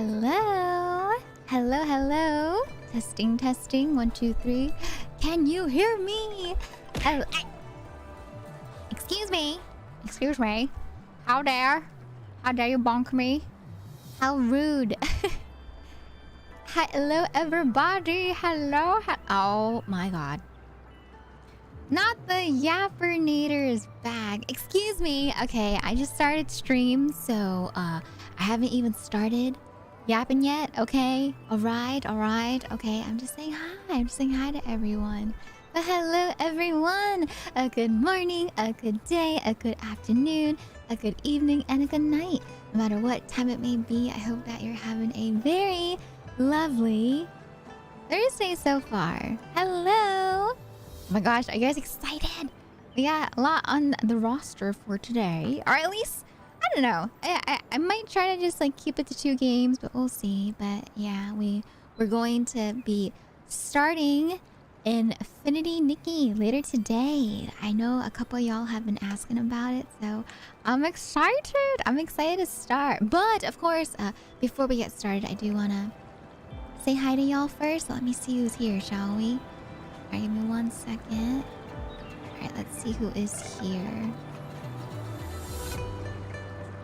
Hello? Hello, hello? Testing, testing. 1, 2, 3. Can you hear me? Excuse me. Excuse me. How dare? How dare you bonk me? How rude. Hello, everybody. Hello. Oh my god. Not the Yappernator is back. Excuse me. Okay, I just started stream, so I haven't even started yapping yet. Okay, all right. Okay, I'm just saying hi. I'm just saying hi to everyone. But hello, everyone. A good morning, a good day, a good afternoon, a good evening, and a good night. No matter what time it may be, I hope that you're having a very lovely Thursday so far. Hello. Oh my gosh, are you guys excited? We got a lot on the roster for today. Or at least, I don't know. I might try to just like keep it to 2 games, but we'll see. But yeah, we're going to be starting Infinity Nikki later today. I know a couple of y'all have been asking about it, so I'm excited. I'm excited to start. But of course, before we get started, I do want to say hi to y'all first. Let me see who's here, shall we? Alright, give me 1 second. Alright, let's see who is here.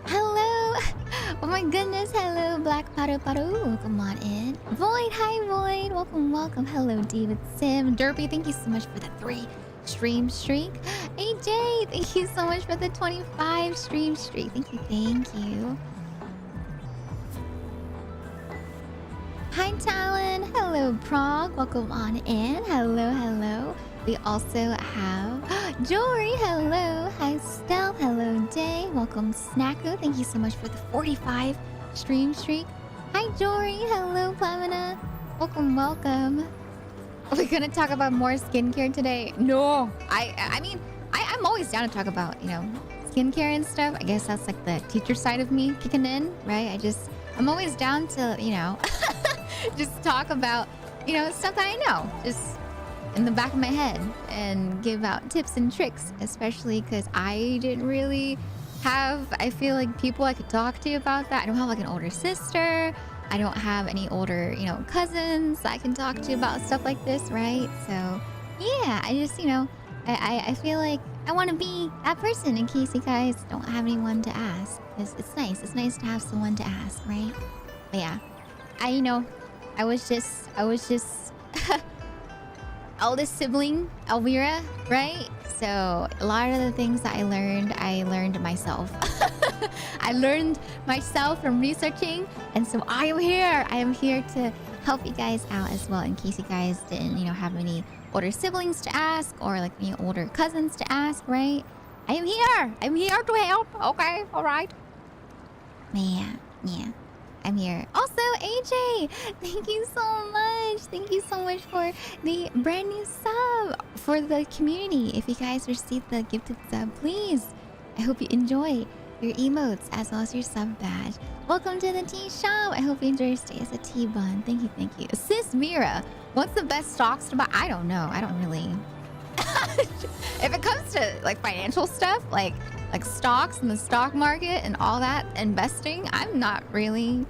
Hello! Oh my goodness, hello, Black Paru Paru. Come on in. Void, hi Void. Welcome, welcome. Hello, David Sim. Derpy, thank you so much for the 3 stream streak. AJ, thank you so much for the 25 stream streak. Thank you, thank you. Hi Talon, hello Prague, welcome on in. Hello, hello. We also have Jory, hello. Hi Stealth, hello Day. Welcome Snacko, thank you so much for the 45 stream streak. Hi Jory, hello Plamina. Welcome, welcome. Are we gonna talk about more skincare today? No. I mean, I'm always down to talk about, you know, skincare and stuff. I guess that's like the teacher side of me kicking in, right? I'm always down to, you know, just talk about, you know, stuff that I know, just in the back of my head, and give out tips and tricks, especially because I didn't really have, I feel like, people I could talk to about that. I don't have like an older sister. I don't have any older, you know, cousins I can talk to about stuff like this, right? So yeah, I just, you know, I feel like I want to be that person in case you guys don't have anyone to ask, because it's nice to have someone to ask, right? But yeah, I was just eldest sibling, Elvira, right? So a lot of the things that I learned myself. I learned myself from researching, and so I am here to help you guys out as well, in case you guys didn't, you know, have any older siblings to ask, or like any older cousins to ask, right? I'm here to help. Okay, all right. Yeah. I'm here. Also, AJ, thank you so much. Thank you so much for the brand new sub for the community. If you guys received the gifted sub, please, I hope you enjoy your emotes as well as your sub badge. Welcome to the tea shop. I hope you enjoy your stay as a tea bun. Thank you. Sis Mira, what's the best stocks to buy? I don't know. I don't really. If it comes to like financial stuff, like stocks and the stock market and all that investing, I'm not really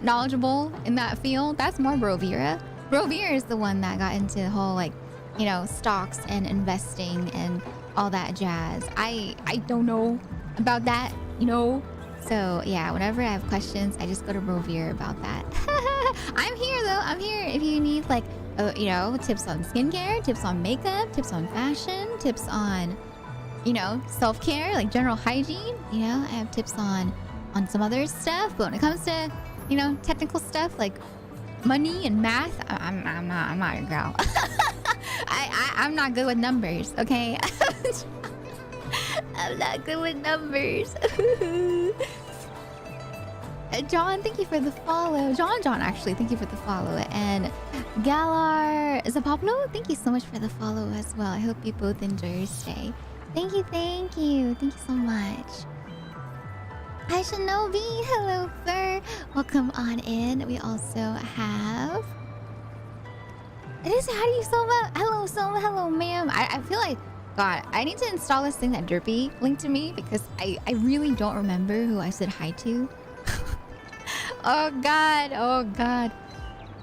knowledgeable in that field. That's more Brovira. Brovira is the one that got into the whole, like, you know, stocks and investing and all that jazz. I don't know about that, you know. So yeah, whenever I have questions, I just go to Brovira about that. I'm here though. I'm here if you need like you know, tips on skincare, tips on makeup, tips on fashion, tips on, you know, self-care, like general hygiene. You know, I have tips on some other stuff. But when it comes to, you know, technical stuff like money and math, I'm not your girl. I'm not good with numbers, okay? I'm not good with numbers. John, thank you for the follow. John, actually, thank you for the follow. And Galar Zapoplo, thank you so much for the follow as well. I hope you both enjoy your stay. Thank you so much. Hi Shinobi, hello Fur, welcome on in. We also have how do you Soma? Hello Soma, hello ma'am. I feel like, God, I need to install this thing that Derpy linked to me, because I really don't remember who I said hi to. Oh god, oh god.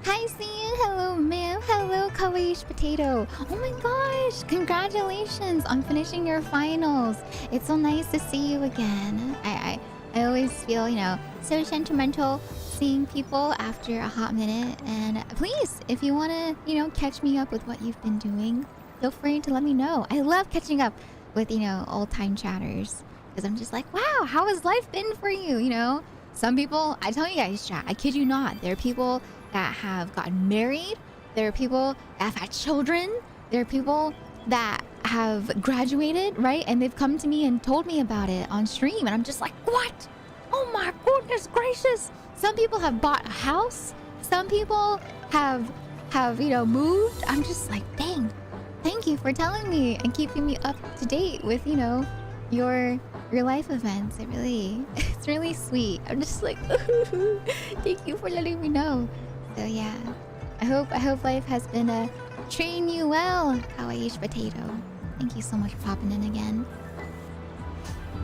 Hi, Cian. Hello, ma'am. Hello, Kawaii Potato. Oh my gosh, congratulations on finishing your finals. It's so nice to see you again. I always feel, you know, so sentimental seeing people after a hot minute. And please, if you want to, you know, catch me up with what you've been doing, feel free to let me know. I love catching up with, you know, old time chatters, because I'm just like, wow, how has life been for you? You know, some people, I tell you guys, chat, I kid you not, there are people that have gotten married. There are people that have had children. There are people that have graduated, right? And they've come to me and told me about it on stream. And I'm just like, what? Oh my goodness gracious. Some people have bought a house. Some people have, you know, moved. I'm just like, dang. Thank you for telling me and keeping me up to date with, you know, your life events. It's really sweet. I'm just like, thank you for letting me know. So yeah, I hope life has been treating you well, Kawaii Potato. Thank you so much for popping in again.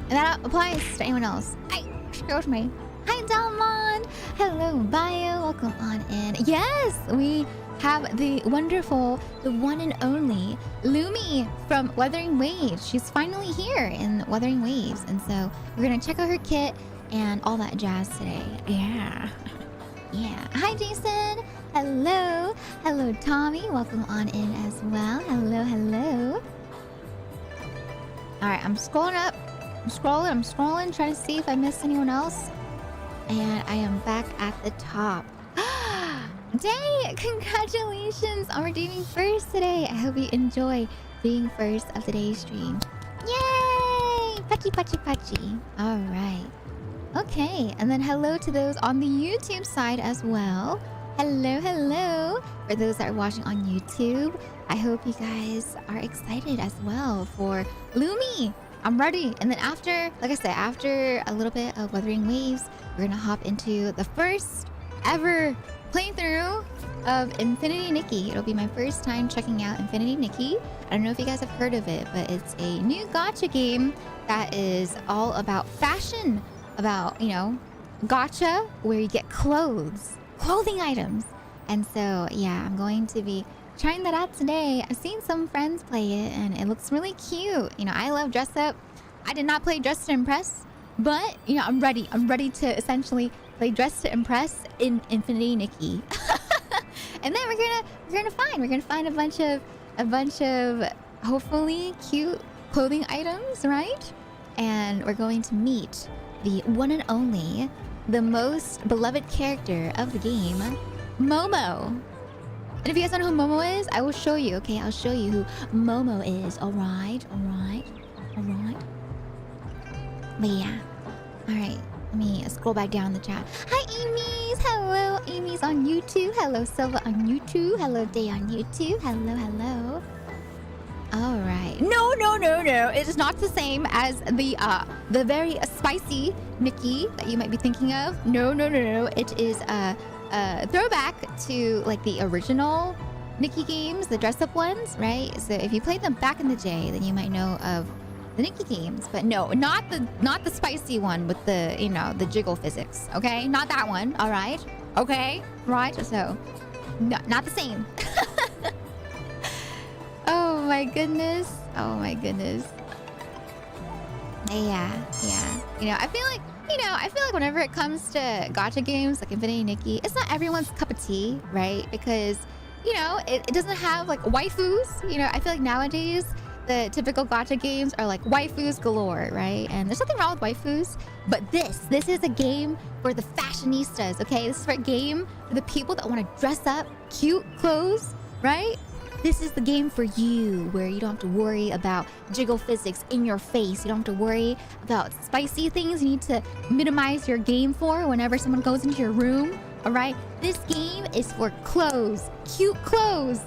And that applies to anyone else. Excuse me. Hi, Dalmon. Hello, Bio. Welcome on in. Yes, we have the wonderful, the one and only Lumi from Wuthering Waves. She's finally here in Wuthering Waves, and so we're gonna check out her kit and all that jazz today. Yeah. Yeah. Hi, Jason. Hello. Hello, Tommy. Welcome on in as well. Hello, hello. All right, I'm scrolling up. I'm scrolling, trying to see if I missed anyone else. And I am back at the top. Dang! Congratulations on redeeming first today. I hope you enjoy being first of today's stream. Yay! Pachi, pachi, pachi. All right. Okay, and then hello to those on the YouTube side as well. Hello, hello. For those that are watching on YouTube, I hope you guys are excited as well for Lumi. I'm ready. And then after, like I said, after a little bit of Wuthering Waves, we're gonna hop into the first ever playthrough of Infinity Nikki. It'll be my first time checking out Infinity Nikki. I don't know if you guys have heard of it, but it's a new gacha game that is all about fashion. About, you know, gacha where you get clothing items. And so yeah, I'm going to be trying that out today. I've seen some friends play it and it looks really cute. You know, I love dress up. I did not play Dress to Impress, but you know, I'm ready to essentially play Dress to Impress in Infinity Nikki. And then we're gonna find a bunch of hopefully cute clothing items, right? And we're going to meet the one and only, the most beloved character of the game, Momo. And if you guys don't know who Momo is, I will show you, okay? I'll show you who Momo is, alright? But yeah, alright, let me scroll back down the chat. Hi, Amy's! Hello, Amy's on YouTube. Hello, Silva on YouTube. Hello, Day on YouTube. Hello. All right. No. It is not the same as the very spicy Nikki that you might be thinking of. No. It is a throwback to like the original Nikki games, the dress-up ones, right? So if you played them back in the day, then you might know of the Nikki games. But no, not the spicy one with the, you know, the jiggle physics. Okay, not that one. All right. Okay. Right. So, no, not the same. Oh my goodness. Yeah. You know, I feel like whenever it comes to gacha games like Infinity Nikki, it's not everyone's cup of tea, right? Because, you know, it doesn't have like waifus. You know, I feel like nowadays the typical gacha games are like waifus galore, right? And there's nothing wrong with waifus, but this is a game for the fashionistas, okay? This is a game for the people that want to dress up cute clothes, right? This is the game for you, where you don't have to worry about jiggle physics in your face. You don't have to worry about spicy things you need to minimize your game for whenever someone goes into your room, all right? This game is for clothes, cute clothes.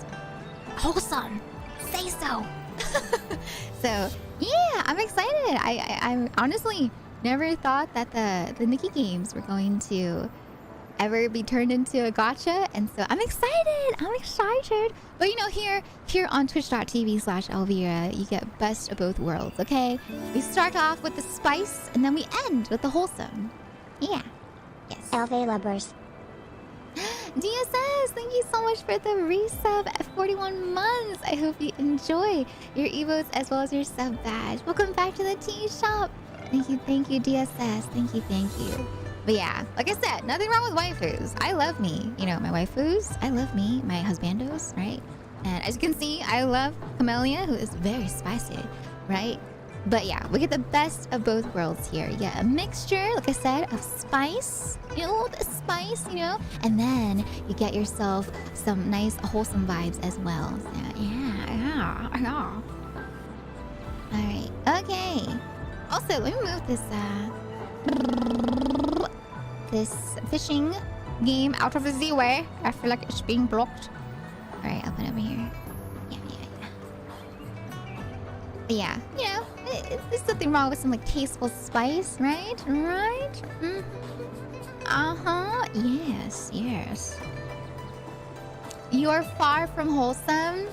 Wholesome. Say so. So, yeah, I'm excited. I honestly never thought that the Nikki games were going to ever be turned into a gacha, and so I'm excited. But you know, here on twitch.tv/Elvira, you get best of both worlds, okay? We start off with the spice and then we end with the wholesome. Yeah. Yes. LV Lovers. DSS, thank you so much for the resub at 41 months. I hope you enjoy your emotes as well as your sub badge. Welcome back to the tea shop. Thank you, DSS. Thank you. But yeah, like I said, nothing wrong with waifus. I love me. You know, my waifus, I love me. My husbandos, right? And as you can see, I love Camellia, who is very spicy, right? But yeah, we get the best of both worlds here. Yeah, a mixture, like I said, of spice, you know, the spice, you know, and then you get yourself some nice, wholesome vibes as well. So, yeah. All right, okay. Also, let me move this fishing game out of the way. I feel like it's being blocked. All right, I'll put it over here. Yeah, you know, there's nothing wrong with some like tasteful spice, right? Right? Mm-hmm. Uh-huh. Yes. You're far from wholesome.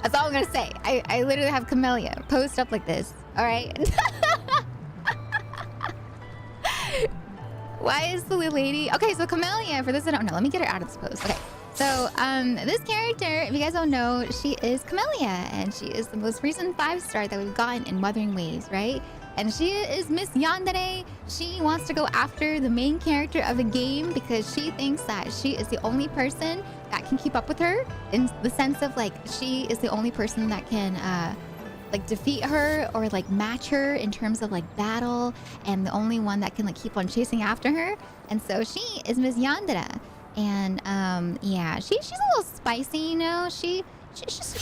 That's all I'm gonna say. I literally have Camellia posed up like this. All right. Why is the lady... Okay, so Camellia, for those that don't know, let me get her out of this pose. Okay, so this character, if you guys don't know, she is Camellia, and she is the most recent 5-star that we've gotten in Wuthering Waves, right? And she is Miss Yandere. She wants to go after the main character of the game because she thinks that she is the only person that can keep up with her, in the sense of like she is the only person that can like defeat her or like match her in terms of like battle, and the only one that can like keep on chasing after her. And so she is Miss Yandere. And yeah, she's a little spicy, you know. She's just,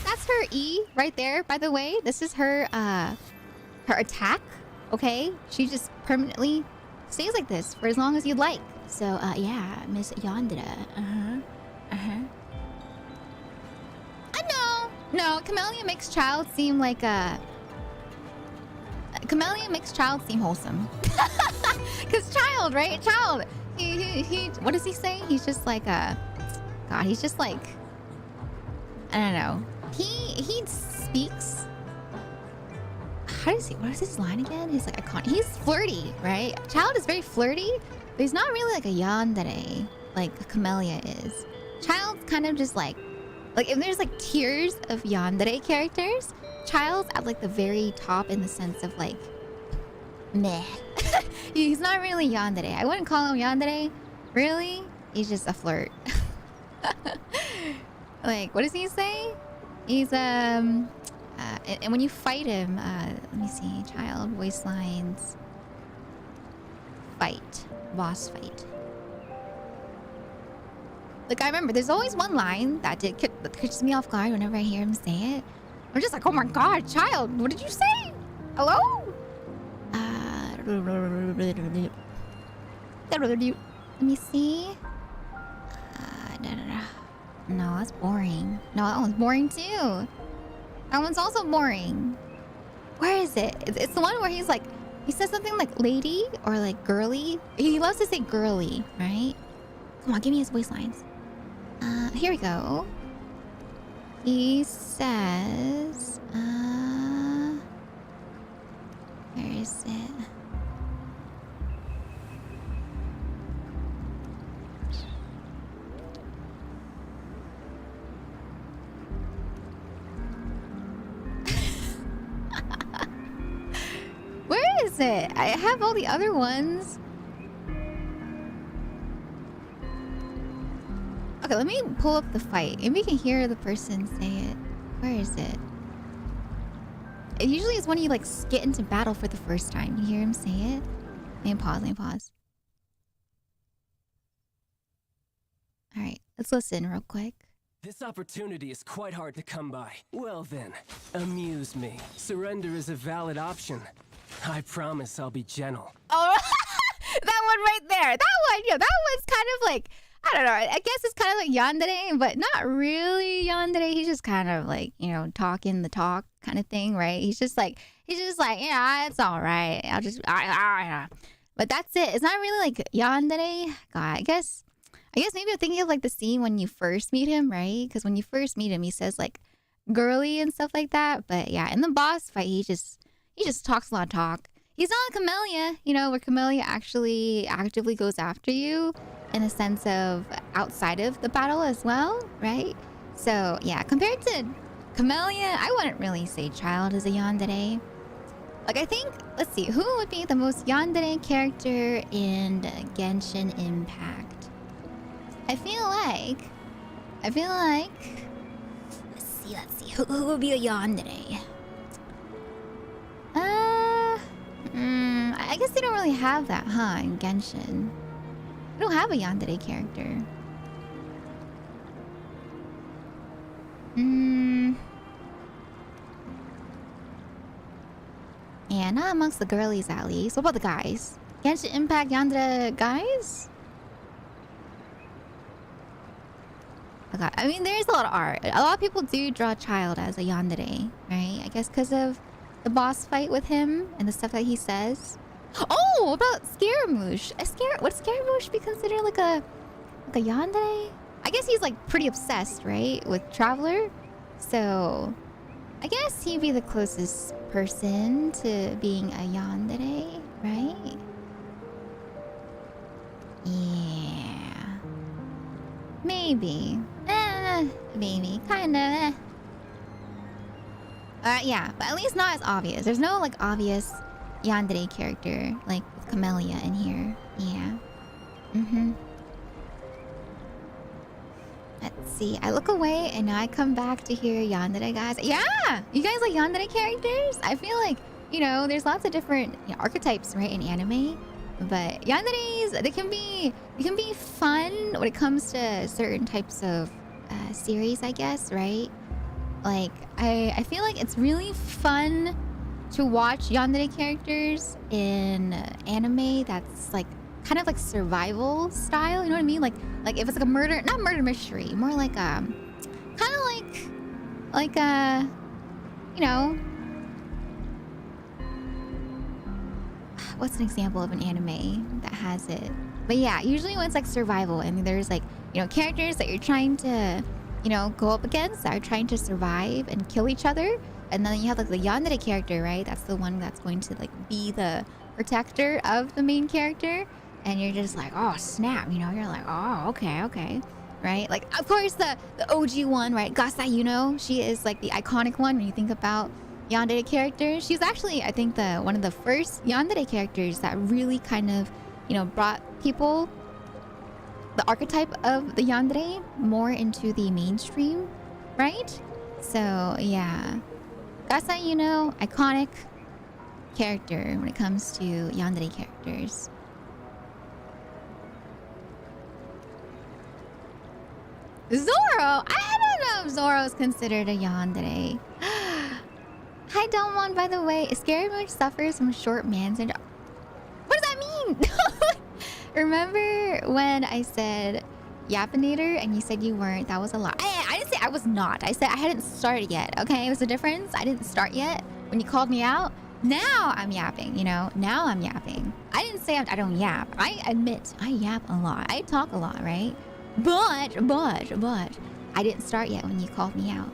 that's her E right there, by the way. This is her attack. Okay, she just permanently stays like this for as long as you'd like. So yeah, Miss Yandere. No, Camellia makes child seem like Camellia makes child seem wholesome. Cause child, right? Child. He what does he say? He's just like God, he's just like, I don't know. He speaks. What is his line again? He's like he's flirty, right? Child is very flirty, but he's not really like a yandere like Camellia is. Child's kind of just like if there's like tiers of yandere characters, Child's at like the very top in the sense of like meh. He's not really yandere. I wouldn't call him yandere. Really? He's just a flirt. Like, what does he say? He's and when you fight him, let me see, Child, waistlines, fight, boss fight. Like, I remember there's always one line that catches me off guard whenever I hear him say it. I'm just like, oh my god, Child, what did you say? Hello? Let me see. No, that's boring. No, that one's boring too. That one's also boring. Where is it? It's the one where he's like, he says something like lady or like girly. He loves to say girly, right? Come on, give me his waistlines. Here we go. He says, where is it? Where is it? I have all the other ones. Okay, let me pull up the fight. Maybe you can hear the person say it. Where is it? It usually is when you like get into battle for the first time. You hear him say it. Let me pause. All right, let's listen real quick. This opportunity is quite hard to come by. Well then, amuse me. Surrender is a valid option. I promise I'll be gentle. Oh, that one right there. That one, yeah, that one's kind of like, I don't know. I guess it's kind of like yandere, but not really yandere. He's just kind of like, you know, talking the talk kind of thing, right? He's just like, yeah, it's all right. But that's it. It's not really like yandere. God, I guess I guess maybe I'm thinking of like the scene when you first meet him, right? Because when you first meet him, he says like girly and stuff like that. But yeah, in the boss fight, he just talks a lot of talk. He's not a Camellia, you know, where Camellia actually actively goes after you in a sense of outside of the battle as well, right? So yeah, compared to Camellia, I wouldn't really say Child is a yandere. Like I think, let's see, who would be the most yandere character in Genshin Impact? I feel like, let's see, who would be a yandere? I guess they don't really have that, huh, in Genshin. They don't have a yandere character. Yeah, not amongst the girlies at least. What about the guys? Genshin Impact yandere guys? Oh God. I mean, there's a lot of art. A lot of people do draw Child as a yandere, right? I guess because of the boss fight with him and the stuff that he says. Oh, what about Scaramouche? Would Scaramouche be considered like a yandere? I guess he's like pretty obsessed, right, with Traveler. So I guess he'd be the closest person to being a yandere, right? Yeah. Maybe. Maybe. Kinda. Yeah, but at least not as obvious. There's no like obvious yandere character like with Camellia in here. Yeah. Let's see. I look away and now I come back to hear yandere guys. Yeah! You guys like yandere characters? I feel like, you know, there's lots of different archetypes, right, in anime. But yanderes, they can be fun when it comes to certain types of series, I guess, right? Like, I feel like it's really fun to watch yandere characters in anime that's like kind of like survival style, you know what I mean? Like if it's like a not murder mystery, more like kind of like you know, what's an example of an anime that has it? But yeah, usually when it's like survival and there's like, you know, characters that you're trying to, you know, go up against that are trying to survive and kill each other. And then you have like the yandere character, right? That's the one that's going to like be the protector of the main character. And you're just like, oh snap, you know, you're like, oh, okay. Right? Like, of course, the OG one, right? Gasa, you know, she is like the iconic one when you think about yandere characters. She's actually, I think, one of the first yandere characters that really kind of, you know, brought people, the archetype of the yandere more into the mainstream, right? So, yeah. Gasa, you know, iconic character when it comes to yandere characters. Zoro! I don't know if Zoro is considered a yandere. Hi, Delmon, by the way. Scaramouche suffers from short man syndrome. What does that mean? Remember when I said Yapinator and you said you weren't? That was a lie. I didn't say I was not. I said I hadn't started yet. Okay, it was a difference. I didn't start yet when you called me out. Now I'm yapping, you know? Now I'm yapping. I didn't say I don't yap. I admit I yap a lot. I talk a lot, right? But I didn't start yet when you called me out.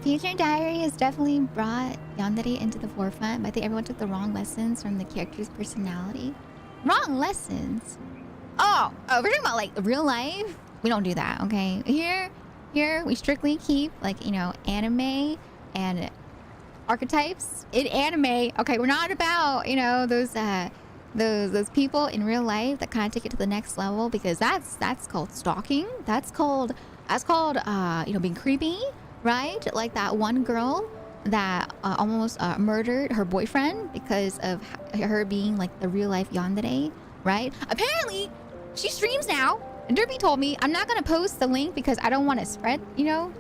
Future Diary has definitely brought yandere into the forefront, but I think everyone took the wrong lessons from the character's personality. Wrong lessons? Oh, we're talking about like real life? We don't do that, okay? Here we strictly keep like, you know, anime and archetypes in anime. Okay, we're not about, you know, those people in real life that kind of take it to the next level, because that's called stalking. That's called you know, being creepy, right? Like that one girl that almost murdered her boyfriend because of her being like the real life yandere, right? Apparently she streams now. Derpy told me I'm not gonna post the link because I don't want to spread, you know,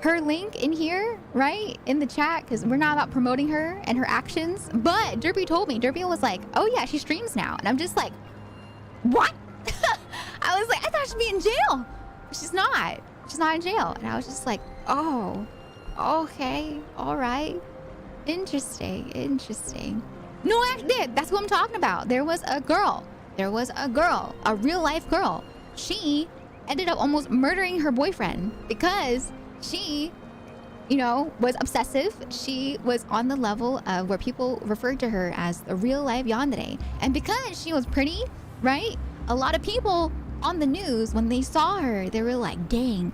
her link in here, right, in the chat, because we're not about promoting her and her actions. But Derpy told me, Derpy was like, oh yeah, she streams now. And I'm just like, what? I was like, I thought she'd be in jail. She's not in jail. And I was just like, oh, okay, all right, interesting. No, that's what I'm talking about. There was a girl there was a girl, a real life girl. She ended up almost murdering her boyfriend because she, was obsessive. She was on the level of where people referred to her as the real life yandere. And because she was pretty, right? A lot of people on the news, when they saw her, they were like, dang,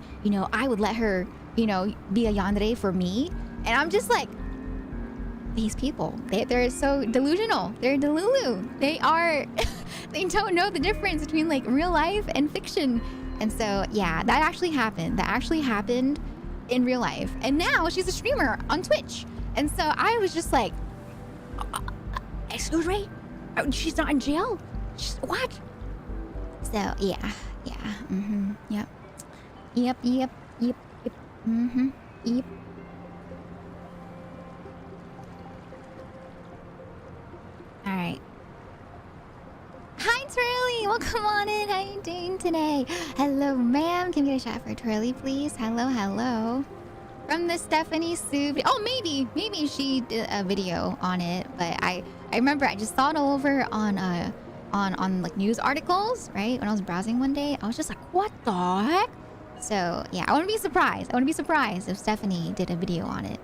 I would let her, be a yandere for me. And I'm just like, these people, they're so delusional. They're delulu. They are, they don't know the difference between like real life and fiction. And so, yeah, that actually happened. That actually happened in real life. And now she's a streamer on Twitch. And so I was just like, excuse me? She's not in jail? What? So, yeah. Mm-hmm. Yep. Yep. Mm-hmm. Yep. All right. Hi, Twirly. Welcome on in. How you doing today? Hello, ma'am. Can we get a shot for Twirly, please? Hello. From the Stephanie Sue. Oh, maybe she did a video on it, but I remember I just saw it all over on like news articles, right? When I was browsing one day, I was just like, what the heck? So yeah, I wouldn't be surprised. If Stephanie did a video on it.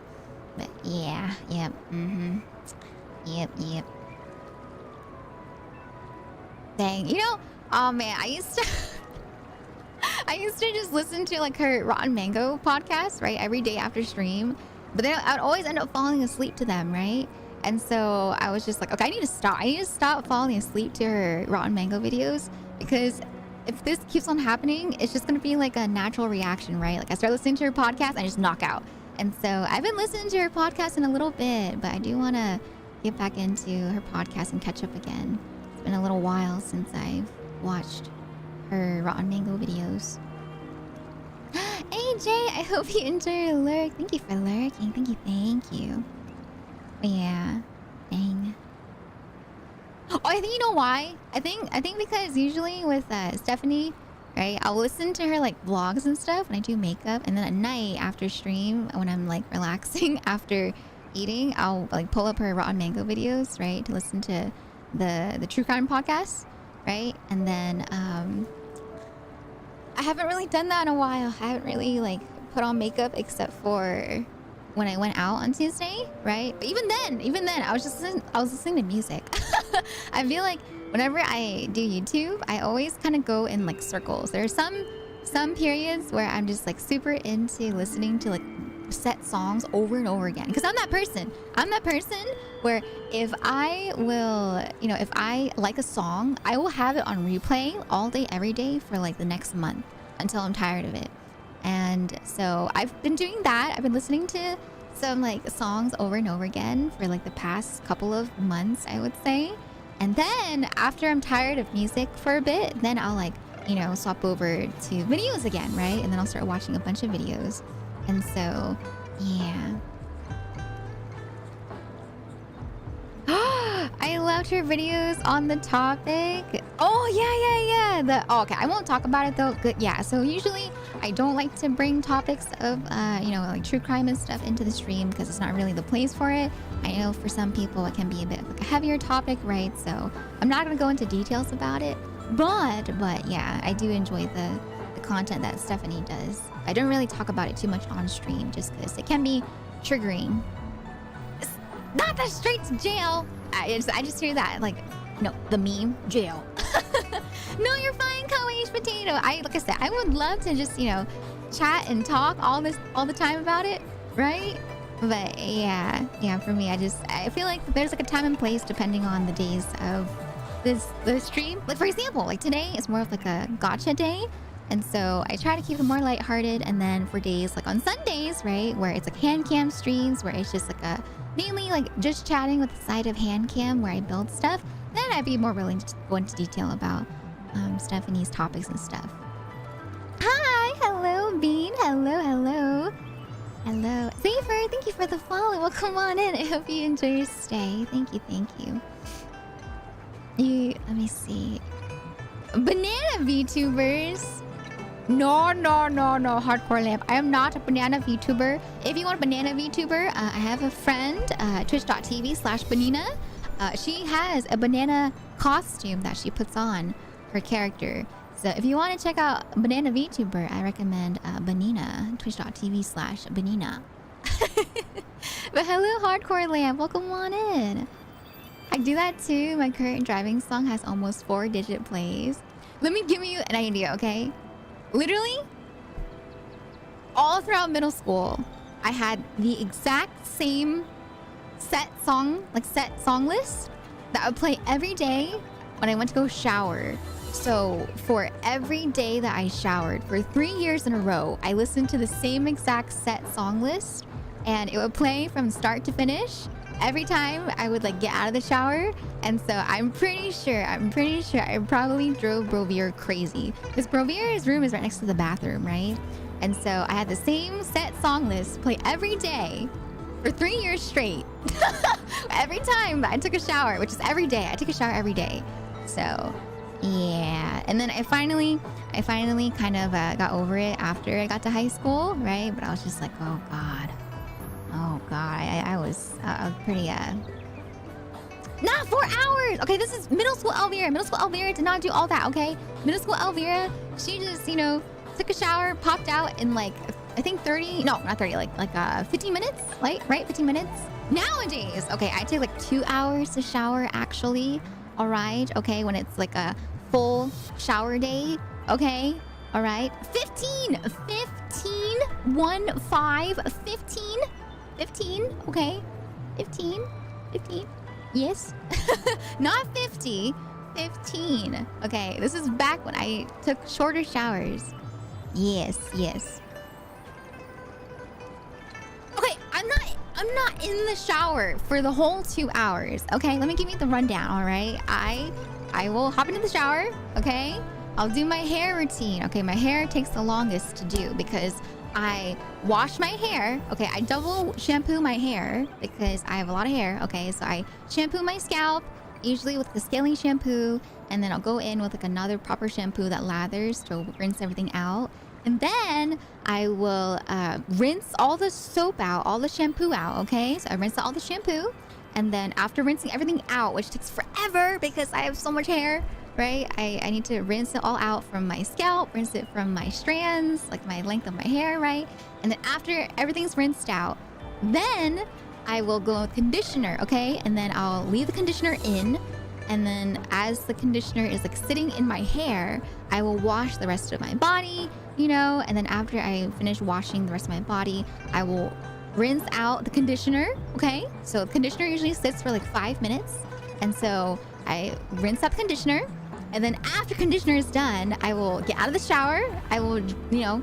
But yeah, yep, mm-hmm. Yep. Dang, oh man, I used to just listen to like her Rotten Mango podcast, right? Every day after stream. But then I would always end up falling asleep to them, right? And so I was just like, okay, I need to stop falling asleep to her Rotten Mango videos, because if this keeps on happening, it's just going to be like a natural reaction, right? Like I start listening to her podcast and I just knock out. And so I've been listening to her podcast in a little bit, but I do want to get back into her podcast and catch up again. It's been a little while since I've watched her Rotten Mango videos. Hey Jay, I hope you enjoy your lurk. Thank you for lurking. Thank you. But yeah, dang. Oh, I think you know why? I think because usually with Stephanie, right? I'll listen to her like vlogs and stuff when I do makeup, and then at night after stream, when I'm like relaxing after eating, I'll like pull up her Rotten Mango videos, right, to listen to the True Crime podcast, right? And then I haven't really done that in a while. I haven't really like put on makeup except for when I went out on Tuesday, right? But even then, I was listening to music. I feel like whenever I do YouTube, I always kind of go in like circles. There are some periods where I'm just like super into listening to like set songs over and over again, because I'm that person where if I will, if I like a song, I will have it on replay all day every day for like the next month until I'm tired of it. And so I've been doing that. I've been listening to some like songs over and over again for like the past couple of months, I would say. And then after I'm tired of music for a bit, then I'll like, swap over to videos again, right? And then I'll start watching a bunch of videos. And so, yeah. I loved her videos on the topic. Oh, yeah. Okay, I won't talk about it though. Good. Yeah, so usually I don't like to bring topics of, like true crime and stuff into the stream because it's not really the place for it. I know for some people it can be a bit of like a heavier topic, right? So I'm not going to go into details about it. But yeah, I do enjoy the content that Stephanie does. I don't really talk about it too much on stream just because it can be triggering. It's not that straight to jail. I just hear that like, the meme, jail. No, you're fine, Kawaii Potato. Like I said, I would love to just, chat and talk all the time about it, right? But yeah, for me, I feel like there's like a time and place depending on the days of the stream. Like for example, like today is more of like a gotcha day. And so I try to keep it more lighthearted. And then for days like on Sundays, right, where it's like hand cam streams, where it's just like mainly like just chatting with the side of hand cam where I build stuff, then I'd be more willing to go into detail about Stephanie's topics and stuff. Hi, hello, Bean. Hello. Xaver, thank you for the follow. Well, come on in. I hope you enjoy your stay. Thank you. Let me see. Banana VTubers. No, hardcore lamp. I am not a banana VTuber. If you want a banana VTuber, I have a friend, twitch.tv/banana. She has a banana costume that she puts on her character. So if you want to check out Banana VTuber, I recommend Banina, twitch.tv/Banina. But hello, Hardcore Lamp. Welcome on in. I do that too. My current driving song has almost 4-digit plays. Let me give you an idea, okay? Literally, all throughout middle school, I had the exact same set song list that I would play every day when I went to go shower. So for every day that I showered, for 3 years in a row, I listened to the same exact set song list, and it would play from start to finish every time I would like get out of the shower. And so I'm pretty sure I probably drove Brovere crazy, because Brovere's room is right next to the bathroom, right? And so I had the same set song list play every day for 3 years straight. Every time I took a shower, which is every day. I take a shower every day. So yeah. And then I finally kind of got over it after I got to high school, right? But I was just like, oh god. I was pretty not 4 hours. Okay, this is middle school Elvira. Middle school Elvira did not do all that, okay? Middle school Elvira, she just, you know, took a shower, popped out in like, I think 30, no, not 30, like 15 minutes, like, right? 15 minutes. Nowadays, okay, I take like 2 hours to shower actually. All right, okay, when it's like a full shower day, okay? All right, 15, okay? 15, yes. Not 50, 15. Okay, this is back when I took shorter showers. Yes. Okay, I'm not in the shower for the whole 2 hours. Okay, let me give you the rundown, all right? I will hop into the shower, okay? I'll do my hair routine. Okay, my hair takes the longest to do because I wash my hair. Okay, I double shampoo my hair because I have a lot of hair. Okay, so I shampoo my scalp, usually with the scaling shampoo, and then I'll go in with like another proper shampoo that lathers to rinse everything out. And then I will rinse all the soap out, all the shampoo out, okay? So I rinse out all the shampoo. And then after rinsing everything out, which takes forever because I have so much hair, right? I need to rinse it all out from my scalp, rinse it from my strands, like my length of my hair, right? And then after everything's rinsed out, then I will go with conditioner, okay? And then I'll leave the conditioner in. And then as the conditioner is like sitting in my hair, I will wash the rest of my body, you know? And then after I finish washing the rest of my body, I will rinse out the conditioner, okay? So the conditioner usually sits for like 5 minutes. And so I rinse out the conditioner. And then after conditioner is done, I will get out of the shower. I will, you know,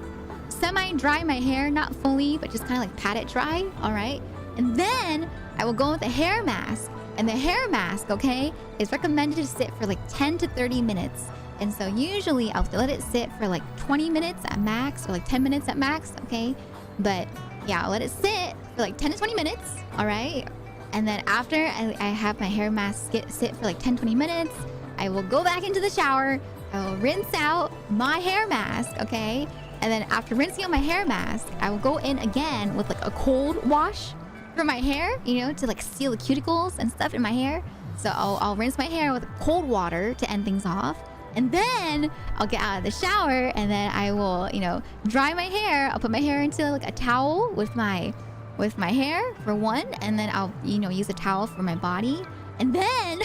semi-dry my hair, not fully, but just kind of like pat it dry, all right? And then I will go with a hair mask. And the hair mask, okay, is recommended to sit for like 10 to 30 minutes. And so usually I'll let it sit for like 20 minutes at max or like 10 minutes at max, okay? But yeah, I'll let it sit for like 10 to 20 minutes, all right? And then after I have my hair mask sit for like 10, 20 minutes, I will go back into the shower. I will rinse out my hair mask, okay? And then after rinsing out my hair mask, I will go in again with like a cold wash for my hair, you know, to like seal the cuticles and stuff in my hair. So I'll rinse my hair with cold water to end things off. And then I'll get out of the shower and then I will, you know, dry my hair. I'll put my hair into like a towel with my hair for one. And then I'll, you know, use a towel for my body. And then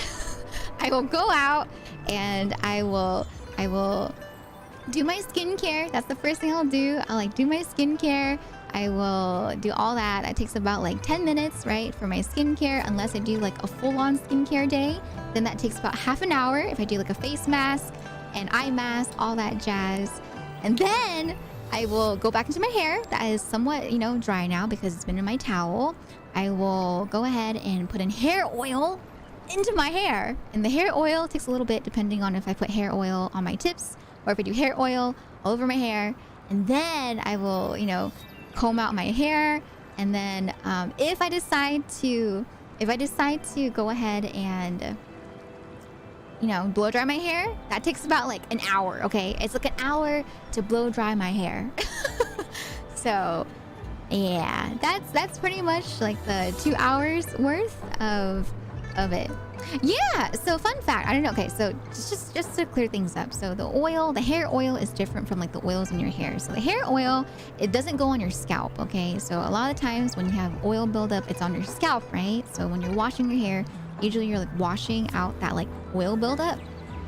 I will go out and I will do my skincare. That's the first thing I'll do. I'll like do my skincare. I will do all that. It takes about like 10 minutes, right, for my skincare, unless I do like a full-on skincare day. Then that takes about half an hour if I do like a face mask and eye mask, all that jazz. And then I will go back into my hair. That is somewhat, you know, dry now because it's been in my towel. I will go ahead and put in hair oil into my hair. And the hair oil takes a little bit depending on if I put hair oil on my tips or if I do hair oil all over my hair. And then I will, you know, comb out my hair. And then if I decide to go ahead and, you know, blow dry my hair, that takes about like an hour, okay? It's like an hour to blow dry my hair. So yeah, that's pretty much like the 2 hours worth of of it. Yeah, so fun fact, I don't know. Okay, so just to clear things up. So the hair oil is different from like the oils in your hair. So the hair oil, it doesn't go on your scalp, okay? So a lot of times when you have oil buildup, it's on your scalp, right? So when you're washing your hair, usually you're like washing out that like oil buildup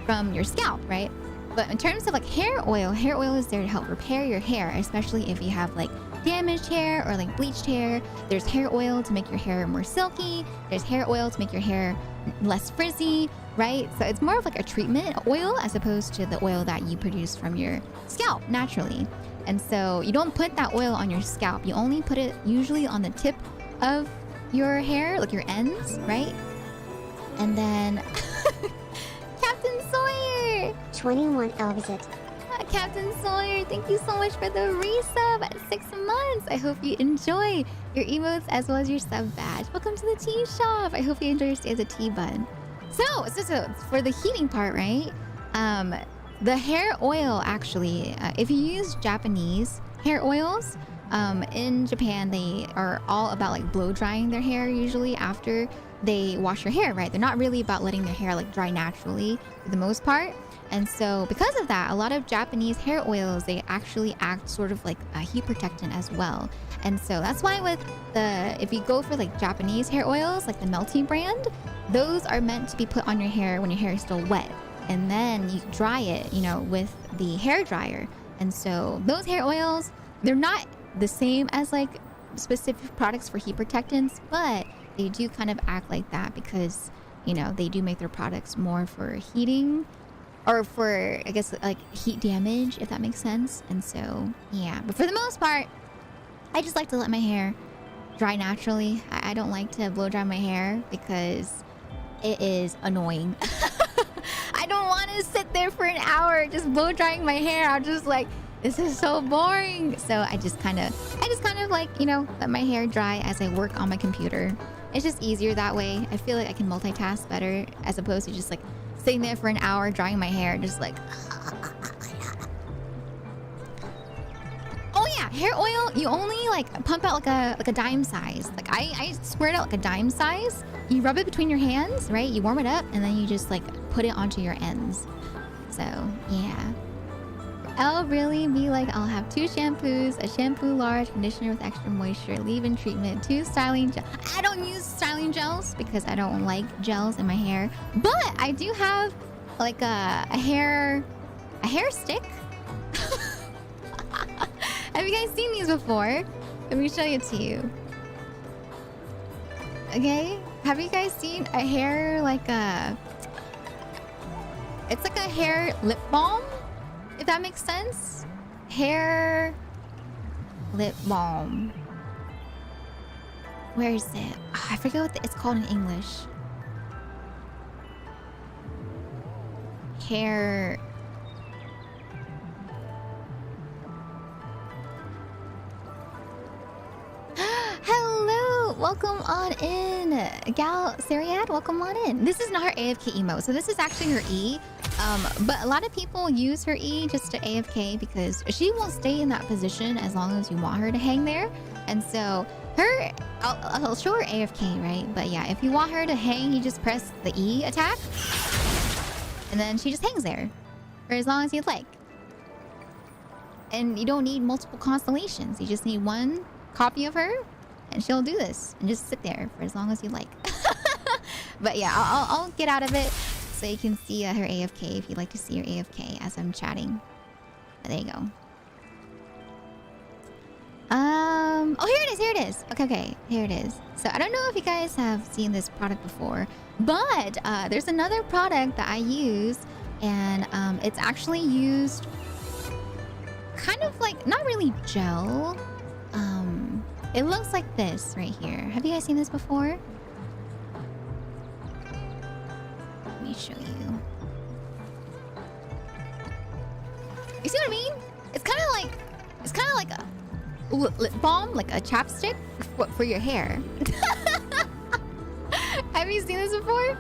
from your scalp, right? But in terms of like hair oil is there to help repair your hair, especially if you have like damaged hair or like bleached hair. There's hair oil to make your hair more silky. There's hair oil to make your hair less frizzy, right? So it's more of like a treatment oil as opposed to the oil that you produce from your scalp naturally. And so you don't put that oil on your scalp. You only put it usually on the tip of your hair, like your ends, right? And then Captain Sawyer! 21 Elvisit. Captain Sawyer, thank you so much for the resub at 6 months. I hope you enjoy your emotes as well as your sub badge. Welcome to the tea shop. I hope you enjoy your stay as a tea bud. So for the heating part, right? The hair oil actually, if you use Japanese hair oils, in Japan, they are all about like blow drying their hair usually after they wash your hair, right? They're not really about letting their hair like dry naturally for the most part. And so because of that, a lot of Japanese hair oils, they actually act sort of like a heat protectant as well. And so that's why if you go for like Japanese hair oils, like the Melty brand, those are meant to be put on your hair when your hair is still wet. And then you dry it, you know, with the hair dryer. And so those hair oils, they're not the same as like specific products for heat protectants, but they do kind of act like that because, you know, they do make their products more for heating or for, I guess, like heat damage, if that makes sense. And so, yeah. But for the most part, I just like to let my hair dry naturally. I don't like to blow dry my hair because it is annoying. I don't want to sit there for an hour just blow drying my hair. I'm just like, this is so boring. So I just kind of like, you know, let my hair dry as I work on my computer. It's just easier that way. I feel like I can multitask better as opposed to just like sitting there for an hour drying my hair, just like. Oh yeah, hair oil, you only like pump out like a dime size. Like I squirt out like a dime size. You rub it between your hands, right? You warm it up and then you just like put it onto your ends. So yeah. I'll really be like, I'll have 2 shampoos, a shampoo large, conditioner with extra moisture, leave-in treatment, 2 styling gels. I don't use styling gels because I don't like gels in my hair, but I do have like a hair stick. Have you guys seen these before? Let me show it to you. Okay, have you guys seen a hair like it's like a hair lip balm? If that makes sense. Hair lip balm. Where is it? Oh, I forget what it's called in English. Hair. Hello, welcome on in, Gal Sariad. Welcome on in. This is not her AFK emote, so this is actually her E. But a lot of people use her E just to AFK because she won't stay in that position as long as you want her to hang there. And so I'll show her AFK, right? But yeah, if you want her to hang, you just press the E attack. And then she just hangs there for as long as you'd like. And you don't need multiple constellations. You just need one copy of her and she'll do this and just sit there for as long as you like. But yeah, I'll get out of it so you can see her AFK if you'd like to see her AFK as I'm chatting. But there you go. Oh, here it is. Okay, here it is. So I don't know if you guys have seen this product before, but there's another product that I use, and it's actually used kind of like, not really gel. It looks like this right here. Have you guys seen this before? Let me show you. You see what I mean? It's kind of like a lip balm, like a chapstick for your hair. Have you seen this before?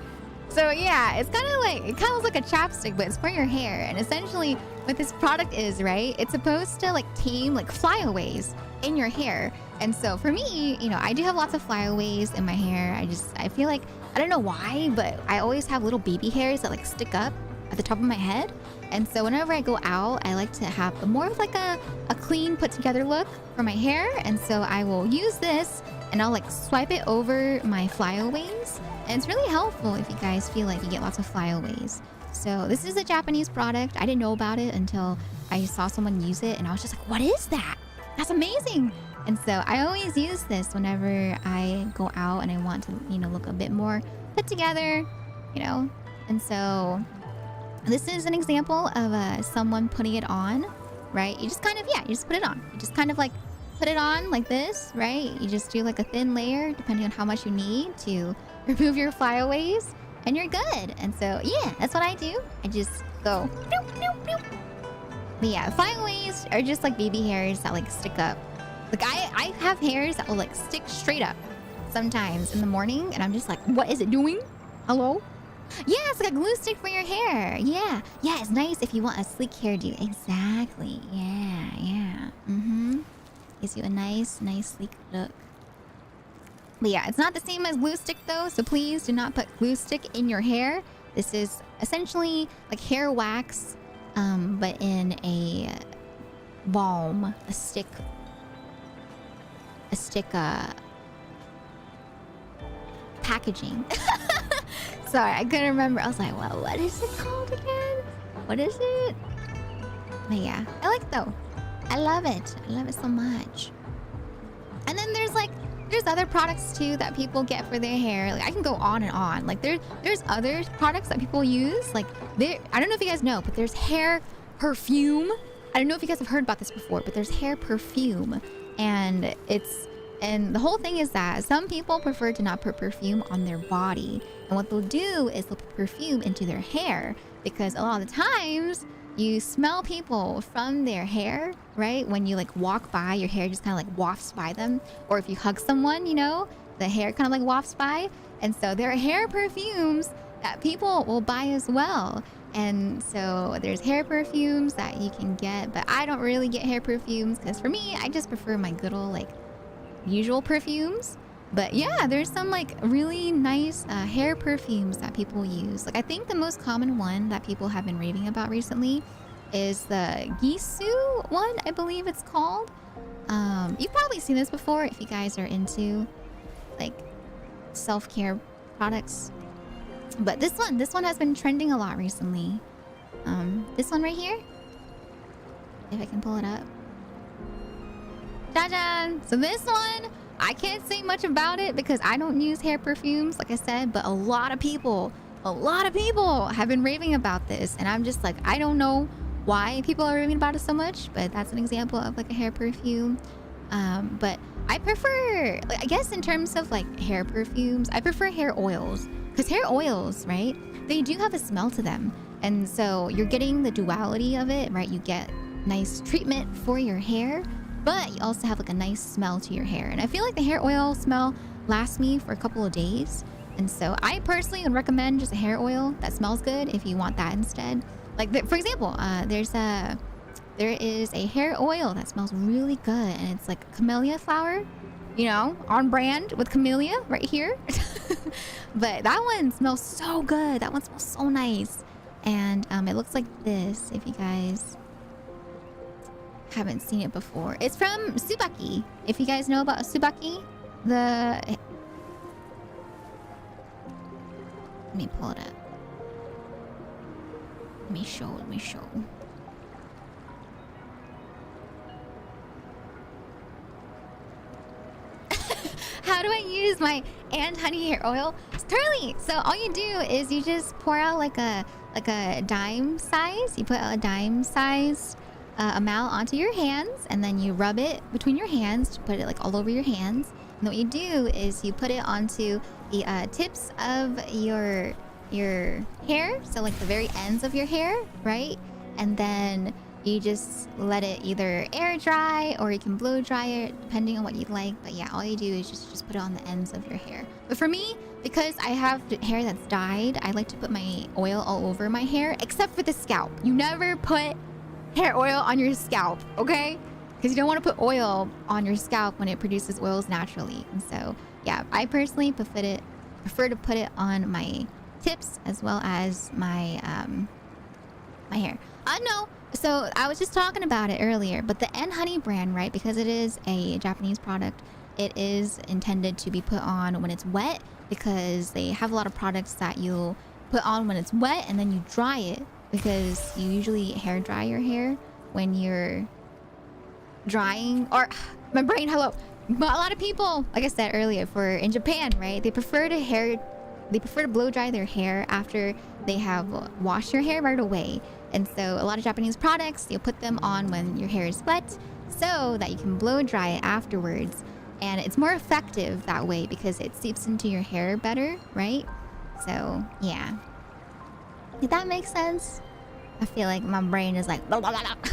So yeah, it kind of looks like a chapstick, but it's for your hair. And essentially what this product is, right? It's supposed to like tame like flyaways in your hair. And so for me, you know, I do have lots of flyaways in my hair. I feel like I don't know why, but I always have little baby hairs that like stick up at the top of my head. And so whenever I go out, I like to have more of like a clean put together look for my hair. And so I will use this and I'll like swipe it over my flyaways. And it's really helpful if you guys feel like you get lots of flyaways. So this is a Japanese product. I didn't know about it until I saw someone use it and I was just like, what is that? That's amazing. And so I always use this whenever I go out and I want to, you know, look a bit more put together, you know. And so this is an example of someone putting it on, right? You just kind of, you just put it on. You just kind of like put it on like this, right? You just do like a thin layer depending on how much you need to remove your flyaways and you're good. And so, yeah, that's what I do. I just go bloop, bloop, bloop. But yeah, flyaways are just like baby hairs that like stick up. Like I have hairs that will like stick straight up sometimes in the morning and I'm just like, what is it doing? Hello? Yeah, it's like a glue stick for your hair. Yeah, it's nice if you want a sleek hairdo. Exactly. Yeah. Gives you a nice sleek look. But yeah, it's not the same as glue stick though, so please do not put glue stick in your hair. This is essentially like hair wax, but in a balm, a stick packaging. Sorry, I couldn't remember. I was like, well, what is it called again? What is it? But yeah, I like it though. I love it. I love it so much. And then there's other products too that people get for their hair. Like I can go on and on. Like there's other products that people use. Like I don't know if you guys know, but there's hair perfume. I don't know if you guys have heard about this before, but there's hair perfume. And the whole thing is that some people prefer to not put perfume on their body. And what they'll do is they'll put perfume into their hair because a lot of the times you smell people from their hair, right? When you like walk by, your hair just kind of like wafts by them. Or if you hug someone, you know, the hair kind of like wafts by. And so there are hair perfumes that people will buy as well. And so there's hair perfumes that you can get, but I don't really get hair perfumes because for me, I just prefer my good old like usual perfumes. But yeah, there's some like really nice hair perfumes that people use. Like I think the most common one that people have been raving about recently is the Gisu one, I believe it's called. You've probably seen this before if you guys are into like self-care products. But this one has been trending a lot recently. This one right here. If I can pull it up. Jajan! So this one, I can't say much about it because I don't use hair perfumes, like I said, but a lot of people have been raving about this. And I'm just like, I don't know why people are raving about it so much, but that's an example of like a hair perfume. But I prefer, like, I guess in terms of like hair perfumes, I prefer hair oils. Because hair oils, right, they do have a smell to them. And so you're getting the duality of it, right? You get nice treatment for your hair, but you also have like a nice smell to your hair. And I feel like the hair oil smell lasts me for a couple of days. And so I personally would recommend just a hair oil that smells good if you want that instead. Like, for example, there is a hair oil that smells really good. And it's like camellia flower, you know, on brand with camellia right here. But that one smells so good. That one smells so nice. And it looks like this if you guys haven't seen it before. It's from Tsubaki. If you guys know about Tsubaki, let me pull it up. Let me show. How do I use my and honey hair oil? Totally. So all you do is you just pour out like a dime size. You put a dime size amount onto your hands, and then you rub it between your hands to put it like all over your hands. And what you do is you put it onto the tips of your hair, so like the very ends of your hair, right? And then you just let it either air dry or you can blow dry it depending on what you like. But yeah, all you do is just put it on the ends of your hair. But for me, because I have hair that's dyed, I like to put my oil all over my hair, except for the scalp. You never put hair oil on your scalp, okay? Because you don't want to put oil on your scalp when it produces oils naturally. And so yeah, I personally prefer prefer to put it on my tips as well as my my hair. No. So I was just talking about it earlier, but the N Honey brand, right? Because it is a Japanese product, it is intended to be put on when it's wet, because they have a lot of products that you'll put on when it's wet and then you dry it, because you usually hair dry your hair when you're drying. Or my brain, hello. But a lot of people, like I said earlier, in Japan, right? They prefer to blow dry their hair after they have washed your hair right away. And so a lot of Japanese products, you'll put them on when your hair is wet so that you can blow dry it afterwards. And it's more effective that way because it seeps into your hair better, right? So, yeah. Did that make sense? I feel like my brain is like... Blah, blah, blah, blah.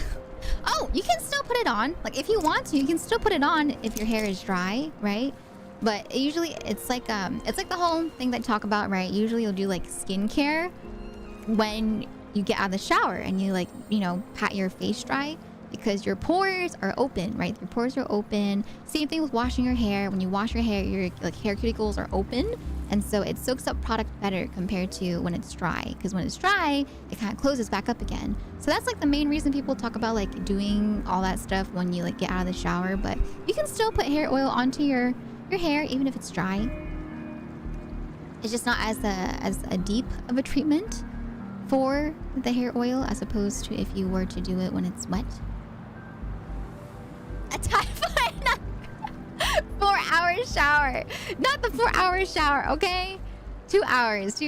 Oh, you can still put it on. Like, if you want to, you can still put it on if your hair is dry, right? But it's like the whole thing that I talk about, right? Usually you'll do like skincare when you get out of the shower and you like, you know, pat your face dry, because your pores are open, right? Your pores are open. Same thing with washing your hair. When you wash your hair, your like hair cuticles are open, and so it soaks up product better compared to when it's dry, because when it's dry, it kind of closes back up again. So that's like the main reason people talk about like doing all that stuff when you like get out of the shower. But you can still put hair oil onto your hair even if it's dry. It's just not as a deep of a treatment for the hair oil as opposed to if you were to do it when it's wet. A typhoid 4-hour shower. Not the 4-hour shower, okay? 2 hours.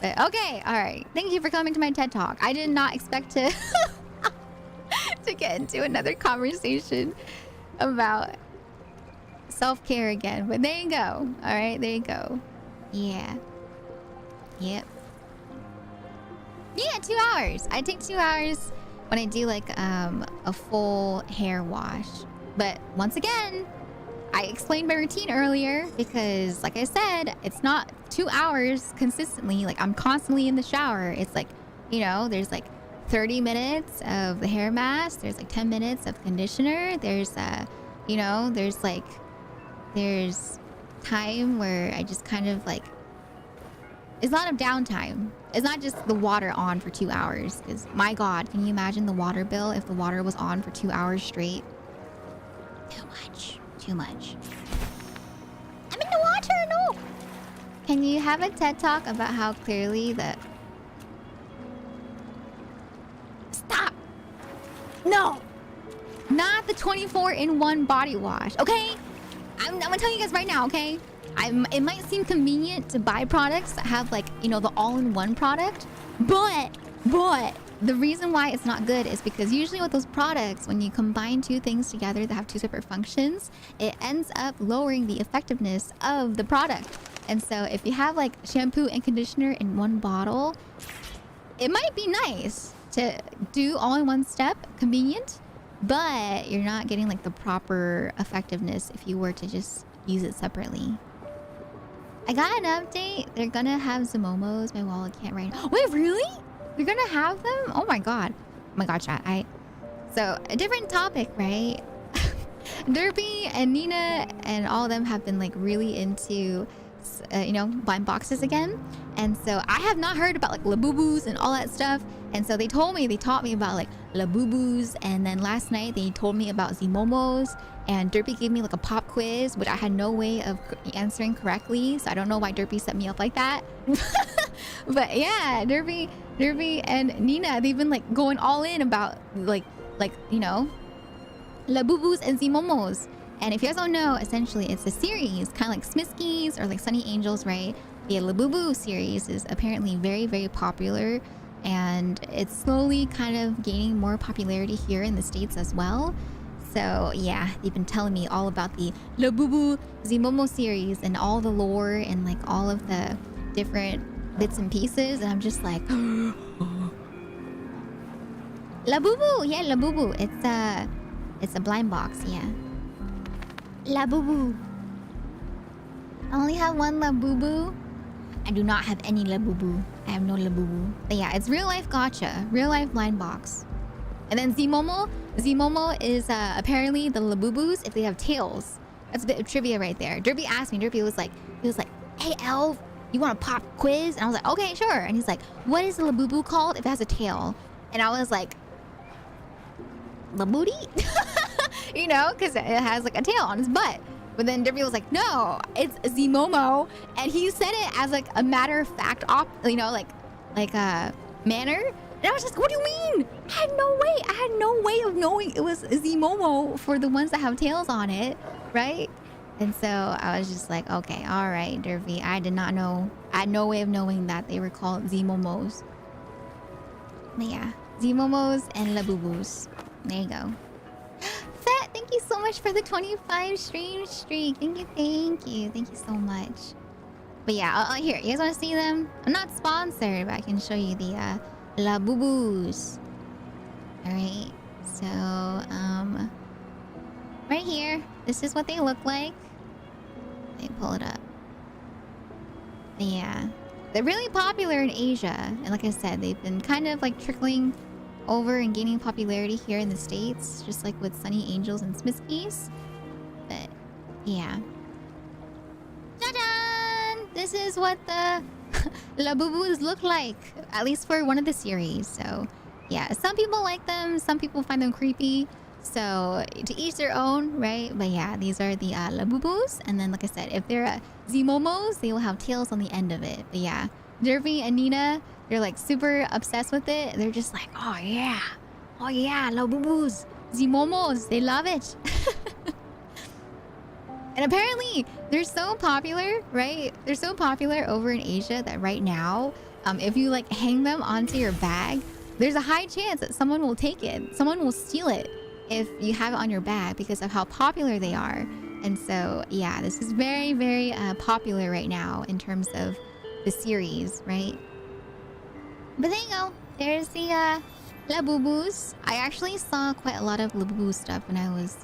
But okay, all right. Thank you for coming to my TED Talk. I did not expect to to get into another conversation about self-care again. But there you go. All right, there you go. Yeah. Yep. Yeah, 2 hours. I take 2 hours when I do like a full hair wash. But once again, I explained my routine earlier because, like I said, it's not 2 hours consistently. Like, I'm constantly in the shower. It's like, you know, there's like 30 minutes of the hair mask. There's like 10 minutes of conditioner. There's, you know, there's time where I just kind of like, it's a lot of downtime. It's not just the water on for 2 hours. Because, my God, can you imagine the water bill if the water was on for 2 hours straight? Too much. I'm in the water, no! Can you have a TED Talk about how clearly the... Stop! No! Not the 24-in-1 body wash, okay? I'm gonna tell you guys right now, okay? It might seem convenient to buy products that have, like, you know, the all-in-one product, but the reason why it's not good is because usually with those products, when you combine two things together that have two separate functions, it ends up lowering the effectiveness of the product. And so if you have like shampoo and conditioner in one bottle, it might be nice to do all in one step, convenient, but you're not getting like the proper effectiveness if you were to just use it separately. I got an update. They're gonna have Zomomos. My wallet can't write. Wait, really? You're gonna have them? Oh my god. Oh my god, chat. So, a different topic, right? Derpy and Nina and all of them have been like really into, you know, blind boxes again. And so I have not heard about like Labubus and all that stuff. And so they taught me about like Labubus. And then last night they told me about Zomomos. And Derpy gave me like a pop quiz, which I had no way of answering correctly. So I don't know why Derpy set me up like that. But yeah, Derpy and Nina, they've been like going all in about like you know, Labubus and Zomomos. And if you guys don't know, essentially it's a series, kind of like Smiskies or like Sunny Angels, right? The Labubu series is apparently very, very popular. And it's slowly kind of gaining more popularity here in the States as well. So yeah, they've been telling me all about the Labubu Zomomo series and all the lore and like all of the different bits and pieces. And I'm just like... Labubu! Yeah, Labubu. It's a blind box, yeah. Labubu. I only have one Labubu. I do not have any Labubu. I have no Labubu. But yeah, it's real life gacha. Real life blind box. And then Zomomo. Zomomo is apparently the Labubus if they have tails. That's a bit of trivia right there. Derpy asked me. Derpy was like, "Hey, elf, you want a pop quiz?" And I was like, "Okay, sure." And he's like, "What is a labubu called if it has a tail?" And I was like, "Labooty?" You know, because it has like a tail on his butt. But then Derby was like, "No, it's Zimomo," and he said it as like a matter of fact, like a manner. And I was just, "What do you mean?" I had no way of knowing it was Zimomo for the ones that have tails on it, right? And so I was just like, "Okay, all right, Derby. I did not know. I had no way of knowing that they were called Zimomos." But yeah, Zimomos and Labubus. There you go. Fat, thank you so much for the 25 stream streak. Thank you so much. But yeah, here, you guys want to see them? I'm not sponsored, but I can show you the Labubus. All right, so right here, this is what they look like. Let me pull it up. But yeah, they're really popular in Asia, and like I said, they've been kind of like trickling over and gaining popularity here in the States, just like with Sunny Angels and Smiskies. But yeah. Ta-da! This is what the Labubus look like, at least for one of the series. So yeah, some people like them, some people find them creepy. So to each their own, right? But yeah, these are the Labubus. And then like I said, if they're Zimomos, they will have tails on the end of it. But yeah, Derby and Nina, they're like super obsessed with it. They're just like, oh yeah, Labubus, Zimomos, they love it. And apparently they're so popular, right? They're so popular over in Asia that right now, if you like hang them onto your bag, there's a high chance that someone will take it. Someone will steal it if you have it on your bag because of how popular they are. And so yeah, this is very, very popular right now in terms of the series, right? But there you go. There's the Labubus. I actually saw quite a lot of Labubu stuff when I was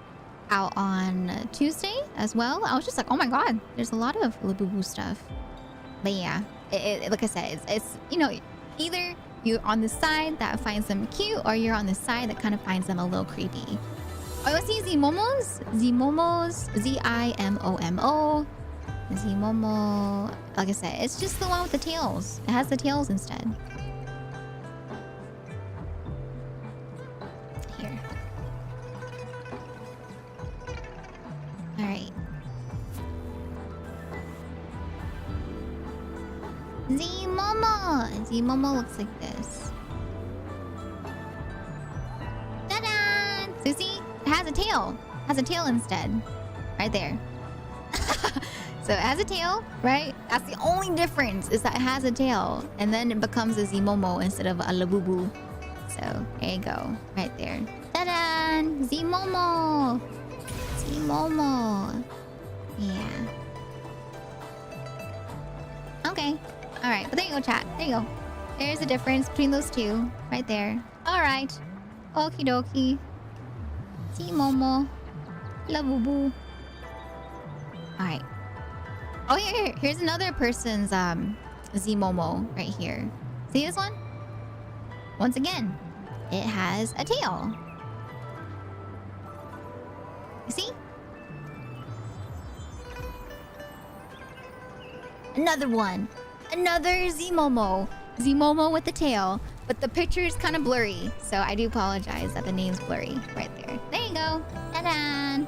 out on Tuesday as well. I was just like, oh my god, there's a lot of Labubu stuff. But yeah, like I said, it's you know, either you're on the side that finds them cute or you're on the side that kind of finds them a little creepy. Oh, let's see Zimomos. Zimomos. Zimomo. Zimomo. Like I said, it's just the one with the tails. It has the tails instead. Here. Alright. Zimomo! Zimomo looks like this. Ta-da! So see? It has a tail. It has a tail instead. Right there. So it has a tail, right? That's the only difference, is that it has a tail. And then it becomes a Zimomo instead of a Labubu. So there you go. Right there. Ta-da! Zimomo! Zimomo. Yeah. Okay. Alright, but there you go, chat. There you go. There's the difference between those two. Right there. Alright. Okie dokie. Zimomo. Labubu. Alright. Oh, here's another person's Zimomo right here. See this one? Once again, it has a tail. You see? Another one. Another Zimomo. Zimomo with the tail. But the picture is kind of blurry. So I do apologize that the name's blurry right there. There you go. Ta-da!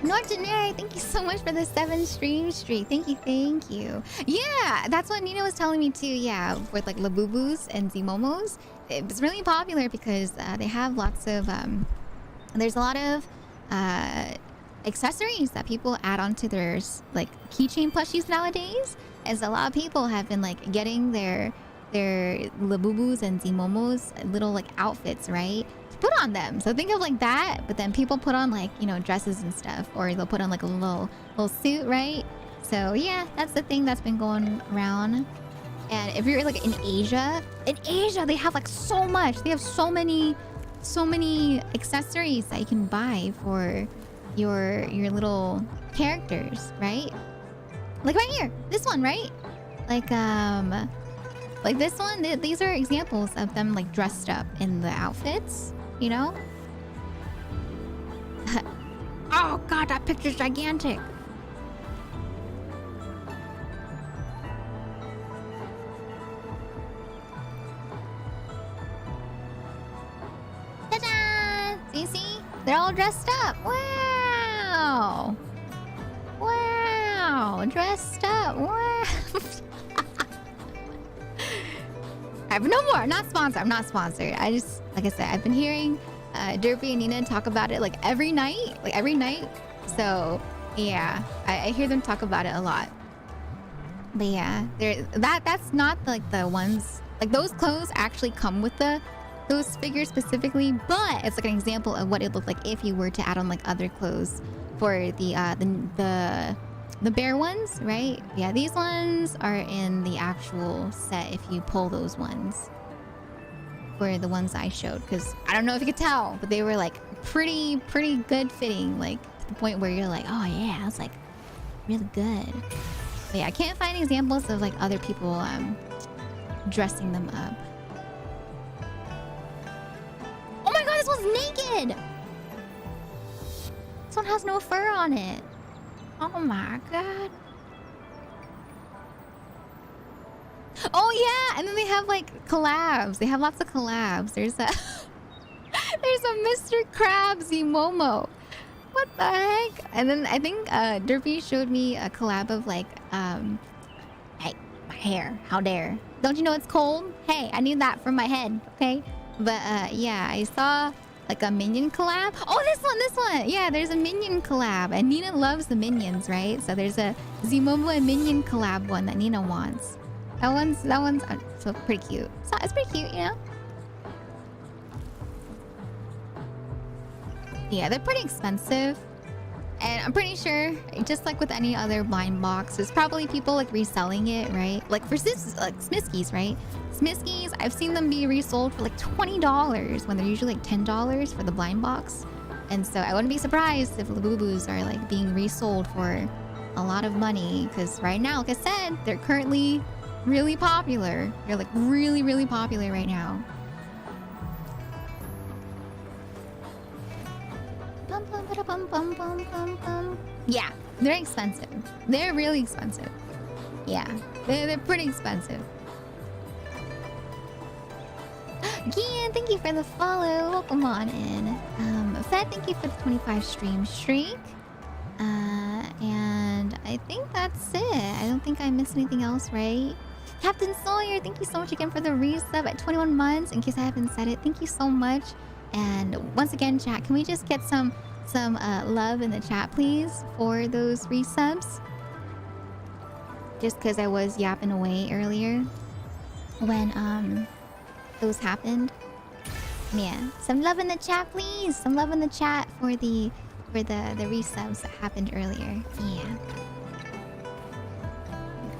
Nortonary, thank you so much for the 7 stream streak. Thank you. Yeah, that's what Nina was telling me too. Yeah, with like Labubus and Zimomos. It's really popular because they have lots of... there's a lot of accessories that people add onto their like keychain plushies nowadays. As a lot of people have been like getting their Labubus and Zimomos little like outfits, right? Put on them. So think of like that, but then people put on like, you know, dresses and stuff, or they'll put on like a little suit, right? So yeah, that's the thing that's been going around. And if you're like in Asia they have like so much. They have so many accessories that you can buy for your little characters, right? Like right here, this one, right? Like this one, these are examples of them like dressed up in the outfits. You know? Oh god, that picture's gigantic. Ta-da! See? They're all dressed up. Wow! Wow! Dressed up. Wow! Alright, but no more. I'm not sponsored. I just, like I said, I've been hearing Derpy and Nina talk about it like every night. So, yeah. I hear them talk about it a lot. But yeah, that's not like the ones... Like those clothes actually come with those figures specifically, but it's like an example of what it looked like if you were to add on like other clothes for the bear ones, right? Yeah, these ones are in the actual set if you pull those ones. For the ones I showed, because I don't know if you could tell, but they were like pretty good fitting, like to the point where you're like, oh yeah, that's like really good. But yeah, I can't find examples of like other people dressing them up. Oh my god, this one's naked! This one has no fur on it. Oh my god. Oh yeah, and then they have like collabs. They have lots of collabs. There's a Mr. Krabsy Momo. What the heck? And then I think Derpy showed me a collab of like hey, my hair. How dare? Don't you know it's cold? Hey, I need that for my head, okay? But yeah, I saw like a Minion collab. Oh, this one. Yeah, there's a Minion collab, and Nina loves the Minions, right? So there's a Zmomo and Minion collab one that Nina wants. That one's so pretty cute. So it's pretty cute, you know? Yeah, they're pretty expensive. And I'm pretty sure, just like with any other blind box, there's probably people like reselling it, right? Like for like Smiskies, right? Smiskies, I've seen them be resold for like $20 when they're usually like $10 for the blind box. And so I wouldn't be surprised if Labubu's are like being resold for a lot of money. Because right now, like I said, they're currently really popular. They're like really popular right now. Yeah, they're expensive. They're really expensive. Yeah, they're pretty expensive. Gian, thank you for the follow. Welcome on in. Fed, thank you for the 25 stream streak. And I think that's it. I don't think I missed anything else, right? Captain Sawyer, thank you so much again for the resub at 21 months. In case I haven't said it, thank you so much. And once again, chat, can we just get some love in the chat, please, for those resubs? Just because I was yapping away earlier when those happened. Yeah, some love in the chat, please. Some love in the chat for the resubs that happened earlier. Yeah.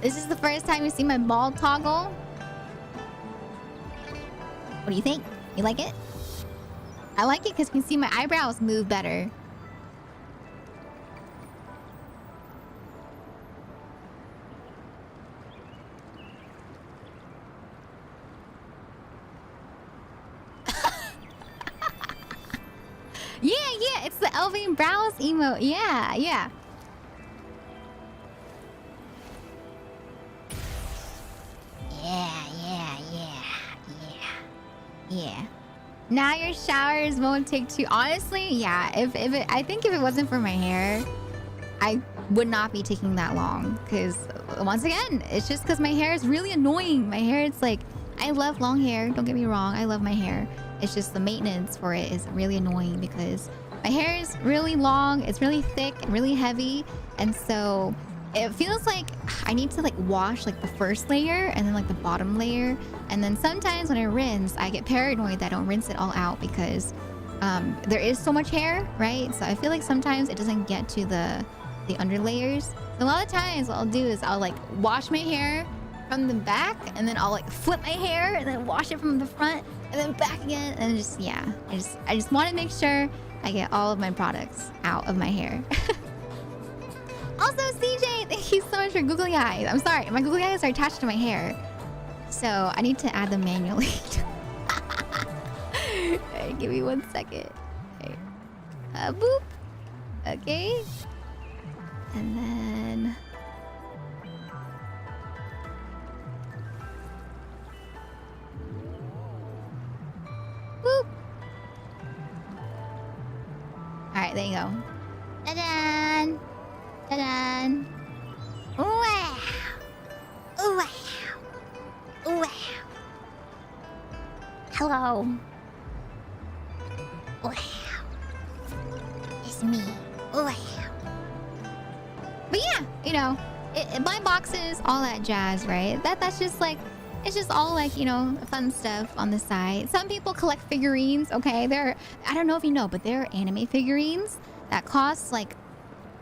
This is the first time you see my ball toggle. What do you think? You like it? I like it because you can see my eyebrows move better. Yeah, it's the Elvin Brows emote. Yeah. Yeah. Now your showers won't take too... Honestly, yeah. I think if it wasn't for my hair, I would not be taking that long. Because, once again, it's just because my hair is really annoying. My hair, it's like... I love long hair. Don't get me wrong. I love my hair. It's just the maintenance for it is really annoying because my hair is really long. It's really thick and really heavy. And so... it feels like I need to like wash like the first layer and then like the bottom layer. And then sometimes when I rinse, I get paranoid that I don't rinse it all out because there is so much hair, right? So I feel like sometimes it doesn't get to the under layers. So a lot of times what I'll do is I'll like wash my hair from the back and then I'll like flip my hair and then wash it from the front and then back again. And just, yeah, I just want to make sure I get all of my products out of my hair. Also, CJ, thank you so much for googly eyes. I'm sorry, my googly eyes are attached to my hair. So I need to add them manually. Alright, give me 1 second. Okay. Boop. Okay. And then... Boop. Alright, there you go. Ta-da! Ta-da! Wow! Wow! Wow! Hello. Wow. It's me. Wow. But yeah, you know, buy boxes, all that jazz, right? That's just like, it's just all like, you know, fun stuff on the side. Some people collect figurines, okay? I don't know if you know, but there are anime figurines that cost like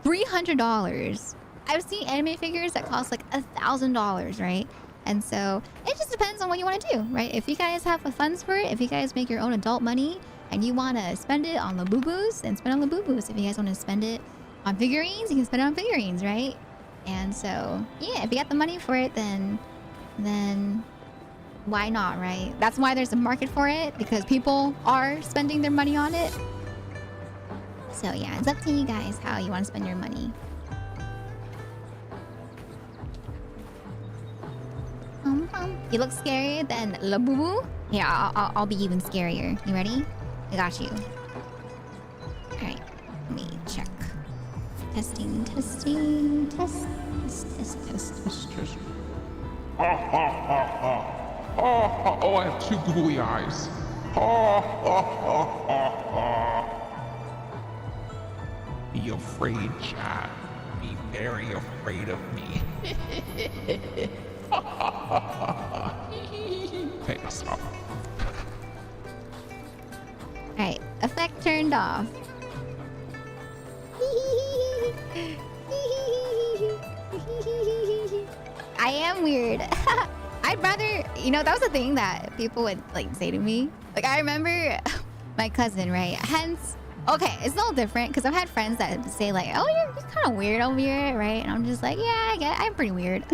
$300. I've seen anime figures that cost like $1,000, right? And so it just depends on what you want to do, right? If you guys have the funds for it, if you guys make your own adult money and you want to spend it on the boo-boos, then spend on the boo-boos. If you guys want to spend it on figurines, you can spend it on figurines, right? And so, yeah, if you got the money for it, then why not, right? That's why there's a market for it, because people are spending their money on it. So yeah, it's up to you guys how you want to spend your money. You look scarier than Labubu? Yeah, I'll be even scarier. You ready? I got you. Alright, let me check. Testing. Test. Ha ha ha ha. Ha ha. Oh, I have two googly eyes. Ha ha ha ha ha. Be afraid, Chad. Be very afraid of me. Hey, stop. Alright, effect turned off. I am weird. I'd rather, you know, that was a thing that people would like say to me. Like, I remember my cousin, right? Hence, okay, it's a little different because I've had friends that say like, oh, you're kind of weird over here, right? And I'm just like, yeah, I'm pretty weird.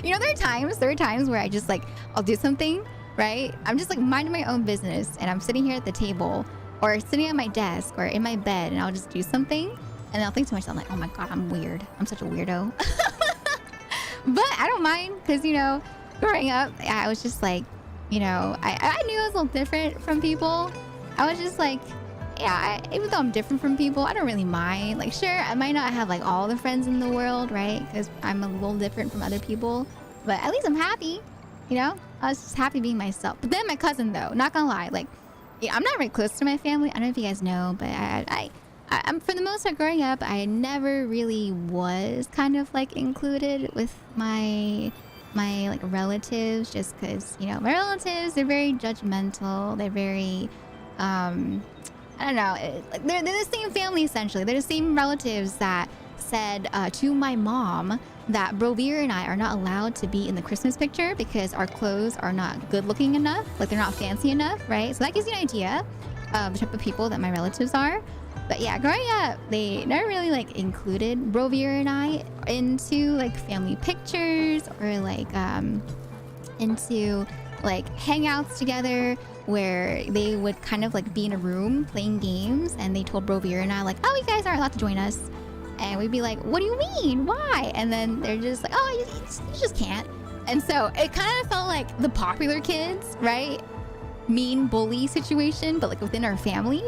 You know, there are times where I just like, I'll do something, right? I'm just like minding my own business and I'm sitting here at the table or sitting at my desk or in my bed and I'll just do something and I'll think to myself like, oh my God, I'm weird. I'm such a weirdo. But I don't mind because, you know, growing up, I was just like, you know, I knew I was a little different from people. I was just like, yeah, even though I'm different from people, I don't really mind. Like, sure, I might not have like all the friends in the world, right? Because I'm a little different from other people. But at least I'm happy, you know? I was just happy being myself. But then my cousin, though, not gonna lie, like, yeah, I'm not very close to my family. I don't know if you guys know, but I'm for the most part growing up, I never really was kind of like included with my like relatives, just because, you know, my relatives, they're very judgmental. They're very, I don't know, they're the same family essentially. They're the same relatives that said to my mom that Brovir and I are not allowed to be in the Christmas picture because our clothes are not good looking enough, like they're not fancy enough, right? So that gives you an idea of the type of people that my relatives are. But yeah, growing up, they never really like included Brovir and I into like family pictures or like into like hangouts together where they would kind of like be in a room playing games and they told Brovir and I like, oh, you guys aren't allowed to join us. And we'd be like, what do you mean? Why? And then they're just like, oh, you just can't. And so it kind of felt like the popular kids, right? Mean bully situation, but like within our family.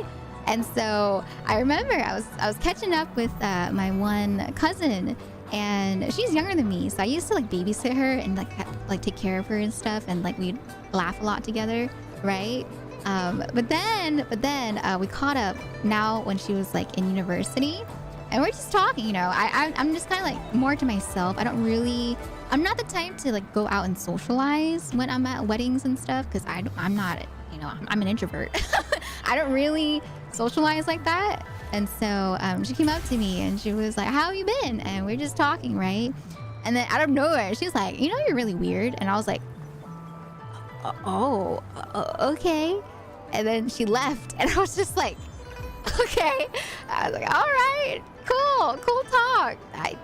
And so I remember I was catching up with my one cousin, and she's younger than me. So I used to like babysit her and like take care of her and stuff, and like we'd laugh a lot together, right? But then we caught up now when she was like in university, and we're just talking. You know, I'm just kind of like more to myself. I'm not the type to like go out and socialize when I'm at weddings and stuff because I'm not. You know, I'm an introvert. I don't really socialize like that. And so she came up to me and she was like, how have you been? And we're just talking, right? And then out of nowhere, she's like, you know, you're really weird. And I was like, okay. And then she left and I was just like, okay. I was like, all right, cool talk. I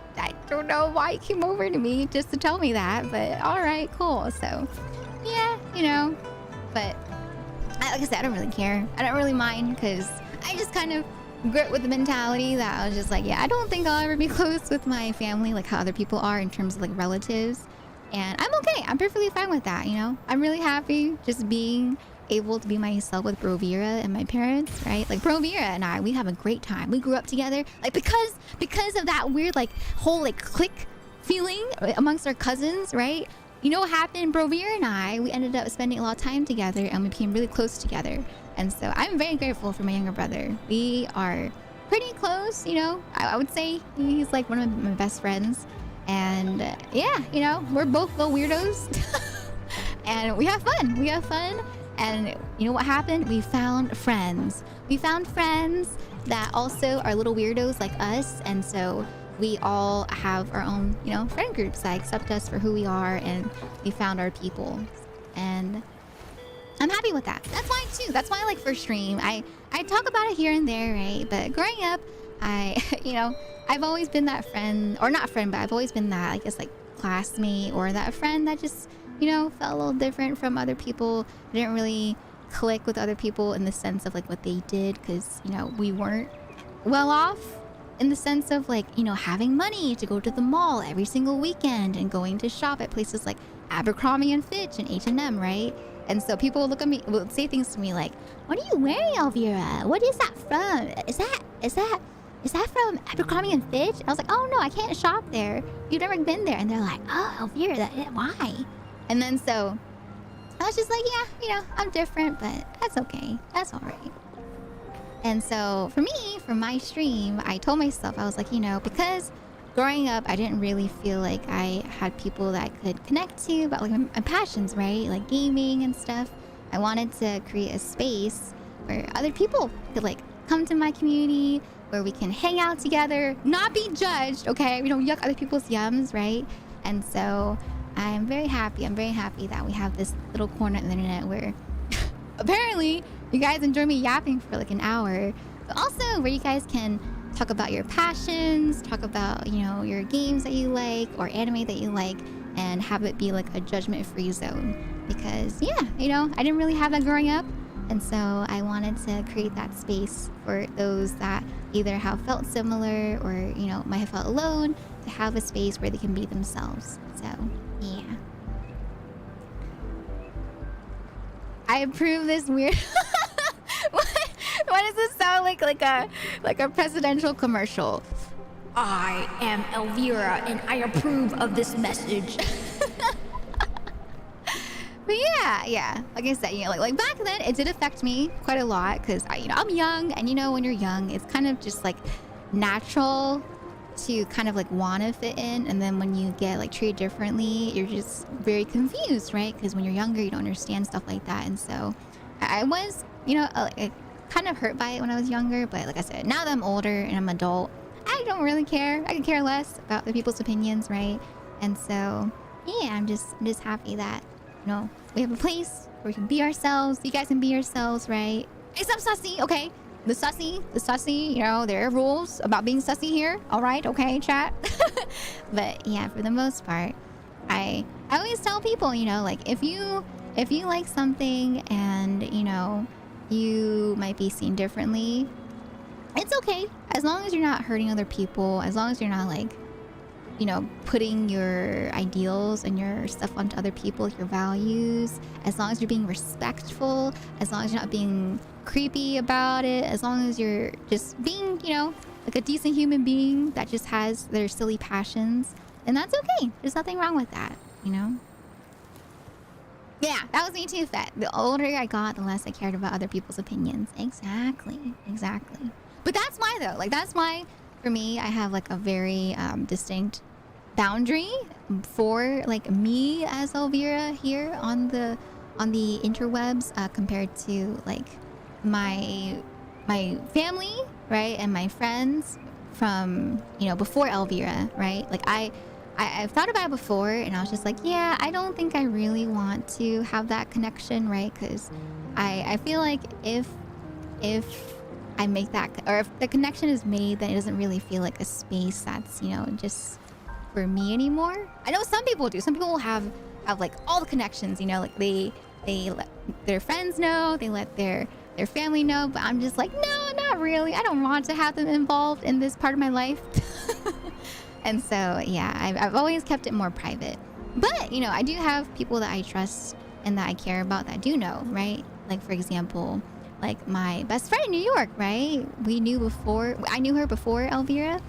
don't know why you came over to me just to tell me that, but all right, cool. So yeah, you know, but like I said, I don't really care. I don't really mind because I just kind of grew up with the mentality that I was just like, yeah, I don't think I'll ever be close with my family, like how other people are in terms of like relatives. And I'm okay. I'm perfectly fine with that, you know? I'm really happy just being able to be myself with Bro Vera and my parents, right? Like Bro Vera and I, we have a great time. We grew up together, like because of that weird like whole like clique feeling amongst our cousins, right? You know what happened? Bro Vera and I, we ended up spending a lot of time together and we became really close together. And so I'm very grateful for my younger brother. We are pretty close, you know? I would say he's like one of my best friends. And yeah, you know, we're both little weirdos. And we have fun. We have fun. And you know what happened? We found friends. We found friends that also are little weirdos like us. And so we all have our own, you know, friend groups that accept us for who we are. And we found our people. And I'm happy with that. That's why too. That's why, like, for stream, I talk about it here and there, right? But growing up, you know, I've always been that friend, or not friend, but I've always been that, I guess, like, classmate or that friend that just, you know, felt a little different from other people. I didn't really click with other people in the sense of like what they did, because, you know, we weren't well off in the sense of like, you know, having money to go to the mall every single weekend and going to shop at places like Abercrombie and Fitch and H&M, right? And so people would look at me, would say things to me like, "What are you wearing, Elvira? What is that from? Is that from Abercrombie and Fitch?" And I was like, "Oh no, I can't shop there. You've never been there." And they're like, "Oh, Elvira, why?" And then so I was just like, yeah, you know, I'm different, but that's okay. That's all right. And so for me, for my stream, I told myself, I was like, you know, because growing up, I didn't really feel like I had people that I could connect to about like my passions, right? Like gaming and stuff. I wanted to create a space where other people could like come to my community, where we can hang out together, not be judged, okay? We don't yuck other people's yums, right? And so I'm very happy. I'm very happy that we have this little corner of the internet where apparently you guys enjoy me yapping for like an hour, but also where you guys can talk about your passions, talk about, you know, your games that you like or anime that you like, and have it be like a judgment-free zone. Because yeah, you know, I didn't really have that growing up, and so I wanted to create that space for those that either have felt similar or, you know, might have felt alone, to have a space where they can be themselves. So yeah, I approve this weird. Why does this sound like a presidential commercial? I am Elvira and I approve of this message. But yeah, like I said, you know, like back then it did affect me quite a lot, because you know, I'm young, and you know, when you're young, it's kind of just like natural to kind of like want to fit in, and then when you get like treated differently, you're just very confused, right? Because when you're younger, you don't understand stuff like that. And so I was, you know, kind of hurt by it when I was younger, but like I said, now that I'm older and I'm adult, I don't really care. I can care less about the people's opinions, right? And so yeah, I'm just happy that, you know, we have a place where we can be ourselves. You guys can be yourselves, right? Except Sussy, okay? The Sussy, you know, there are rules about being Sussy here. All right, okay, chat. But yeah, for the most part, I always tell people, you know, like if you like something and, you know, you might be seen differently, it's okay. As long as you're not hurting other people, as long as you're not like, you know, putting your ideals and your stuff onto other people, your values, as long as you're being respectful, as long as you're not being creepy about it, as long as you're just being, you know, like a decent human being that just has their silly passions, then that's okay. There's nothing wrong with that, you know? Yeah, that was me too, Fett. The older I got, the less I cared about other people's opinions. Exactly. But that's why though, like that's why for me, I have like a very distinct boundary for like me as Elvira here on the interwebs, compared to like my family, right, and my friends from, you know, before Elvira, right? Like I've thought about it before, and I was just like, yeah, I don't think I really want to have that connection, right? Because I feel like if I make that, or if the connection is made, then it doesn't really feel like a space that's, you know, just for me anymore. I know some people do. Some people will have like all the connections, you know, like they let their friends know, they let their family know, but I'm just like, no, not really. I don't want to have them involved in this part of my life. And so, yeah, I've always kept it more private. But, you know, I do have people that I trust and that I care about that do know, right? Like, for example, like my best friend in New York, right? I knew her before Elvira,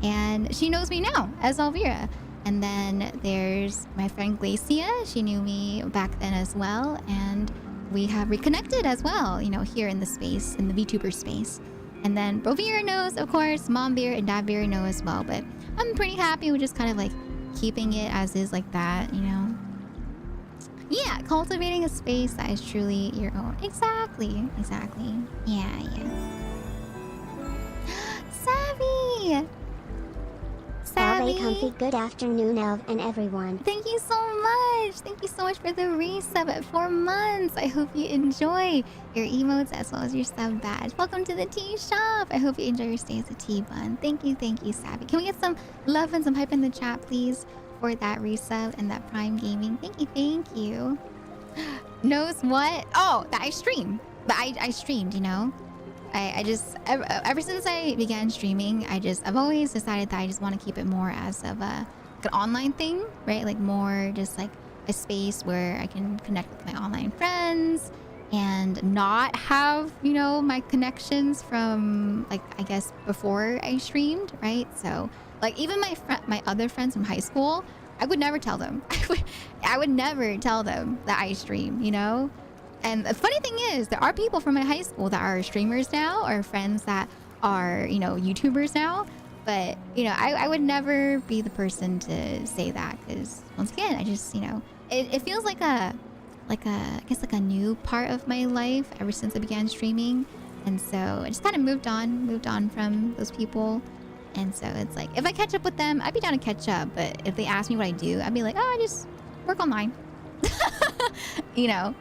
and she knows me now as Elvira. And then there's my friend Glacia. She knew me back then as well, and we have reconnected as well, you know, here in the space, in the VTuber space. And then Brovira knows, of course, Mom Beer and Dad Beer know as well, but I'm pretty happy with just kind of like keeping it as is like that, you know? Yeah, cultivating a space that is truly your own. Exactly. Yeah. Savvy! Salve comfy, good afternoon, Elv and everyone. Thank you so much. Thank you so much for the resub at 4 months. I hope you enjoy your emotes as well as your sub badge. Welcome to the tea shop. I hope you enjoy your stay as a tea bun. Thank you, Savvy. Can we get some love and some hype in the chat, please, for that resub and that Prime Gaming? Thank you. Knows what? Oh, that I stream. I streamed, you know? I just ever since I began streaming, I've always decided that I just want to keep it more as of like an online thing, right? Like more just like a space where I can connect with my online friends and not have, you know, my connections from like, I guess before I streamed, right? So like even my other friends from high school, I would never tell them. I would never tell them that I stream, you know? And the funny thing is, there are people from my high school that are streamers now, or friends that are, you know, YouTubers now. But, you know, I would never be the person to say that, because once again, I just, you know, it feels like I guess like a new part of my life ever since I began streaming. And so I just kind of moved on from those people. And so it's like, if I catch up with them, I'd be down to catch up. But if they ask me what I do, I'd be like, oh, I just work online. You know?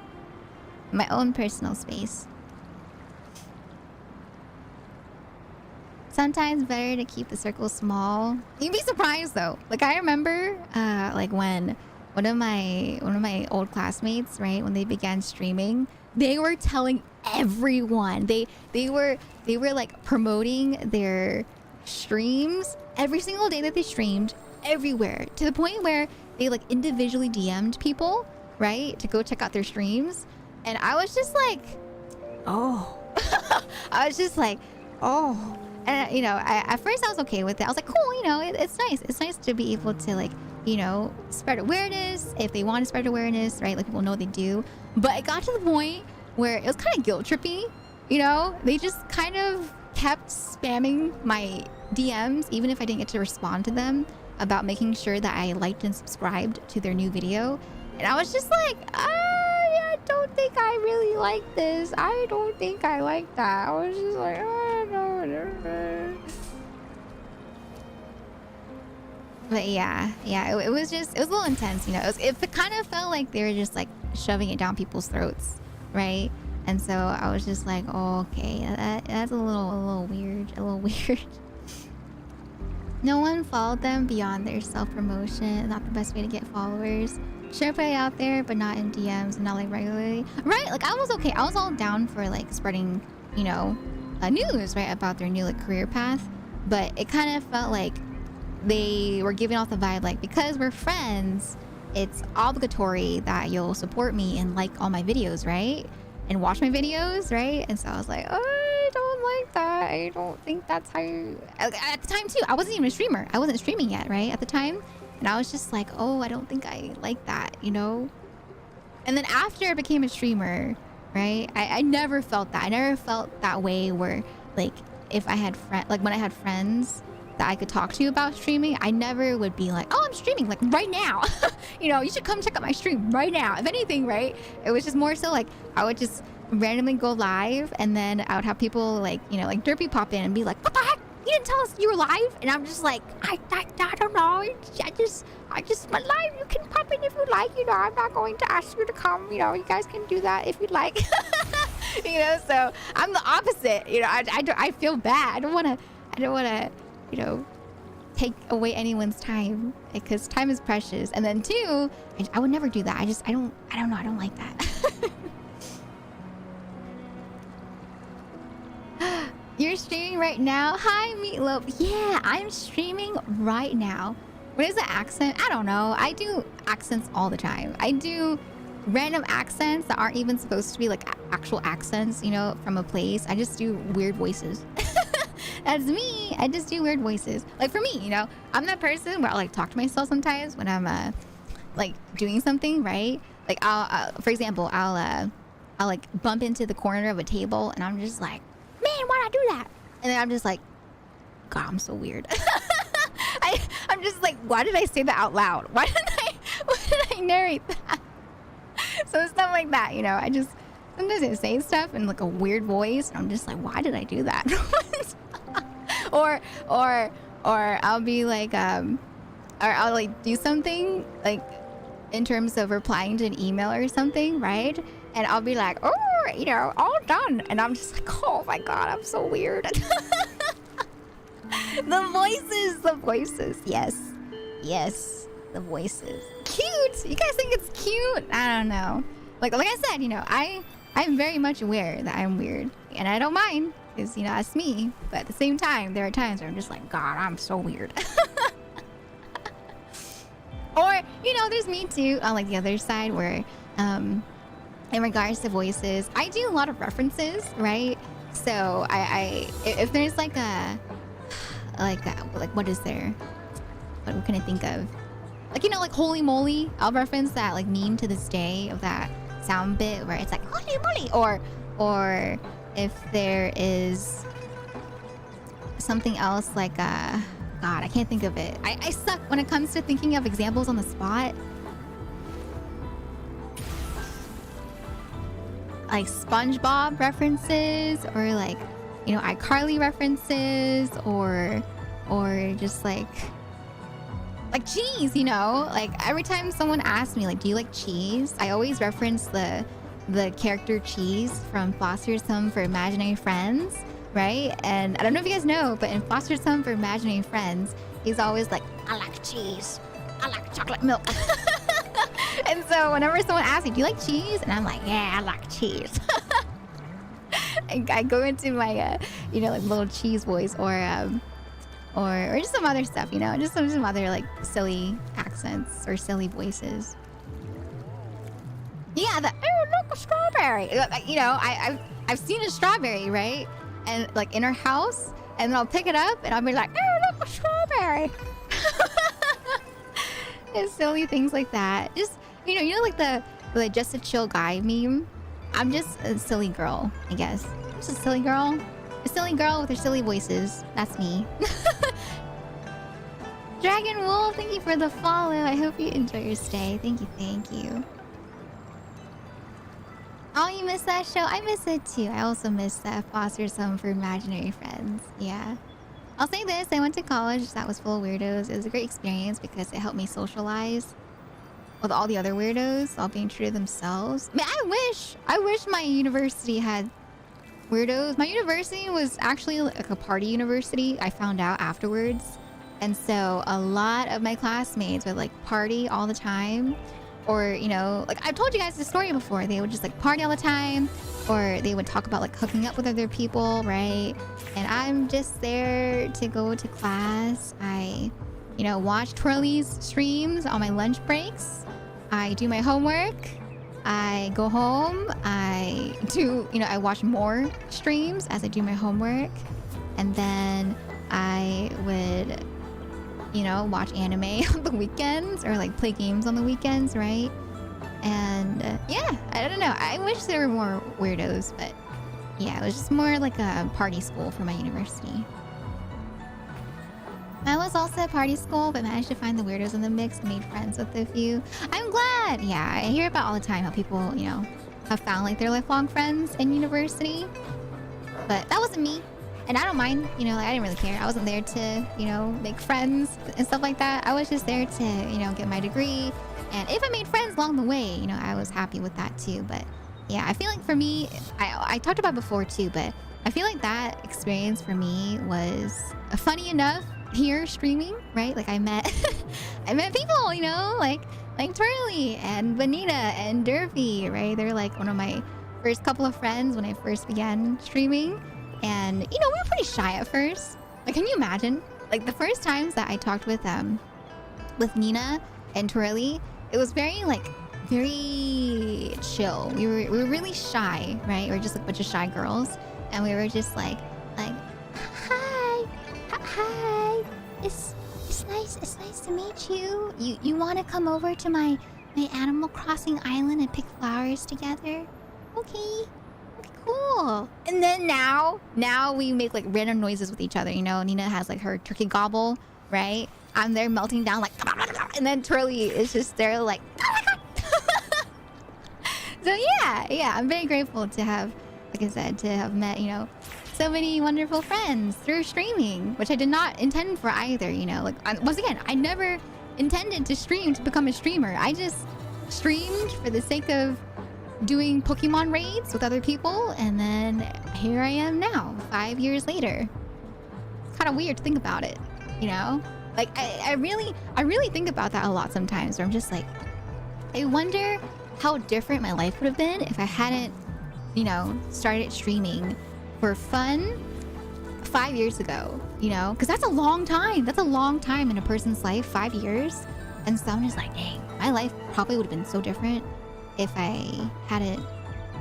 My own personal space. Sometimes better to keep the circle small. You'd be surprised though. Like I remember like when one of my old classmates, right, when they began streaming, they were telling everyone. They were like promoting their streams every single day that they streamed everywhere, to the point where they like individually DM'd people, right, to go check out their streams. And I was just like, oh. I was just like, oh. And, you know, at first I was okay with it. I was like, cool, you know, it's nice. It's nice to be able to, like, you know, spread awareness if they want to spread awareness, right? Like, people know they do. But it got to the point where it was kind of guilt trippy, you know? They just kind of kept spamming my DMs, even if I didn't get to respond to them, about making sure that I liked and subscribed to their new video. And I was just like, I don't think I really like this. I don't think I like that. I was just like, I don't know. But yeah, it was a little intense, you know. It kind of felt like they were just like shoving it down people's throats, right? And so I was just like, oh, okay, that's a little weird. No one followed them beyond their self-promotion. Not the best way to get followers. Sure, put it out there, but not in DMs and not like regularly. Right? Like I was okay. I was all down for like spreading, you know, news, right, about their new like career path. But it kind of felt like they were giving off the vibe like, because we're friends, it's obligatory that you'll support me and like all my videos, right? And watch my videos, right? And so I was like, oh, I don't like that. I don't think that's how you... At the time too, I wasn't even a streamer. I wasn't streaming yet, right? At the time. And I was just like, oh, I don't think I like that, you know? And then after I became a streamer, right? I never felt that. I never felt that way where, like, if I had when I had friends that I could talk to about streaming, I never would be like, oh, I'm streaming, like, right now. You know, you should come check out my stream right now. If anything, right? It was just more so, like, I would just randomly go live, and then I would have people, like, you know, like, derpy pop in and be like, what the heck? You didn't tell us you were live? And I'm just like, I don't know. I just went live. You can pop in if you like. You know, I'm not going to ask you to come. You know, you guys can do that if you'd like. You know, so I'm the opposite. You know, I feel bad. I don't want to, you know, take away anyone's time, because time is precious. And then two, I would never do that. I don't know. I don't like that. You're streaming right now? Hi, Meatloaf. Yeah, I'm streaming right now. What is the accent? I don't know. I do accents all the time. I do random accents that aren't even supposed to be like actual accents, you know, from a place. I just do weird voices. That's me. I just do weird voices. Like for me, you know, I'm that person where I like talk to myself sometimes when I'm like doing something, right? Like for example, I'll like bump into the corner of a table and I'm just like, man, why'd I do that? And then I'm just like, God, I'm so weird. I'm just like, why did I say that out loud? Why did I narrate that? So stuff like that, you know, I just sometimes I say stuff in like a weird voice and I'm just like, why did I do that? or I'll be like or I'll like do something like in terms of replying to an email or something, right? And I'll be like, oh, you know, all done. And I'm just like, oh my God, I'm so weird. The voices. Yes, the voices. Cute. You guys think it's cute? I don't know. Like I said, you know, I'm very much aware that I'm weird. And I don't mind, because, you know, that's me. But at the same time, there are times where I'm just like, God, I'm so weird. Or, you know, there's me too on like the other side where, in regards to voices, I do a lot of references, right? So if there's like what is there? What can I think of? Like, you know, like Holy Moly, I'll reference that like meme to this day of that sound bit where it's like Holy Moly, or if there is something else like God, I can't think of it. I suck when it comes to thinking of examples on the spot. Like SpongeBob references, or like, you know, iCarly references, or just like cheese, you know? Like every time someone asks me like, do you like cheese? I always reference the character Cheese from Foster's Home for Imaginary Friends, right? And I don't know if you guys know, but in Foster's Home for Imaginary Friends, he's always like, I like cheese. I like chocolate milk. And so whenever someone asks me, do you like cheese? And I'm like, yeah, I like cheese. I go into my, you know, like little cheese voice, or just some other stuff, you know, just some other like silly accents or silly voices. Yeah, oh, look, a strawberry. You know, I've seen a strawberry, right? And like in her house, and then I'll pick it up and I'll be like, oh, look, a strawberry. And silly things like that. Just, you know, like the just a chill guy meme. I'm just a silly girl, I guess. I'm just a silly girl. A silly girl with her silly voices. That's me. Dragon Wolf, thank you for the follow. I hope you enjoy your stay. Thank you. Oh, you missed that show? I miss it too. I also miss that Foster's Home for Imaginary Friends. Yeah. I'll say this, I went to college that was full of weirdos. It was a great experience because it helped me socialize with all the other weirdos, all being true to themselves. Man, I wish my university had weirdos. My university was actually like a party university. I found out afterwards. And so a lot of my classmates would like party all the time. Or, you know, like I've told you guys this story before. They would just like party all the time. Or they would talk about like hooking up with other people, right? And I'm just there to go to class. I, you know, watch Twirly's streams on my lunch breaks. I do my homework. I go home. I do, you know, I watch more streams as I do my homework. And then I would, you know, watch anime on the weekends, or like play games on the weekends, right? And yeah, I don't know. I wish there were more weirdos, but yeah, it was just more like a party school for my university. I was also at party school, but managed to find the weirdos in the mix and made friends with a few. I'm glad. Yeah, I hear about all the time how people, you know, have found like their lifelong friends in university. But that wasn't me. And I don't mind, you know, like I didn't really care. I wasn't there to, you know, make friends and stuff like that. I was just there to, you know, get my degree. And if I made friends along the way, you know, I was happy with that too. But yeah, I feel like for me, I talked about before too, but I feel like that experience for me was funny enough here streaming, right? Like I met people, you know, like Turley and Bonita and Derpy, right? They're like one of my first couple of friends when I first began streaming. And you know, we were pretty shy at first. Like, can you imagine? Like the first times that I talked with Nina and Twirly, it was very chill. We were really shy, right? We were just like a bunch of shy girls, and we were just like hi, it's nice to meet you. You want to come over to my Animal Crossing island and pick flowers together? Okay, cool. And then now we make like random noises with each other. You know, Nina has like her turkey gobble, right? I'm there melting down like, and then Twirly is just there like, oh my god. So yeah, I'm very grateful to have, like I said, to have met, you know, so many wonderful friends through streaming, which I did not intend for either. You know, like once again, I never intended to stream to become a streamer. I just streamed for the sake of doing Pokemon raids with other people, and then here I am now, 5 years later. It's kind of weird to think about it, you know? Like I really think about that a lot sometimes, where I'm just like, I wonder how different my life would have been if I hadn't, you know, started streaming for fun 5 years ago, you know? Because that's a long time. That's a long time in a person's life, 5 years. And so I'm just like, dang, my life probably would have been so different if I hadn't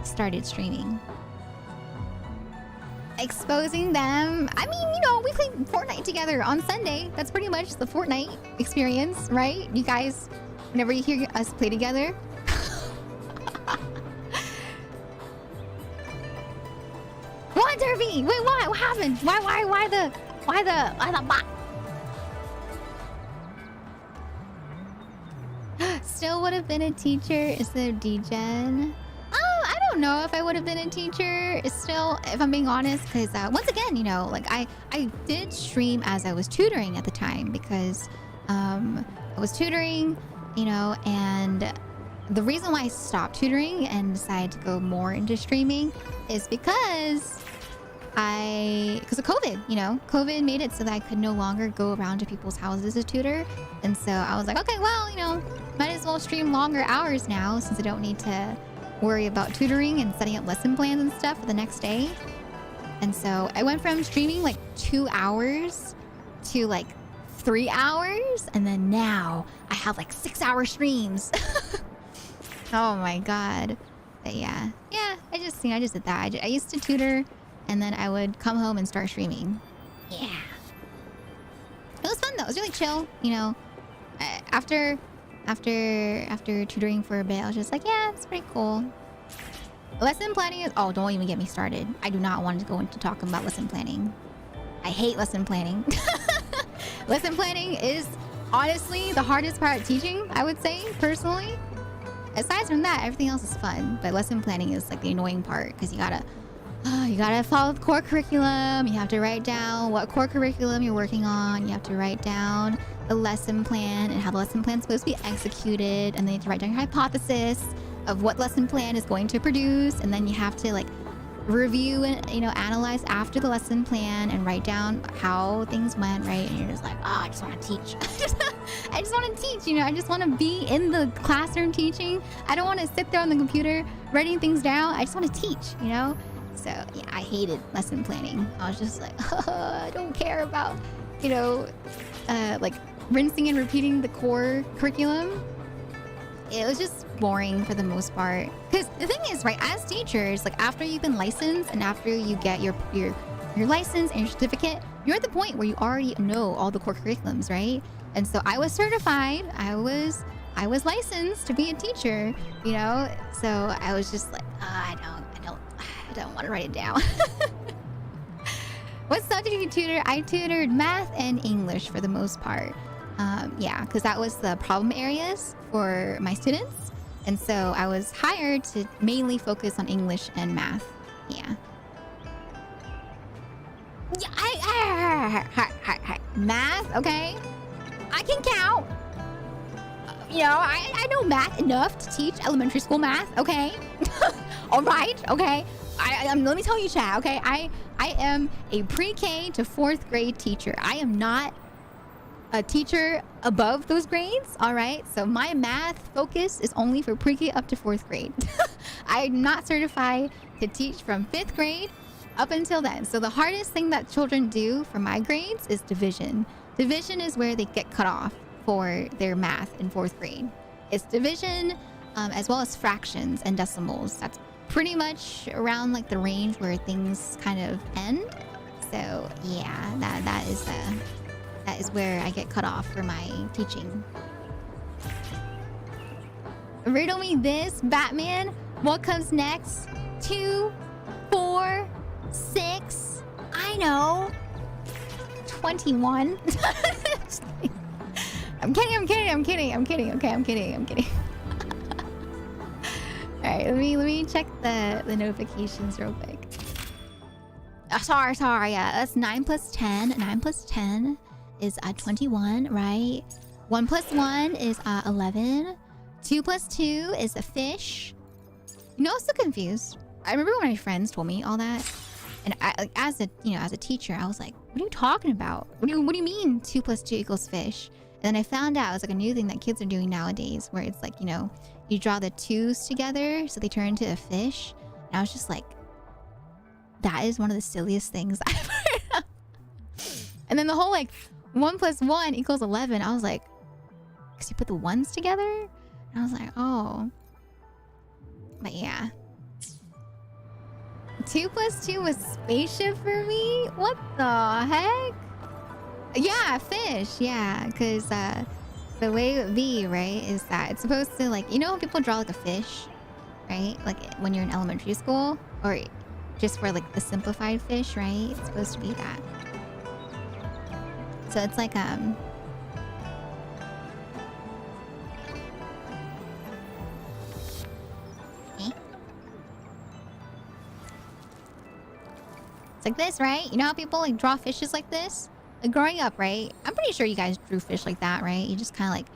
started streaming. Exposing them. I mean, you know, we played Fortnite together on Sunday. That's pretty much the Fortnite experience, right? You guys, whenever you hear us play together. What, Derby? Wait, what? What happened? Why the bot? Still would have been a teacher instead of DGen. I don't know if I would have been a teacher still, if I'm being honest, because once again, you know, like I did stream as I was tutoring at the time, because I was tutoring, you know, and the reason why I stopped tutoring and decided to go more into streaming is because of COVID, you know. COVID made it so that I could no longer go around to people's houses to tutor. And so I was like, okay, well, you know, might as well stream longer hours now, since I don't need to worry about tutoring and setting up lesson plans and stuff for the next day. And so I went from streaming like 2 hours to like 3 hours. And then now I have like 6-hour streams. Oh my god. But yeah, I just did that. I used to tutor, and then I would come home and start streaming. Yeah. It was fun though. It was really chill, you know. After tutoring for a bit, I was just like, yeah, it's pretty cool. Lesson planning is... Oh, don't even get me started. I do not want to go into talking about lesson planning. I hate lesson planning. Lesson planning is honestly the hardest part of teaching, I would say, personally. Aside from that, everything else is fun. But lesson planning is like the annoying part, because you gotta follow the core curriculum. You have to write down what core curriculum you're working on. You have to write down the lesson plan and how the lesson plan is supposed to be executed. And then you have to write down your hypothesis of what lesson plan is going to produce. And then you have to like review and, you know, analyze after the lesson plan and write down how things went, right? And you're just like, oh, I just want to teach. I just want to teach, you know. I just want to be in the classroom teaching. I don't want to sit there on the computer writing things down. I just want to teach, you know. So yeah, I hated lesson planning. I was just like, I don't care about, you know, like rinsing and repeating the core curriculum. It was just boring for the most part. Because the thing is, right, as teachers, like after you've been licensed and after you get your license and your certificate, you're at the point where you already know all the core curriculums, right? And so I was certified. I was licensed to be a teacher, you know. So I was just like, I don't want to write it down. What subject did you tutor? I tutored math and English for the most part. Yeah, because that was the problem areas for my students. And so I was hired to mainly focus on English and math. Yeah. Math, okay? I can count. You know, I know math enough to teach elementary school math, okay? All right, okay? Let me tell you, Chad, okay? I am a pre-K to 4th grade teacher. I am not a teacher above those grades, all right? So my math focus is only for pre-K up to 4th grade. I'm not certified to teach from 5th grade Up until then. So the hardest thing that children do for my grades is division. Division is where they get cut off for their math in 4th grade. It's division, as well as fractions and decimals. That's pretty much around like the range where things kind of end. So yeah, that is where I get cut off for my teaching. Riddle me this, Batman. What comes next? 2, 4, 6. I know. 21. I'm kidding. Okay, I'm kidding. All right, let me check the notifications real quick. Oh, sorry. Yeah, that's 9 plus 10. 9 plus 10 is 21, right? 1 plus 1 is 11. 2 plus 2 is a fish. You know, I was so confused. I remember when my friends told me all that, and I, like, as a teacher, I was like, "What are you talking about? What do you mean 2 plus 2 equals fish?" And then I found out it's like a new thing that kids are doing nowadays, where it's like, you draw the 2's together so they turn into a fish. And I was just like, that is one of the silliest things I've heard of. And then the whole like 1 plus 1 equals 11. I was like, because you put the 1's together? And I was like, oh. But yeah. 2 plus 2 was spaceship for me? What the heck? Yeah, fish. Yeah, because the way it would be, right, is that it's supposed to, like, how people draw like a fish, right? Like when you're in elementary school, or just for like the simplified fish, right? It's supposed to be that. So it's like okay. It's like this, right? You know how people like draw fishes like this? Like growing up, right? I'm pretty sure you guys drew fish like that, right? You just kind of like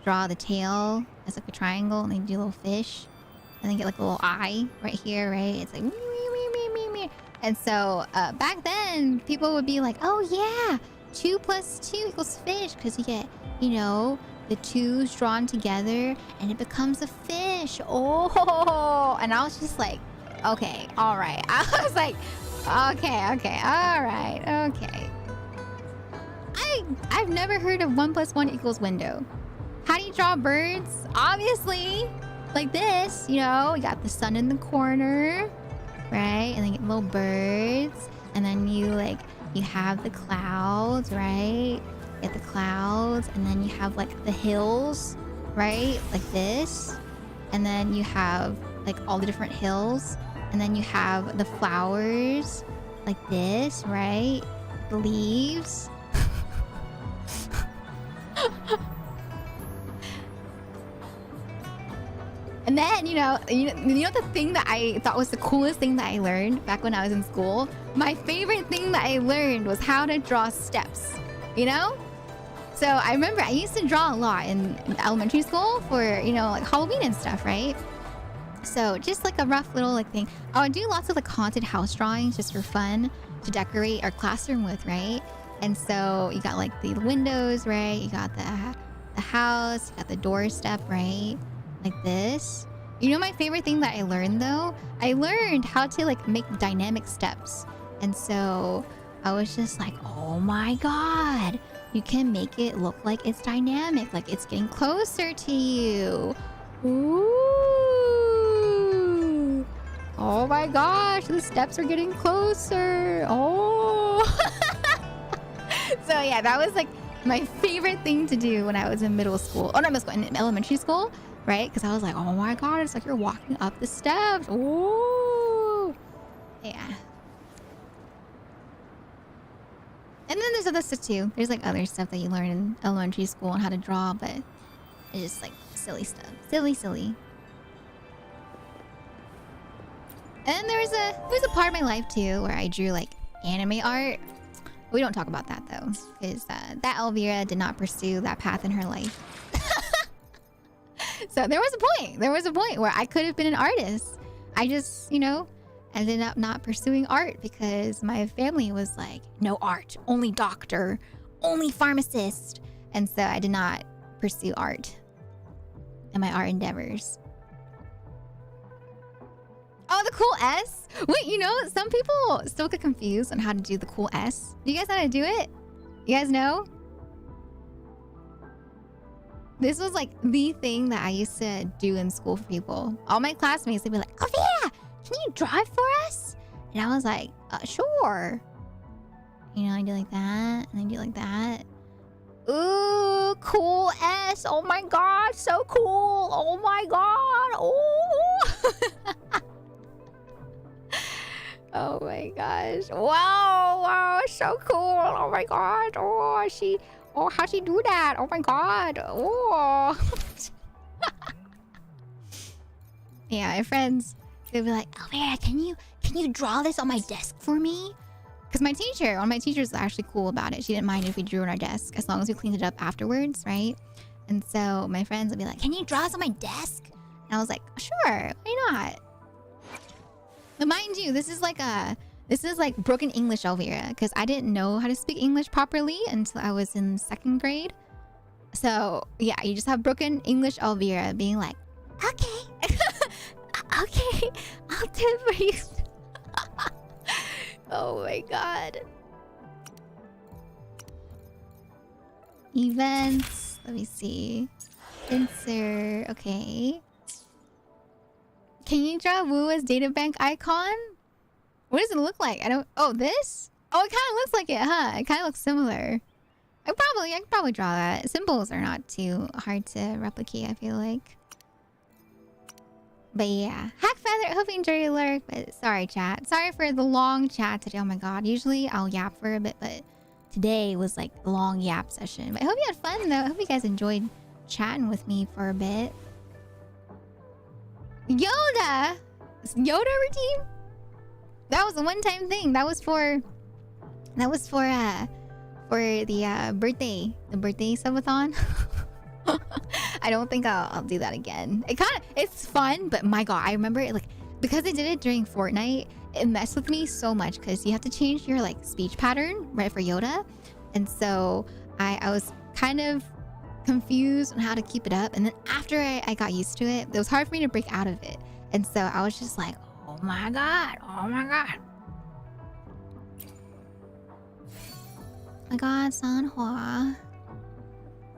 draw the tail as like a triangle, and then you do a little fish, and then get like a little eye right here, right? It's like me. And so back then, people would be like, "Oh yeah, 2 plus 2 equals fish," because you get, the 2's drawn together, and it becomes a fish. Oh, and I was just like, okay, all right. I was like, okay, all right, okay. I've never heard of 1 plus 1 equals window. How do you draw birds? Obviously, like this, you got the sun in the corner, right? And then you get little birds. And then you have the clouds, right? You get the clouds. And then you have like the hills, right? Like this. And then you have like all the different hills. And then you have the flowers like this, right? The leaves. And then, the thing that I thought was the coolest thing that I learned back when I was in school? My favorite thing that I learned was how to draw steps, So I remember I used to draw a lot in elementary school for, like Halloween and stuff, right? So just like a rough little like thing. I would do lots of like haunted house drawings just for fun to decorate our classroom with, right? And so you got like the windows, right? You got the house, you got the doorstep, right? Like this. My favorite thing that I learned though? I learned how to like make dynamic steps. And so I was just like, oh my God, you can make it look like it's dynamic, like it's getting closer to you. Ooh. Oh my gosh, the steps are getting closer. Oh. So yeah, that was like my favorite thing to do when I was in middle school. Oh, not middle school, in elementary school. Right? Because I was like, oh my God, it's like you're walking up the steps. Ooh. Yeah. And then there's other stuff too. There's like other stuff that you learn in elementary school on how to draw, but it's just like silly stuff. Silly. And there's a part of my life too where I drew like anime art. We don't talk about that though, because that Elvira did not pursue that path in her life. So there was a point where I could have been an artist. I just, ended up not pursuing art because my family was like, no art, only doctor, only pharmacist. And so I did not pursue art and my art endeavors. Oh, the cool S? Wait, you know, some people still get confused on how to do the cool S. Do you guys know how to do it? You guys know? This was like the thing that I used to do in school for people. All my classmates, they'd be like, "Oh yeah, can you drive for us?" And I was like, "Sure." You know, I do like that, and I do like that. Ooh, cool S. Oh my god, so cool. Oh my god. Ooh. Oh my gosh. Wow, wow, so cool. Oh my god. Oh, how'd she do that? Oh my god. Oh. Yeah, my friends, they'd be like, "Oh yeah, can you draw this on my desk for me?" Because one of my teachers was actually cool about it. She didn't mind if we drew on our desk as long as we cleaned it up afterwards, right? And so my friends would be like, "Can you draw this on my desk?" And I was like, "Sure, why not?" But mind you, this is like broken English, Elvira, because I didn't know how to speak English properly until I was in 2nd grade. So yeah, you just have broken English Elvira being like, "Okay, okay, I'll do it for you." Oh my god. Events. Let me see. Insert. Okay. Can you draw Wooa's databank icon? What does it look like? I don't. Oh, this? Oh, it kind of looks like it, huh? It kind of looks similar. I could probably draw that. Symbols are not too hard to replicate, I feel like. But yeah, Hack Feather, hope you enjoy your lurk. But sorry, chat. Sorry for the long chat today. Oh my god. Usually I'll yap for a bit, but today was like a long yap session. But I hope you had fun though. I hope you guys enjoyed chatting with me for a bit. Yoda! Yoda routine? That was a one-time thing. That was for the birthday subathon. I don't think I'll do that again. It's fun, but my god, I remember it, like, because I did it during Fortnite, it messed with me so much because you have to change your like speech pattern right for Yoda, and so I was kind of confused on how to keep it up. And then after I got used to it, it was hard for me to break out of it, and so I was just like, oh my god, oh my god. My god, Sanhua.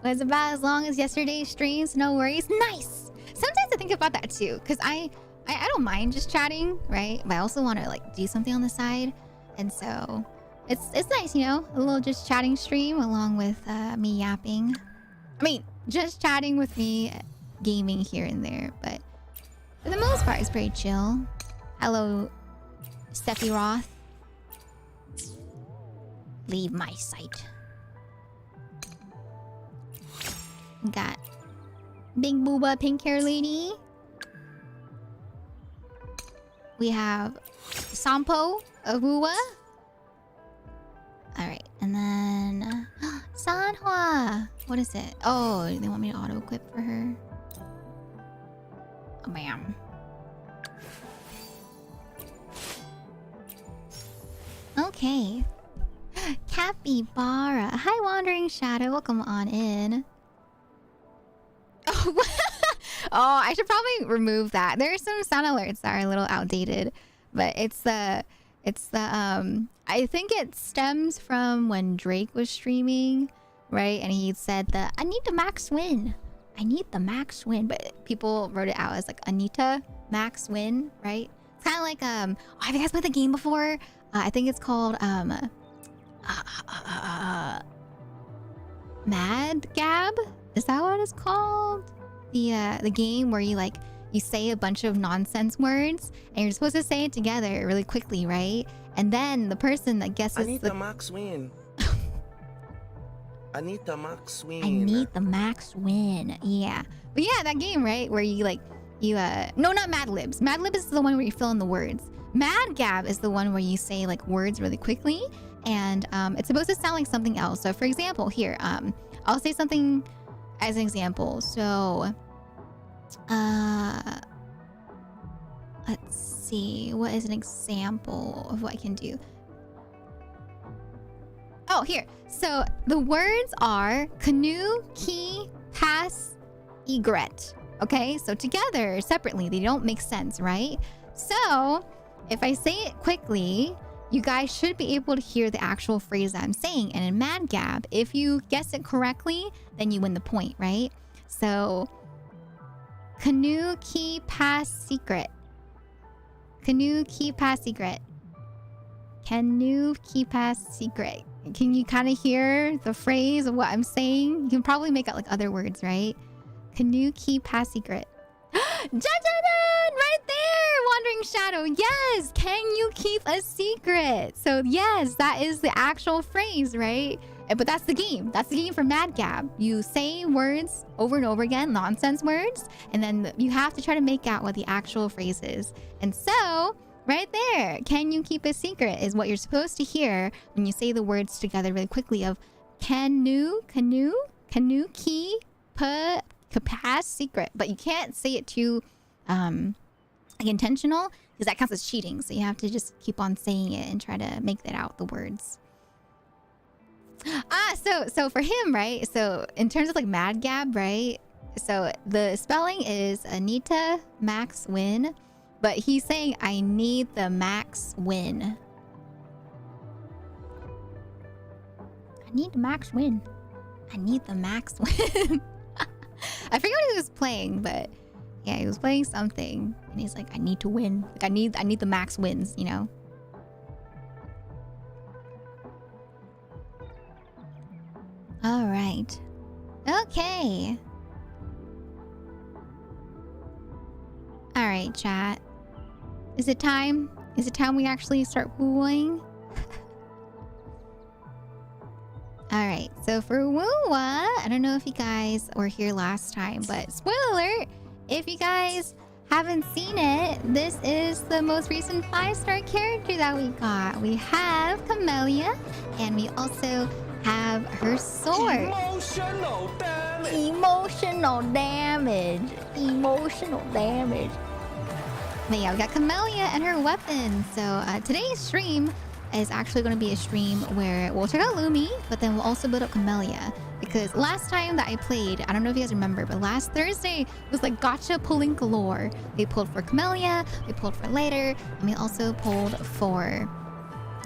Was about as long as yesterday's streams, no worries. Nice. Sometimes I think about that too, because I don't mind just chatting, right? But I also want to like do something on the side, and so it's nice, you know, a little just chatting stream along with me yapping. I mean, just chatting with me, gaming here and there, but for the most part, it's pretty chill. Hello, Steffi Roth. Leave my sight. Got Big Booba pink hair lady. We have Sampo Awua. Alright, and then Sanhua. What is it? Oh, they want me to auto equip for her. Oh, bam. Okay. Capybara. Hi, Wandering Shadow. Welcome on in. Oh, I should probably remove that. There are some sound alerts that are a little outdated, but it's the I think it stems from when Drake was streaming, right? And he said that I need the max win. I need the max win, but people wrote it out as like Anita max win, right? It's kind of like oh, have you guys played the game before? I think it's called Mad Gab. Is that what it's called? The game where you say a bunch of nonsense words and you're supposed to say it together really quickly, right? And then the person that guesses I need the max win. I need the max win. I need the max win. Yeah. But yeah, that game, right? Where you no, not Mad Libs. Mad Libs is the one where you fill in the words. Mad Gab is the one where you say like words really quickly, and it's supposed to sound like something else. So for example, here, I'll say something as an example. So let's see, what is an example of what I can do? Oh, here. So the words are canoe, key, pass, egret. Okay, so together, separately, they don't make sense, right? So, if I say it quickly, you guys should be able to hear the actual phrase that I'm saying. And in Mad Gab, if you guess it correctly, then you win the point, right? So, canoe key pass secret. Canoe key pass secret. Canoe key pass secret. Can you kind of hear the phrase of what I'm saying? You can probably make out like other words, right? Canoe key pass secret. Dun, dun, dun! Right there! Wandering Shadow. Yes! Can you keep a secret? So yes, that is the actual phrase, right? But that's the game. That's the game for Mad Gab. You say words over and over again, nonsense words, and then you have to try to make out what the actual phrase is. And so, right there, can you keep a secret is what you're supposed to hear when you say the words together really quickly of canoe, key, pass secret. But you can't say it too like intentional, because that counts as cheating. So you have to just keep on saying it and try to make that out the words. So for him, right? So in terms of like Mad Gab, right? So the spelling is Anita Max Win, but he's saying I need the max win. I need the max win. I need the max win. I forget what he was playing, but yeah, he was playing something, and he's like, I need to win. Like I need the max wins, you know. All right. Okay. All right, chat. Is it time? Is it time we actually start wooing? All right. So for Woo-Wah, I don't know if you guys were here last time, but spoiler alert, if you guys haven't seen it, this is the most recent 5-star character that we got. We have Camellia, and we also have her sword. Emotional damage. Emotional damage. Emotional damage. But yeah, we got Camellia and her weapon. So today's stream is actually going to be a stream where we'll check out Lumi, but then we'll also build up Camellia. Because last time that I played, I don't know if you guys remember, but last Thursday was like gotcha pulling galore. We pulled for Camellia, we pulled for later, and we also pulled for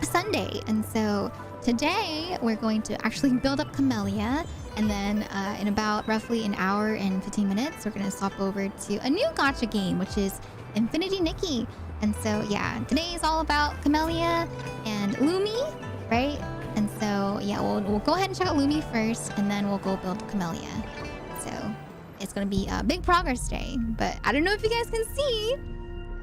Sunday. And so today we're going to actually build up Camellia, and then in about roughly an hour and 15 minutes, we're going to swap over to a new gotcha game, which is Infinity Nikki. And so yeah, today is all about Camellia and Lumi, right? And so yeah, we'll go ahead and check out Lumi first, and then we'll go build Camellia. So it's gonna be a big progress day. But I don't know if you guys can see,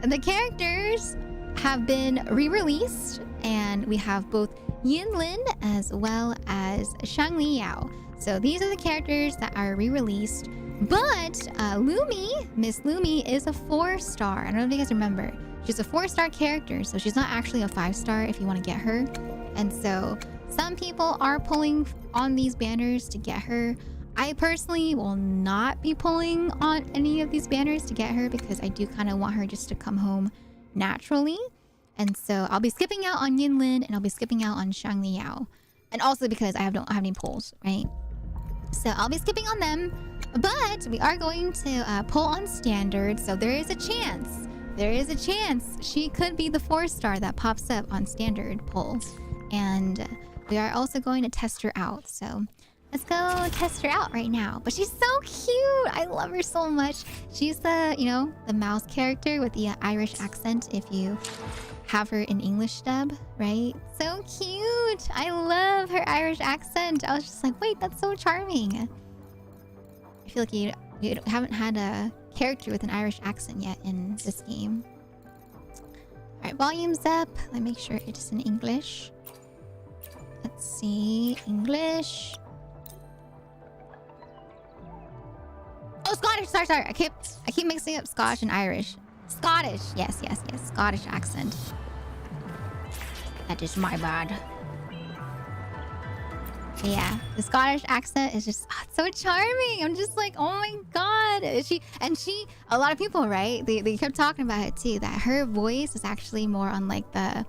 the characters have been re-released, and we have both Yinlin as well as Shangli Yao. So these are the characters that are re-released. But Lumi, Miss Lumi, is a 4-star. I don't know if you guys remember. She's a 4-star character, so she's not actually a 5-star if you want to get her. And so some people are pulling on these banners to get her. I personally will not be pulling on any of these banners to get her, because I do kind of want her just to come home naturally. And so I'll be skipping out on Yinlin, and I'll be skipping out on Shangli Yao. And also because I don't have any pulls, right? So I'll be skipping on them. But we are going to pull on standard, so there is a chance. There is a chance she could be the 4-star that pops up on standard pull. And we are also going to test her out. So let's go test her out right now. But she's so cute. I love her so much. She's the, you know, the mouse character with the Irish accent if you have her in English dub, right? So cute. I love her Irish accent. I was just like, wait, that's so charming. I feel like you haven't had a character with an Irish accent yet in this game. Alright, volume's up. Let me make sure it's in English. Let's see. English. Oh, Scottish! Sorry. I keep mixing up Scottish and Irish. Scottish! Yes. Scottish accent. That is my bad. Yeah, the Scottish accent is just it's so charming. I'm just like, oh my god. She, a lot of people, right? They kept talking about it too, that her voice is actually more on like the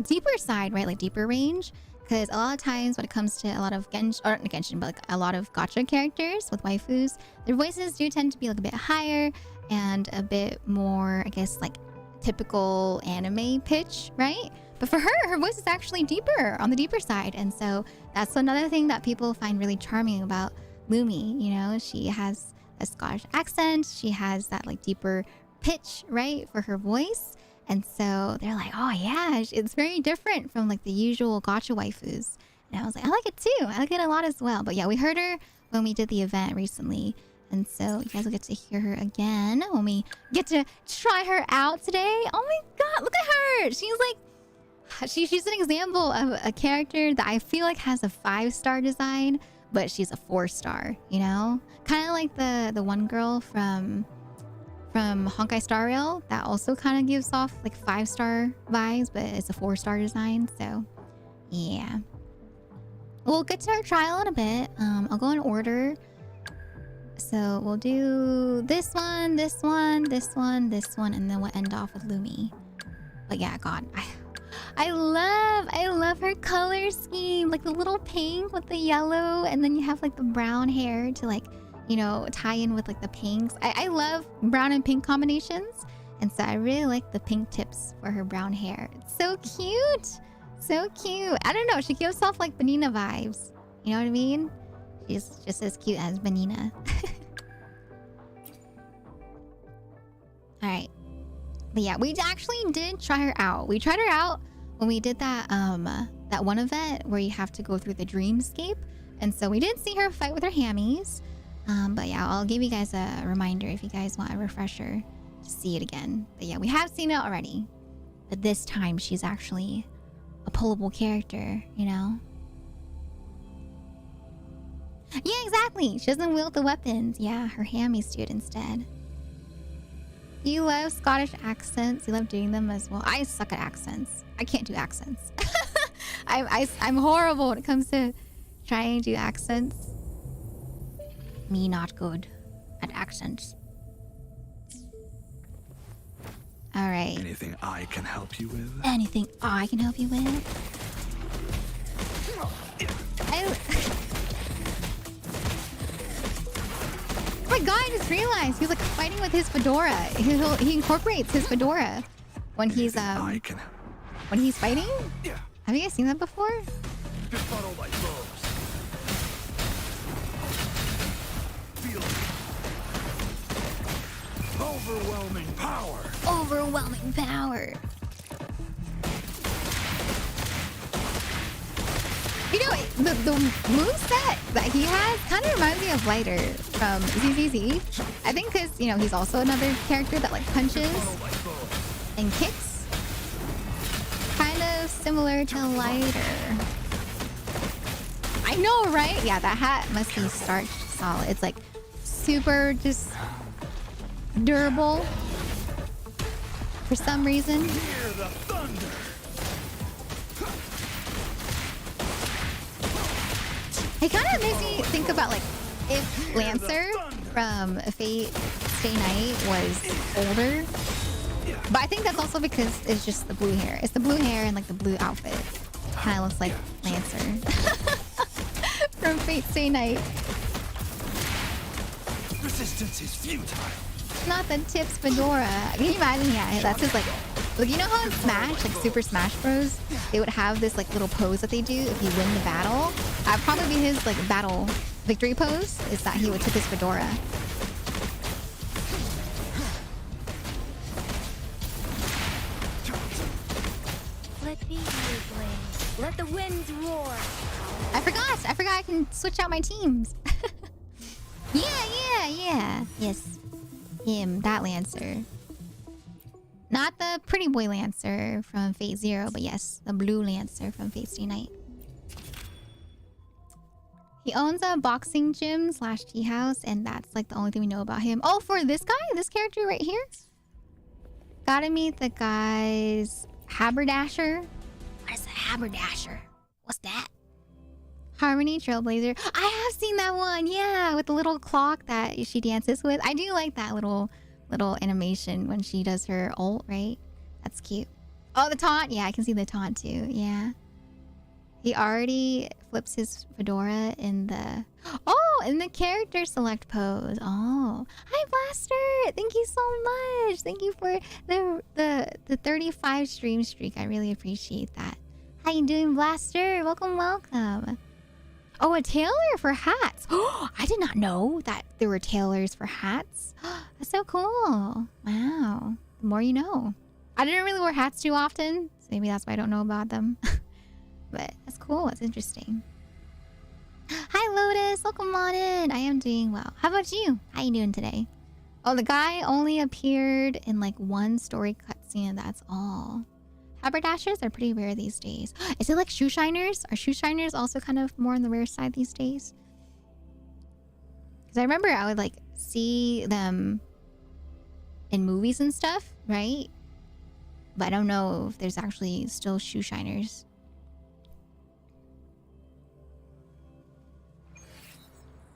deeper side, right? Like deeper range. Because a lot of times when it comes to a lot of Genshin, but like a lot of gacha characters with waifus, their voices do tend to be like a bit higher and a bit more, I guess, like typical anime pitch, right? But for her voice is actually deeper, on the deeper side. And so that's another thing that people find really charming about Lumi. You know, she has a Scottish accent. She has that like deeper pitch, right, for her voice. And so they're like, oh yeah, it's very different from like the usual gacha waifus. And I was like, I like it too. I like it a lot as well. But yeah, we heard her when we did the event recently. And so you guys will get to hear her again when we get to try her out today. Oh my god, look at her. She's like, she's an example of a character that I feel like has a 5-star design, but she's a 4-star, you know? Kind of like the one girl from Honkai Star Rail that also kind of gives off like 5-star vibes, but it's a 4-star design. So yeah, we'll get to our trial in a bit. I'll go in order. So we'll do this one, this one, this one, this one, and then we'll end off with Lumi. But yeah, God, I love her color scheme, like the little pink with the yellow, and then you have like the brown hair to like, you know, tie in with like the pinks. I love brown and pink combinations, and so I really like the pink tips for her brown hair. It's so cute, so cute. I don't know, she gives off like Benina vibes. You know what I mean? She's just as cute as Benina. All right, but yeah, we actually did try her out. We tried her out when we did that that one event where you have to go through the dreamscape, and so we did see her fight with her hammies. But yeah, I'll give you guys a reminder if you guys want a refresher to see it again. But yeah, we have seen it already, but this time she's actually a pullable character, you know? Yeah, exactly. She doesn't wield the weapons. Yeah, her hammies do it instead. You love Scottish accents. You love doing them as well. I suck at accents. I can't do accents. I'm horrible when it comes to trying to do accents. Me not good at accents. All right. Anything I can help you with? Anything I can help you with? Oh my god, I just realized he was like fighting with his fedora. He incorporates his fedora when he's when he's fighting. Yeah. Have you guys seen that before? Befuddle my foes. Feel overwhelming power. Overwhelming power. You know, the moveset that he has kind of reminds me of Lighter from ZZZ. I think because, you know, he's also another character that like punches and kicks. Kind of similar to Lighter. I know, right? Yeah, that hat must be starched solid. It's like super just durable for some reason. Hear the thunder. It kind of makes me think about like if Lancer from Fate Stay Night was older. But I think that's also because it's just the blue hair. It's the blue hair and like the blue outfit. Kind of looks like Lancer from Fate Stay Night. Resistance is futile. Not the tips fedora. Can you imagine? Yeah, that's his like you know how in Smash, like Super Smash Bros, they would have this like little pose that they do if you win the battle. That'd probably be his like battle victory pose, is that he would tip his fedora. Let me hear blaze. Let the winds roar. I forgot I can switch out my teams. Yeah. Yes. Him, that Lancer. Not the pretty boy Lancer from Fate Zero, but yes, the blue Lancer from Fate Stay Night. He owns a boxing gym / tea house, and that's like the only thing we know about him. Oh, for this guy, this character right here? Gotta meet the guy's haberdasher. What is a haberdasher? What's that? Harmony Trailblazer. I have seen that one, yeah, with the little clock that she dances with. I do like that little animation when she does her ult, right? That's cute. Oh, the taunt. Yeah, I can see the taunt too. Yeah. He already flips his fedora in the... Oh, in the character select pose. Oh, hi Blaster! Thank you so much. Thank you for the 35 stream streak. I really appreciate that. How you doing, Blaster? Welcome, welcome. Oh, a tailor for hats. Oh, I did not know that there were tailors for hats. That's so cool. Wow. The more you know. I didn't really wear hats too often, so maybe that's why I don't know about them. But that's cool. That's interesting. Hi, Lotus. Welcome on in. I am doing well. How about you? How you doing today? Oh, the guy only appeared in like one story cutscene, and that's all. Haberdashers are pretty rare these days. Is it like shoe shiners? Are shoe shiners also kind of more on the rare side these days? Because I remember I would like see them in movies and stuff, right? But I don't know if there's actually still shoe shiners.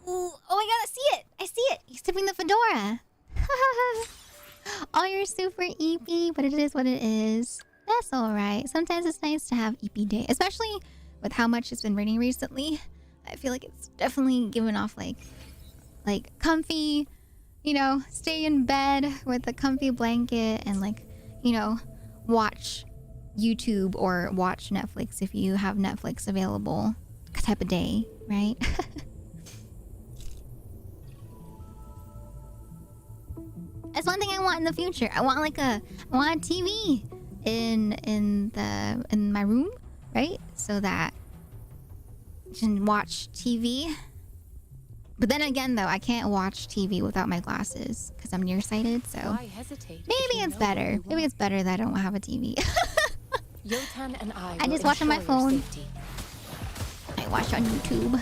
Ooh, oh my god, I see it! I see it! He's tipping the fedora! Oh, you're super EP, but it is what it is. That's alright. Sometimes it's nice to have EP day. Especially with how much it's been raining recently. I feel like it's definitely giving off like comfy, you know, stay in bed with a comfy blanket and like, you know, watch YouTube or watch Netflix if you have Netflix available type of day, right? That's one thing I want in the future. I want a TV in my room, right? So that I can watch TV. But then again, though, I can't watch TV without my glasses because I'm nearsighted. So Why hesitate? maybe it's better. Maybe it's better that I don't have a TV. Yotan and I just watch on my phone. I watch on YouTube.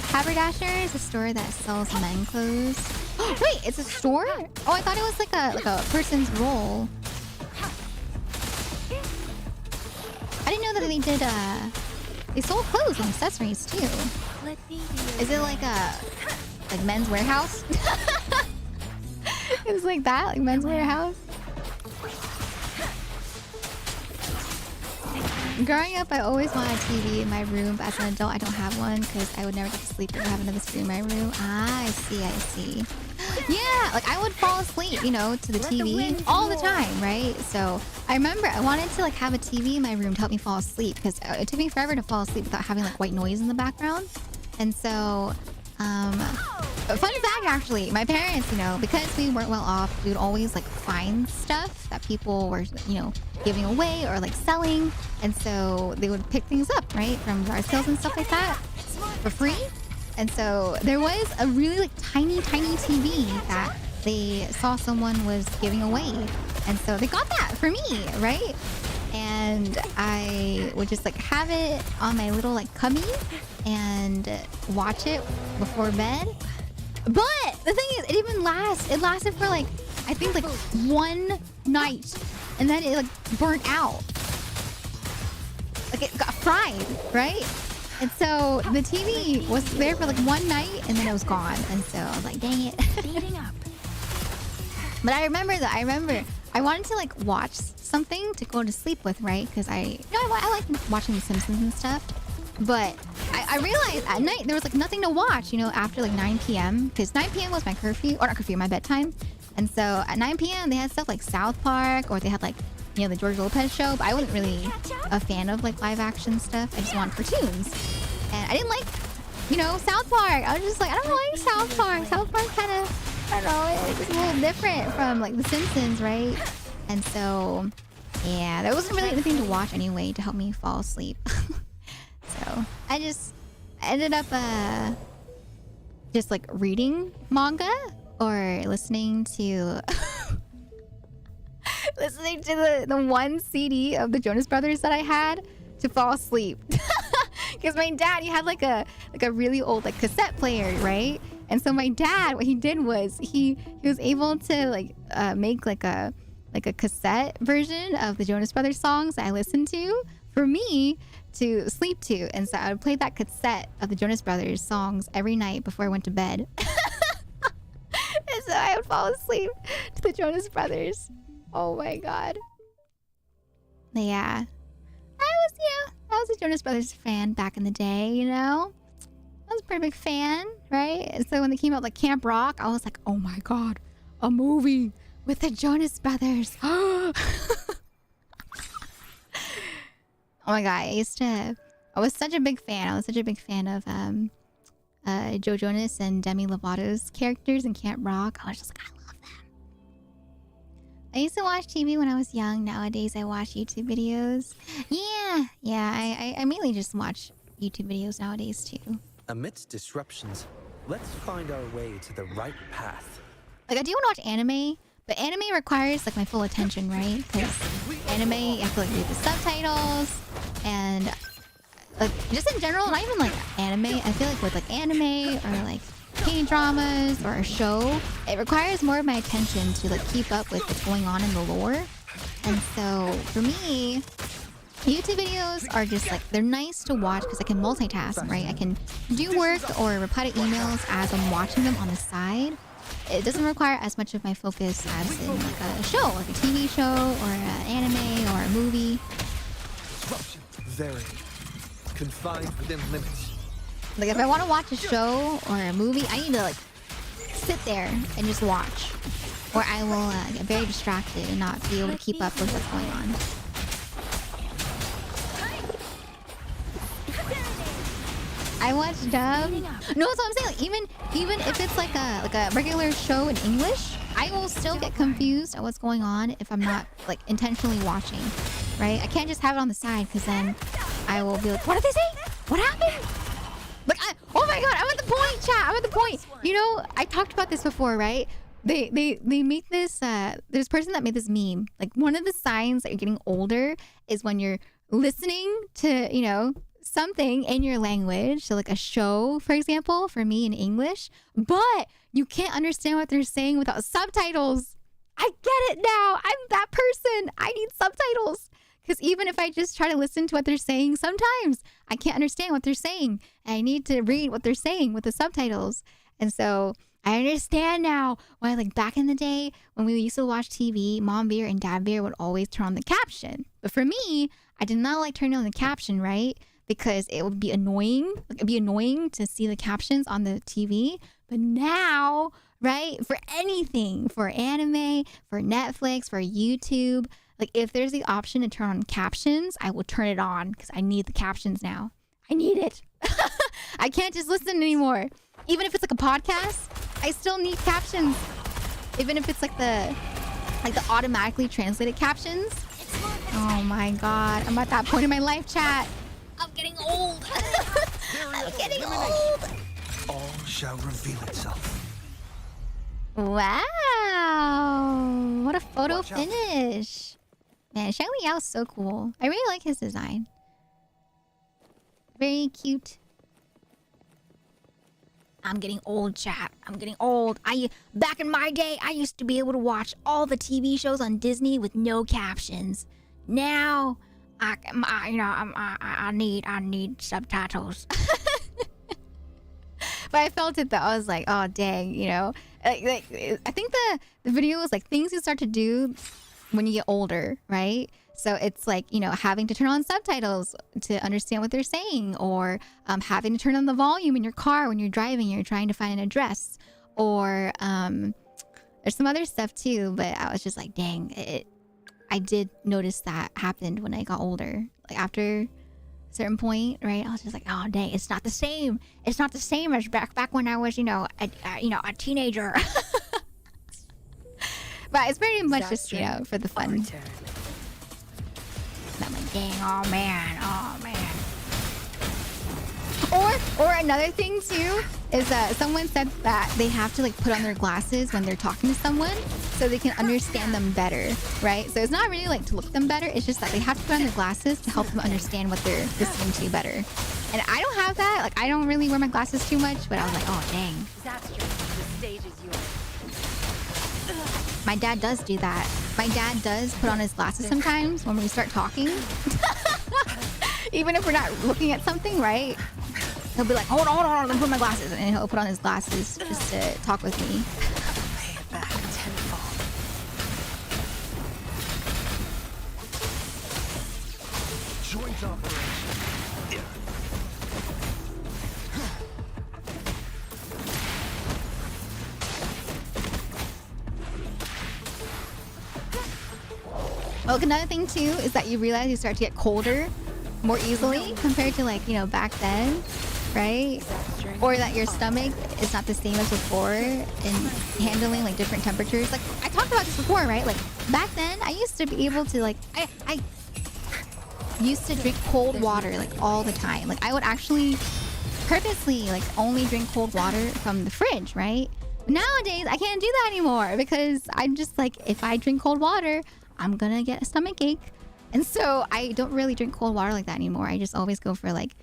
Haberdasher is a store that sells men clothes. Wait, it's a store? Oh, I thought it was like a person's role. I didn't know that they did they sold clothes and accessories too. Is it like men's warehouse? It was like that, like men's warehouse. Growing up, I always wanted a TV in my room, but as an adult, I don't have one because I would never get to sleep if I have another screen in my room. Ah, I see, I see. Yeah, like I would fall asleep, you know, to the TV all the time, right? So I remember I wanted to like have a TV in my room to help me fall asleep because it took me forever to fall asleep without having like white noise in the background. And so, fun fact actually, my parents, you know, because we weren't well off, we would always like find stuff that people were, you know, giving away or like selling. And so they would pick things up, right, from yard sales and stuff like that for free. And so there was a really like tiny TV that they saw someone was giving away. And so they got that for me, right? And I would just like have it on my little like cubby and watch it before bed. But the thing is, it lasted for like, I think like one night. And then it like burnt out. Like it got fried, right? And so the TV was there for like one night and then it was gone. And so I was like, dang it. Speeding up. But I remember I wanted to like watch something to go to sleep with, right? Because I like watching The Simpsons and stuff. But I realized at night there was like nothing to watch, you know, after like 9 p.m. Because 9 p.m. was my curfew, or not curfew, my bedtime. And so at 9 p.m. they had stuff like South Park, or they had like, you know, the George Lopez show. But I wasn't really a fan of like live action stuff. I just wanted cartoons. And I didn't like, you know, South Park. I was just like, I don't like South Park. South Park kind of, I don't know, it's a little different from like The Simpsons, right? And so, yeah, there wasn't really anything to watch anyway to help me fall asleep. So I ended up just like reading manga or listening to the one CD of the Jonas Brothers that I had to fall asleep. Because my dad, he had like a really old like cassette player, right? And so my dad, what he did was he was able to like make like a cassette version of the Jonas Brothers songs that I listened to for me to sleep to. And so I would play that cassette of the Jonas Brothers songs every night before I went to bed. And so I would fall asleep to the Jonas Brothers. Oh my god. But yeah. That was was a Jonas Brothers fan back in the day, you know? I was a pretty big fan, right? And so when they came out like Camp Rock, I was like, oh my god, a movie with the Jonas Brothers. Oh my god, I was such a big fan. I was such a big fan of Joe Jonas and Demi Lovato's characters in Camp Rock. I was just like, I love them. I used to watch TV when I was young. Nowadays, I watch YouTube videos. Yeah. I mainly just watch YouTube videos nowadays too. Amidst disruptions, let's find our way to the right path. Like I do want to watch anime, but anime requires like my full attention, right? Because anime, you have to like read the subtitles and like just in general, not even like anime. I feel like with like anime or like K-dramas or a show, it requires more of my attention to like keep up with what's going on in the lore. And so for me, YouTube videos are just like, they're nice to watch because I can multitask, right? I can do work or reply to emails as I'm watching them on the side. It doesn't require as much of my focus as in like a show, like a TV show or an anime or a movie. Disruption. Very confined within limits. Like if I want to watch a show or a movie, I need to like sit there and just watch, or I will get very distracted and not be able to keep up with what's going on. I watch dub. No, that's what I'm saying. Like, even if it's like a regular show in English, I will still get confused at what's going on if I'm not like intentionally watching, right? I can't just have it on the side because then I will be like, what did they say? What happened? Like, oh my god, I'm at the point, chat. I'm at the point. You know, I talked about this before, right? They made this. There's a person that made this meme. Like one of the signs that you're getting older is when you're listening to, you know, something in your language, so like a show, for example, for me in English, but you can't understand what they're saying without subtitles. I get it now. I'm that person. I need subtitles. Because even if I just try to listen to what they're saying, sometimes I can't understand what they're saying. I need to read what they're saying with the subtitles. And so I understand now why, like back in the day when we used to watch TV, Mom Beer and Dad Beer would always turn on the caption. But for me, I did not like turning on the caption, right? Because it would be annoying. Like, it'd be annoying to see the captions on the TV. But now, right, for anything, for anime, for Netflix, for YouTube, like if there's the option to turn on captions, I will turn it on because I need the captions now. I need it. I can't just listen anymore. Even if it's like a podcast, I still need captions. Even if it's like the automatically translated captions. Oh my god, I'm at that point in my life, chat. I'm getting old. I'm getting old. All shall reveal itself. Wow. What a photo finish. Man, Shang Li Yao's so cool. I really like his design. Very cute. I'm getting old, chat. I'm getting old. Back in my day, I used to be able to watch all the TV shows on Disney with no captions. Now, I need subtitles. But I felt it though. I was like, oh dang, you know. Like I think the video was like things you start to do when you get older, right? So it's like, you know, having to turn on subtitles to understand what they're saying, or having to turn on the volume in your car when you're driving, you're trying to find an address, or there's some other stuff too. But I was just like, dang, I did notice that happened when I got older. Like after a certain point, right? I was just like, oh dang, it's not the same. It's not the same as back when I was, a teenager. But it's pretty much just, you know, for the fun. And I'm like, dang, oh man. Or another thing too is someone said that they have to like put on their glasses when they're talking to someone so they can understand them better, right? So it's not really like to look them better. It's just that they have to put on their glasses to help them understand what they're listening to better. And I don't have that. Like I don't really wear my glasses too much, but I was like, oh dang. The stage is yours. My dad does do that. My dad does put on his glasses sometimes when we start talking. Even if we're not looking at something, right? He'll be like, hold on, let me put my glasses. And he'll put on his glasses just to talk with me. Pay it back tenfold. Joint operation. Oh, another thing too is that you realize you start to get colder more easily compared to like, you know, back then, right? Or that your stomach is not the same as before in handling like different temperatures. Like I talked about this before, right? Like back then I used to be able to like I used to drink cold water like all the time. Like I would actually purposely like only drink cold water from the fridge, right? Nowadays I can't do that anymore because I'm just like, if I drink cold water, I'm gonna get a stomach ache. And so I don't really drink cold water like that anymore. I just always go for like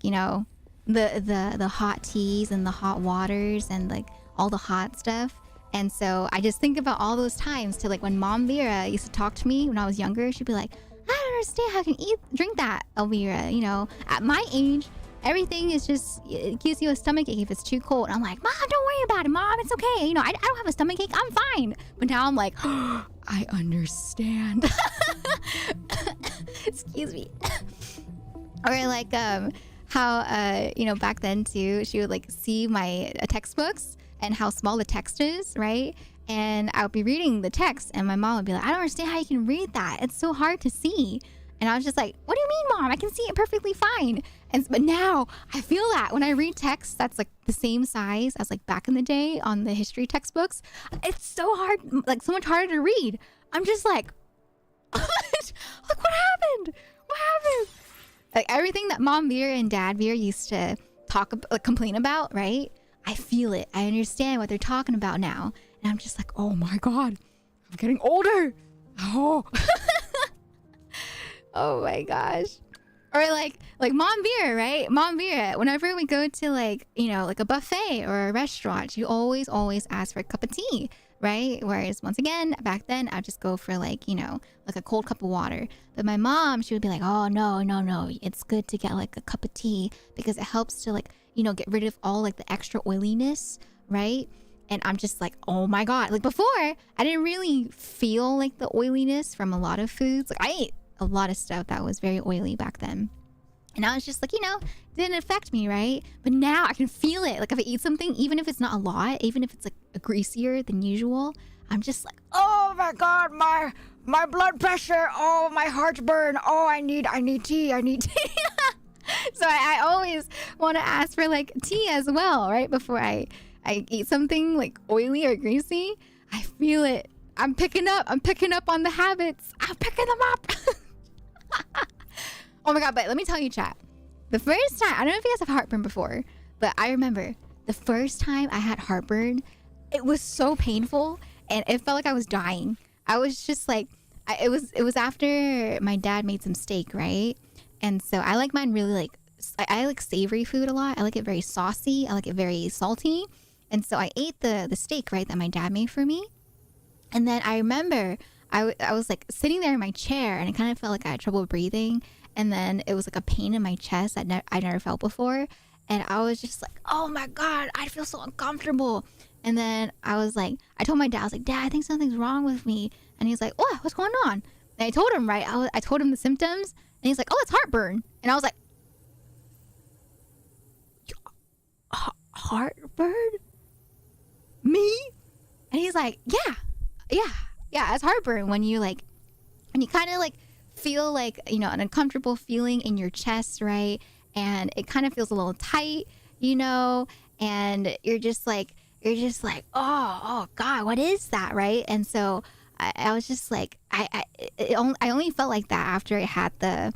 you know, the hot teas and the hot waters and like all the hot stuff. And so I just think about all those times to like when Mom Vera used to talk to me when I was younger. She'd be like, I don't understand how you can drink that, Elvira. You know, at my age, everything is just, it gives you a stomach ache if it's too cold. I'm like, Mom, don't worry about it, Mom. It's okay. You know, I don't have a stomach ache. I'm fine. But now I'm like, oh, I understand. Excuse me. Or like how you know, back then too, she would like see my textbooks and how small the text is, right? And I would be reading the text and my mom would be like, I don't understand how you can read that. It's so hard to see. And I was just like, what do you mean, Mom? I can see it perfectly fine. But now I feel that when I read text that's like the same size as like back in the day on the history textbooks, it's so hard, like so much harder to read. I'm just like, like what happened? What happened? Like everything that Mom Vera and Dad Vera used to talk about, like complain about, right? I feel it. I understand what they're talking about now. And I'm just like, oh my God, I'm getting older. Oh. Oh my gosh. Or like Mom Vera, right? Mom Vera, whenever we go to like, you know, like a buffet or a restaurant, you always ask for a cup of tea, right? Whereas once again, back then, I'd just go for like, you know, like a cold cup of water. But my mom, she would be like, oh, no. It's good to get like a cup of tea because it helps to like, you know, get rid of all like the extra oiliness, right? And I'm just like, oh my God. Like before, I didn't really feel like the oiliness from a lot of foods. Like I ate a lot of stuff that was very oily back then. And I was just like, you know, didn't affect me, right? But now I can feel it. Like if I eat something, even if it's not a lot, even if it's like a greasier than usual, I'm just like, oh my God, my blood pressure, oh my heartburn, oh I need tea. So I always want to ask for like tea as well, right? Before I eat something like oily or greasy. I feel it. I'm picking up on the habits. I'm picking them up. Oh my God, but let me tell you, chat. The first time, I don't know if you guys have heartburn before, but I remember the first time I had heartburn, it was so painful and it felt like I was dying. I was just like, it was after my dad made some steak, right? And so I like mine really like, I like savory food a lot. I like it very saucy. I like it very salty. And so I ate the steak, right, that my dad made for me. And then I remember I was like sitting there in my chair and I kind of felt like I had trouble breathing. And then it was like a pain in my chest that I never felt before. And I was just like, oh my God, I feel so uncomfortable. And then I was like, I told my dad, I was like, Dad, I think something's wrong with me. And he's like, what? What's going on? And I told him, right? I told him the symptoms. And he's like, oh, it's heartburn. And I was like, heartburn? Me? And he's like, yeah, it's heartburn when you kind of like feel like, you know, an uncomfortable feeling in your chest, right? And it kind of feels a little tight, you know, and you're just like, oh God, what is that, right? And so I was just like, I only felt like that after I had the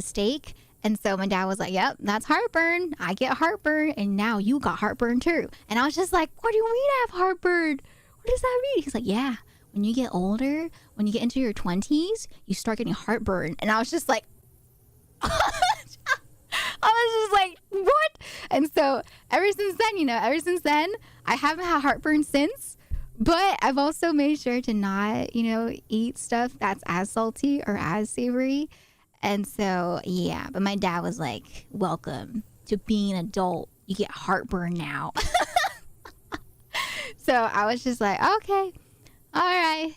steak. And so my dad was like, yep, that's heartburn. I get heartburn. And now you got heartburn too. And I was just like, what do you mean I have heartburn? What does that mean? He's like, yeah, when you get older, when you get into your 20s, you start getting heartburn. And I was just like, I was just like, what? And so ever since then, I haven't had heartburn since. But I've also made sure to not, you know, eat stuff that's as salty or as savory. And so, yeah, but my dad was like, welcome to being an adult. You get heartburn now. So I was just like, okay, all right.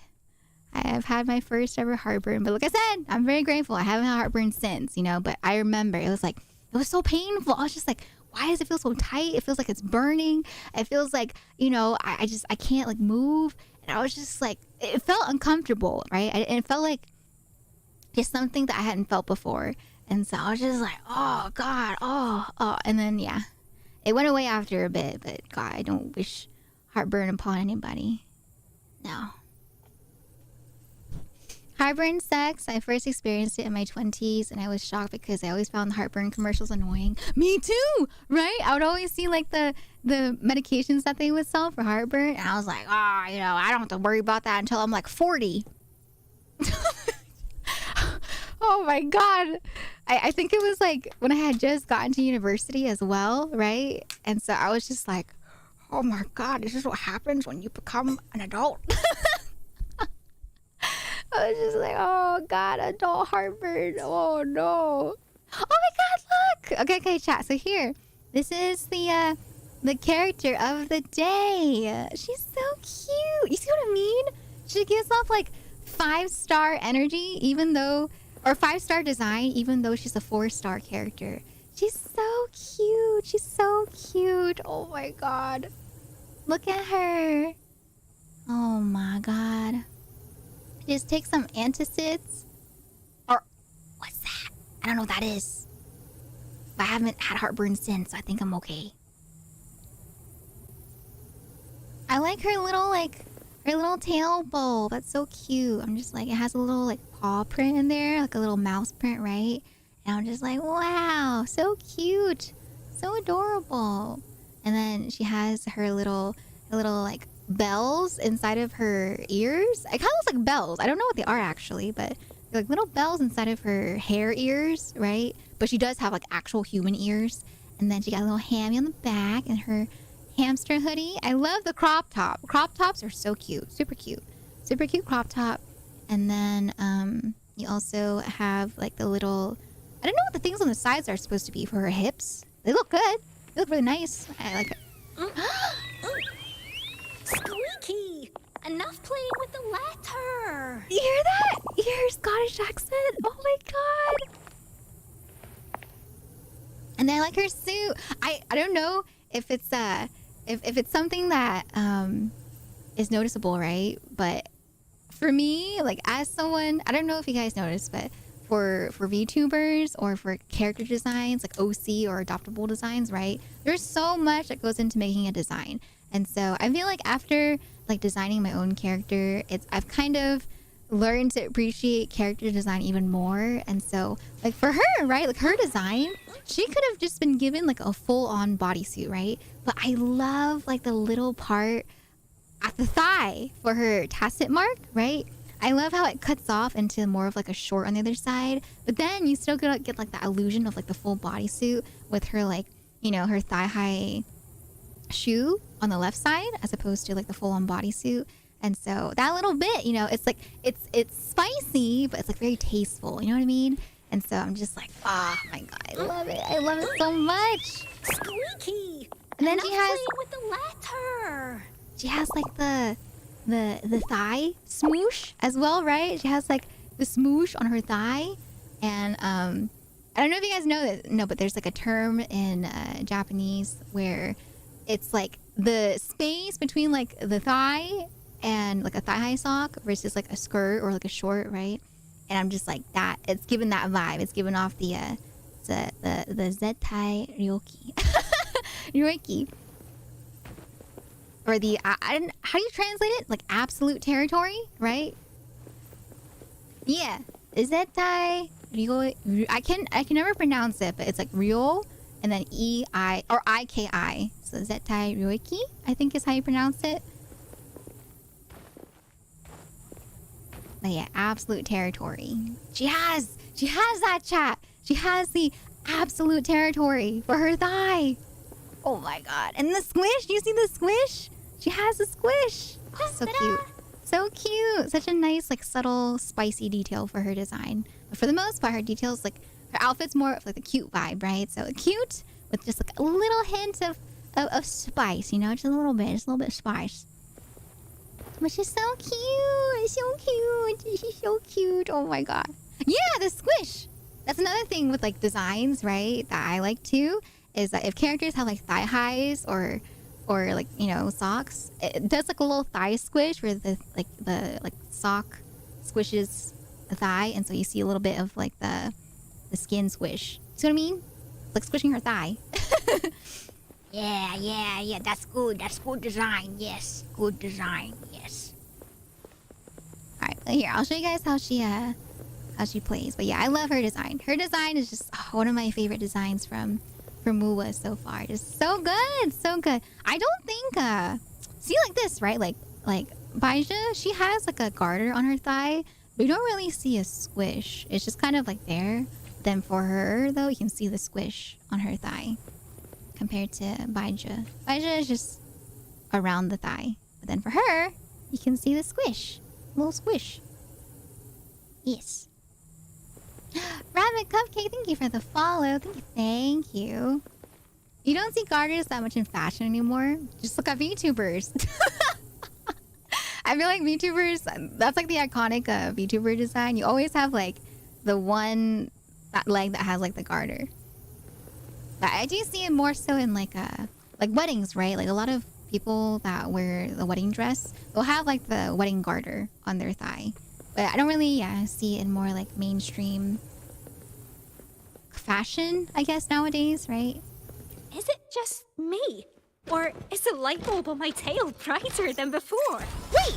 I have had my first ever heartburn. But like I said, I'm very grateful. I haven't had heartburn since, you know, but I remember it was so painful. I was just like, why does it feel so tight? It feels like it's burning. It feels like, you know, I can't like move. And I was just like, it felt uncomfortable, right? And it felt like Just something that I hadn't felt before. And so I was just like, oh God, oh. And then yeah, it went away after a bit, but God, I don't wish heartburn upon anybody. No. Heartburn sucks. I first experienced it in my 20s and I was shocked because I always found the heartburn commercials annoying. Me too, right? I would always see like the medications that they would sell for heartburn and I was like, I don't have to worry about that until I'm like 40. Oh my God. I think it was like when I had just gotten to university as well, right? And so I was just like, oh my God, this is what happens when you become an adult. I was just like, oh God, adult heartburn. Oh no. Oh my God, look. Okay, chat. So here, this is the character of the day. She's so cute. You see what I mean? She gives off like 5-star energy, even though, or 5-star design, even though she's a 4-star character. She's so cute. She's so cute. Oh my God. Look at her. Oh my God. Just take some antacids. Or, what's that? I don't know what that is. But I haven't had heartburn since, so I think I'm okay. I like her little tail bowl. That's so cute. I'm just like, it has a little like paw print in there, like a little mouse print, right? And I'm just like, wow, so cute. So adorable. And then she has her little like bells inside of her ears. It kind of looks like bells. I don't know what they are actually, but they're like little bells inside of her hair ears, right? But she does have like actual human ears. And then she got a little hammy on the back and her hamster hoodie. I love the crop top. Crop tops are so cute. Super cute. Super cute crop top. And then you also have like the little, I don't know what the things on the sides are supposed to be for her hips. They look good. They look really nice. I like it. Squeaky! Enough playing with the letter! You hear that? You hear her Scottish accent? Oh my God. And then I like her suit. I don't know if it's if it's something that is noticeable, right? But for me, like as someone, I don't know if you guys noticed, but for VTubers or for character designs like OC or adoptable designs, right? There's so much that goes into making a design. And so I feel like after like designing my own character, I've kind of learned to appreciate character design even more. And so like for her, right? Like her design, she could have just been given like a full-on bodysuit, right? But I love like the little part at the thigh for her tacit mark, right? I love how it cuts off into more of like a short on the other side, but then you still get like that illusion of like the full bodysuit with her like, you know, her thigh-high shoe on the left side as opposed to like the full-on bodysuit. And so that little bit, you know, it's like it's spicy, but it's like very tasteful, you know what I mean? And so I'm just like, oh my God, I love it so much. Squeaky! And then Enough she has playing with the letter! she has like the thigh smoosh as well, right? She has like the smoosh on her thigh. And I don't know if you guys know that, no, but there's like a term in Japanese where it's like the space between like the thigh and like a thigh-high sock versus like a skirt or like a short, right? And I'm just like that. It's given that vibe. It's given off the zettai ryoki, ryoki, or the how do you translate it? Like absolute territory, right? Yeah, zettai ryo. I can never pronounce it, but it's like ryo and then ei or iki. So zettai ryoki, I think is how you pronounce it. But yeah, absolute territory. She has that, chat. She has the absolute territory for her thigh. Oh my God. And the squish, do you see the squish? She has a squish. Oh, so cute. So cute. Such a nice, like subtle, spicy detail for her design. But for the most part, her details, like her outfit's more of like the cute vibe, right? So cute with just like a little hint of spice, you know, just a little bit of spice. But she's so cute. So cute. She's so cute. Oh my God. Yeah, the squish. That's another thing with like designs, right? That I like too, is that if characters have like thigh highs or like, you know, socks, it does like a little thigh squish where the sock squishes thigh, and so you see a little bit of like the skin squish. See what I mean? It's like squishing her thigh. Yeah. That's good. That's good design. Yes, good design. Yes. All right, here I'll show you guys how she plays. But yeah, I love her design. Her design is just one of my favorite designs from Mua so far. Just so good, so good. I don't think see like this, right? Like Baija, she has like a garter on her thigh, but you don't really see a squish. It's just kind of like there. Then for her though, you can see the squish on her thigh compared to Baija. Baija is just around the thigh, but then for her, you can see the squish, little squish. Yes. Rabbit Cupcake, thank you for the follow. Thank you. You don't see garters that much in fashion anymore. Just look up VTubers. I feel like VTubers, that's like the iconic VTuber design. You always have like the one leg that has like the garter. But I do see it more so in like weddings, right? Like a lot of people that wear the wedding dress, they'll have like the wedding garter on their thigh. But I don't really see it in more like mainstream fashion, I guess, nowadays, right? Is it just me? Or is the light bulb on my tail brighter than before? Wait!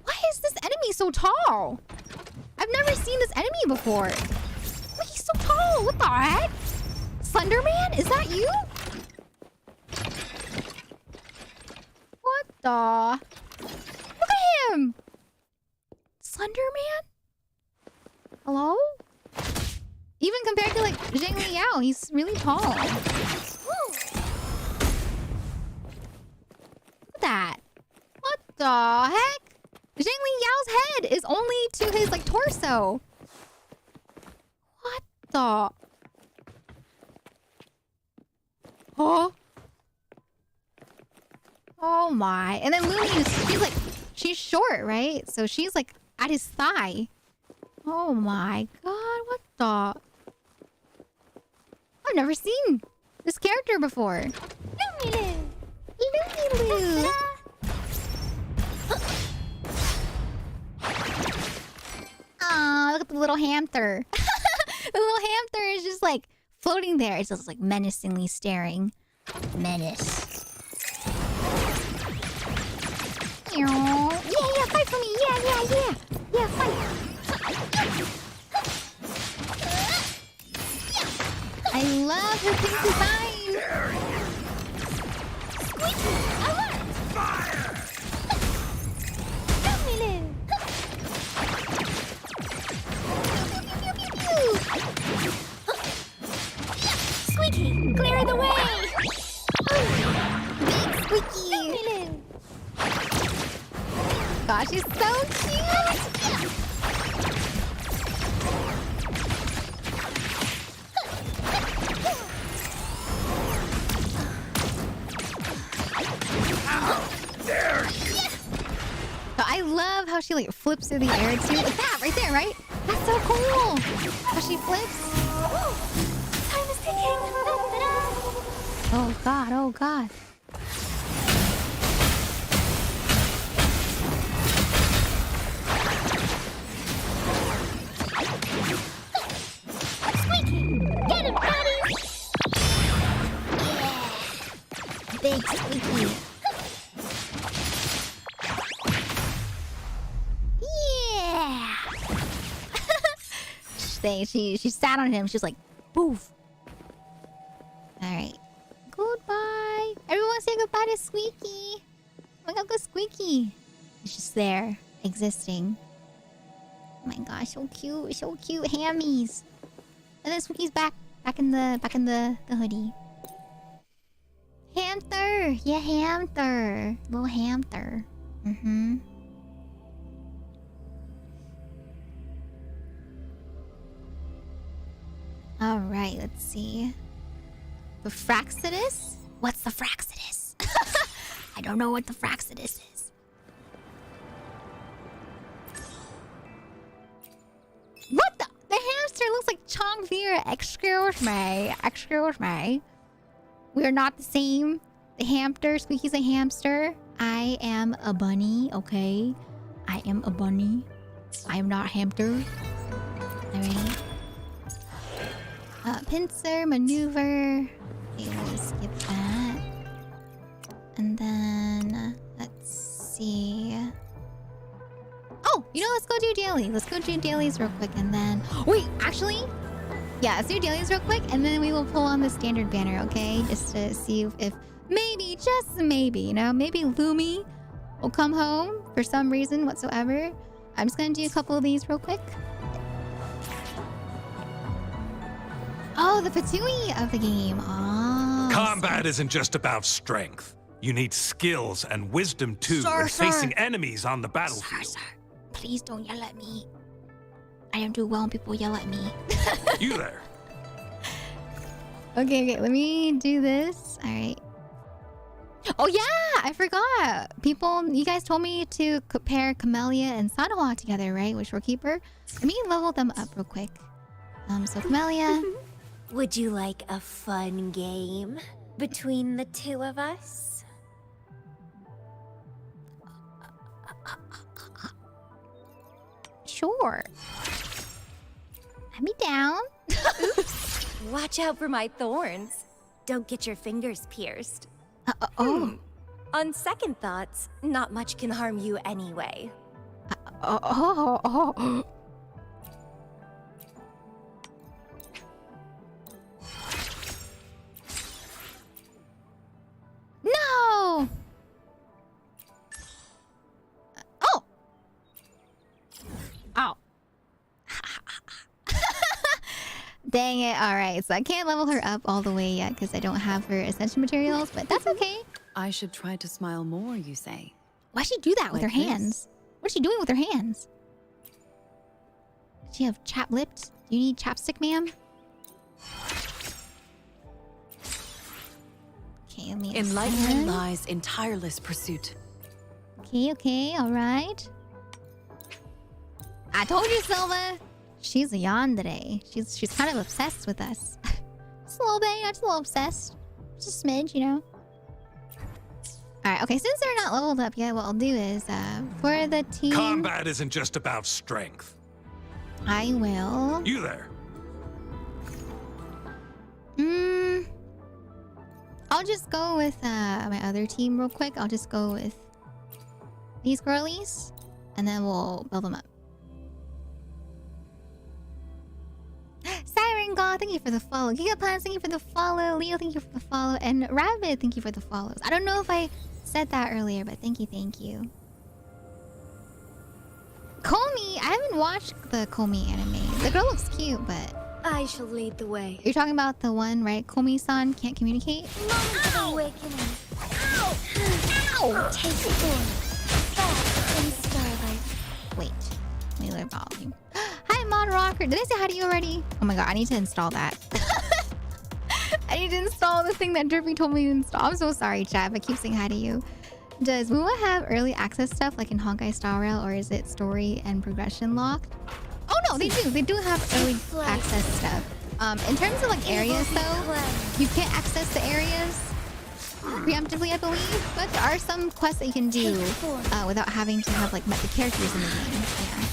Why is this enemy so tall? I've never seen this enemy before. Wait, he's so tall! What the heck? Slenderman? Is that you? What the? Look at him! Slenderman? Hello? Even compared to like Zhang Liao, he's really tall. Look at that. What the heck? Zhang Liao's head is only to his like torso. What the? Huh? Oh my. And then Lumi, she's short, right? So she's like at his thigh. Oh my god, what the? I've never seen this character before. Lumilu! Lumilu! Aw, look at the little hamster. The little hamster is just like floating there. It's just like menacingly staring. Menace. Yeah, fight for me. Yeah. Yeah, fight. I love her pink design. Squeaky, alert! Fire! Lumilu! Squeaky, clear the way! Big Squeaky! Gosh, she's so cute! But I love how she like flips through the air too. Like that right there, right? That's so cool. How she flips. Time is ticking. Oh god, oh god. Squeaky, get him, buddy! Yeah. Big Squeaky. Yeah. She sat on him. She's like, poof. All right. Goodbye. Everyone say goodbye to Squeaky. Look how good Squeaky. It's just there, existing. Oh my gosh, so cute, so cute. Hammies. And then Squeaky's back in the hoodie. Hamster. Yeah, hamster. Little hamster. Mm-hmm. All right, let's see. The Fraxidus? What's the Fraxidus? I don't know what the Fraxidus is. What the? The hamster looks like Chongvira. Excuse me. Excuse me. We are not the same. The hamster. Squeaky's a hamster. I am a bunny, okay? I am a bunny. I am not hamster. Alright. Pincer, maneuver. Okay, we'll skip that. And then let's see. Oh, you know, let's go do daily. Let's go do dailies real quick, and then wait, actually, yeah, let's do dailies real quick, and then we will pull on the standard banner, okay? Just to see if maybe, just maybe, you know, maybe Lumi will come home for some reason whatsoever. I'm just gonna do a couple of these real quick. Oh, the patooey of the game. Oh, Combat isn't just about strength. You need skills and wisdom too Sir, when sir. facing enemies on the battlefield. Sir, please don't yell at me. I don't do well when people yell at me. You there? Okay, let me do this. All right. Oh yeah, I forgot. People, you guys told me to compare Camellia and Sanawa together, right? Wishful Keeper. Let me level them up real quick. So Camellia. Would you like a fun game between the two of us? Sure. Let me down. Watch out for my thorns. Don't get your fingers pierced. Oh. On second thoughts, not much can harm you anyway. Oh. No! Oh! Ow. Dang it. Alright, so I can't level her up all the way yet because I don't have her ascension materials, but that's okay. I should try to smile more, you say? Why'd she do that with her Like this? hands? What's she doing with her hands? Does she have chapped lips? Do you need chapstick, ma'am? Okay, let me Enlightenment expand. lies in tireless pursuit. Okay, alright. I told you, Silva! She's a yandere. She's kind of obsessed with us. Just a little bit, you know, just a little obsessed. Just a smidge, you know. Alright, okay, since they're not leveled up yet, what I'll do is, for the team... Combat isn't just about strength. I will... You there? I'll just go with my other team real quick. I'll just go with these girlies, and then we'll build them up. Siren God, thank you for the follow. Gigaplans, thank you for the follow. Leo, thank you for the follow. And Rabbit, thank you for the follows. I don't know if I said that earlier, but thank you, thank you. Komi, I haven't watched the Komi anime. The girl looks cute, but... I shall lead the way. You're talking about the one, right? Komi-san can't communicate? Moment of awakening. Ow! Ow! Take form. Fast in starlight. Wait. Let me learn volume. Hi, Mod Rocker. Did I say hi to you already? Oh my god, I need to install that. I need to install the thing that Derpy told me to install. I'm so sorry, chat, but I keep saying hi to you. Does Muma have early access stuff like in Honkai Star Rail, or is it story and progression locked? Oh no, they do. They do have early access stuff. In terms of like areas though, you can't access the areas preemptively, I believe. But there are some quests that you can do without having to have like met the characters in the game. Yeah.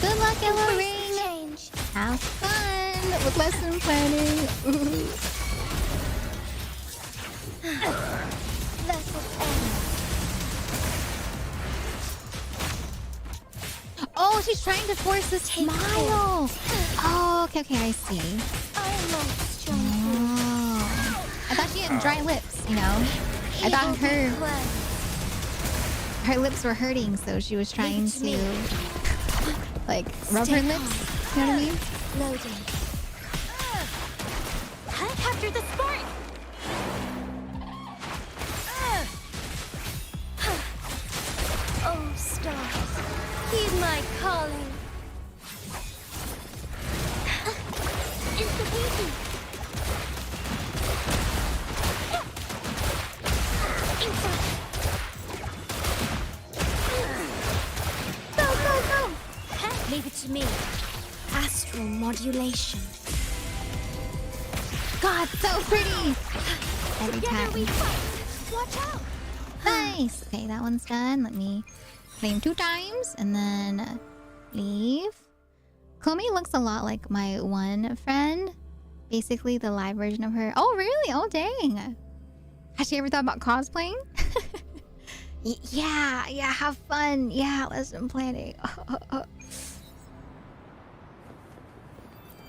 Good luck, Yellow Ring. Have fun with lesson planning. Oh, she's trying to force a smile. Oh, okay, I see. Oh. I thought she had dry lips, you know? I thought her lips were hurting, so she was trying to like rub her lips. You know what I mean? Loading. Capture the spark! Oh, stars. Heed my calling. It's the beauty. Go, go, go! Leave it to me. Astral modulation. God, so pretty! Every Together we time. fight. Watch out! Nice! Okay, that one's done. Let me claim 2 times and then leave. Komi looks a lot like my one friend. Basically the live version of her. Oh, really? Oh, dang. Has she ever thought about cosplaying? Yeah, have fun. Yeah, lesson planning.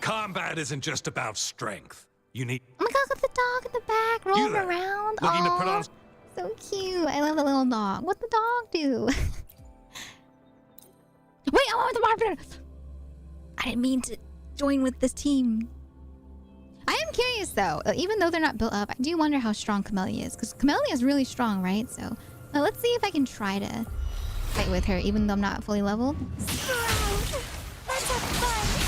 Combat isn't just about strength. You need... Oh my god, look at the dog in the back rolling there, around. looking to put Aw, on... so cute. I love the little dog. What'd the dog do? Wait, I want the barber. I didn't mean to join with this team. I am curious though, even though they're not built up, I do wonder how strong Camellia is. Because Camellia is really strong, right? So let's see if I can try to fight with her, even though I'm not fully leveled. Let's have fun.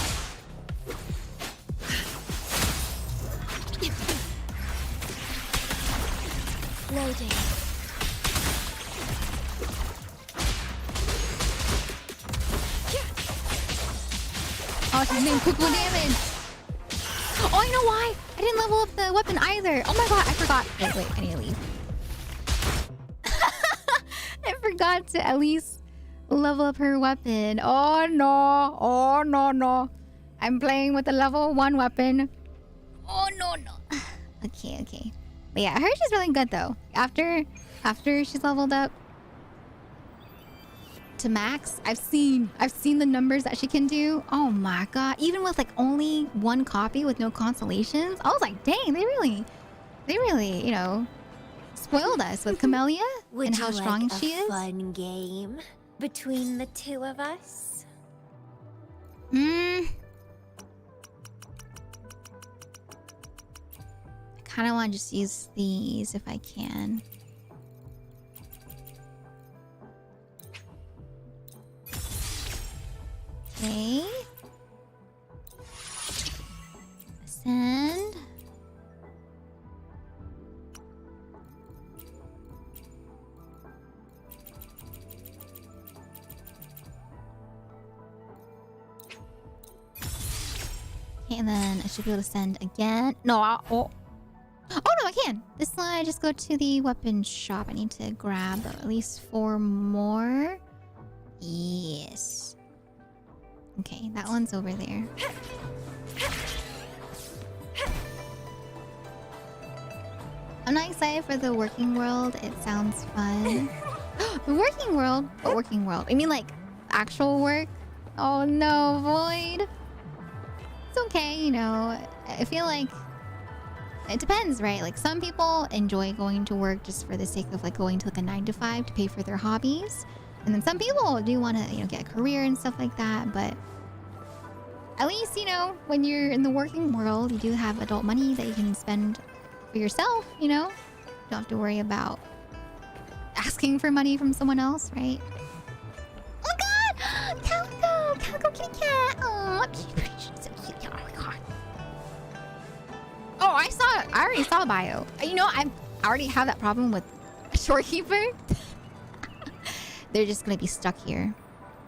Loading. Oh, she's doing quick more damage. Oh, I know why. I didn't level up the weapon either. Oh my god, I forgot. Wait, I need to leave. I forgot to at least level up her weapon. Oh no. I'm playing with a level 1 weapon. Oh no. Okay. But yeah, hers is really good though. After she's leveled up to max, I've seen the numbers that she can do. Oh my god. Even with like only 1 copy with no constellations, I was like, dang, they really, you know, spoiled us with Camellia and how strong she is. Fun game between the two of us? I kind of want to just use these if I can. Okay. Send. Okay, and then I should be able to send again. No, oh no, I can. This one, I just go to the weapon shop. I need to grab at least 4 more. Yes. Okay, that one's over there. I'm not excited for the working world. It sounds fun. The working world? What working world? I mean like actual work? Oh no, Void. It's okay, you know. I feel like it depends, right? Like some people enjoy going to work just for the sake of like going to like a 9 to 5 to pay for their hobbies. And then some people do want to, you know, get a career and stuff like that. But at least, you know, when you're in the working world, you do have adult money that you can spend for yourself, you know? You don't have to worry about asking for money from someone else, right? Oh my god! Calico kitty cat! Oh, she's so cute. Oh my god. Oh, I already saw bio. You know, I already have that problem with Shorekeeper. They're just gonna be stuck here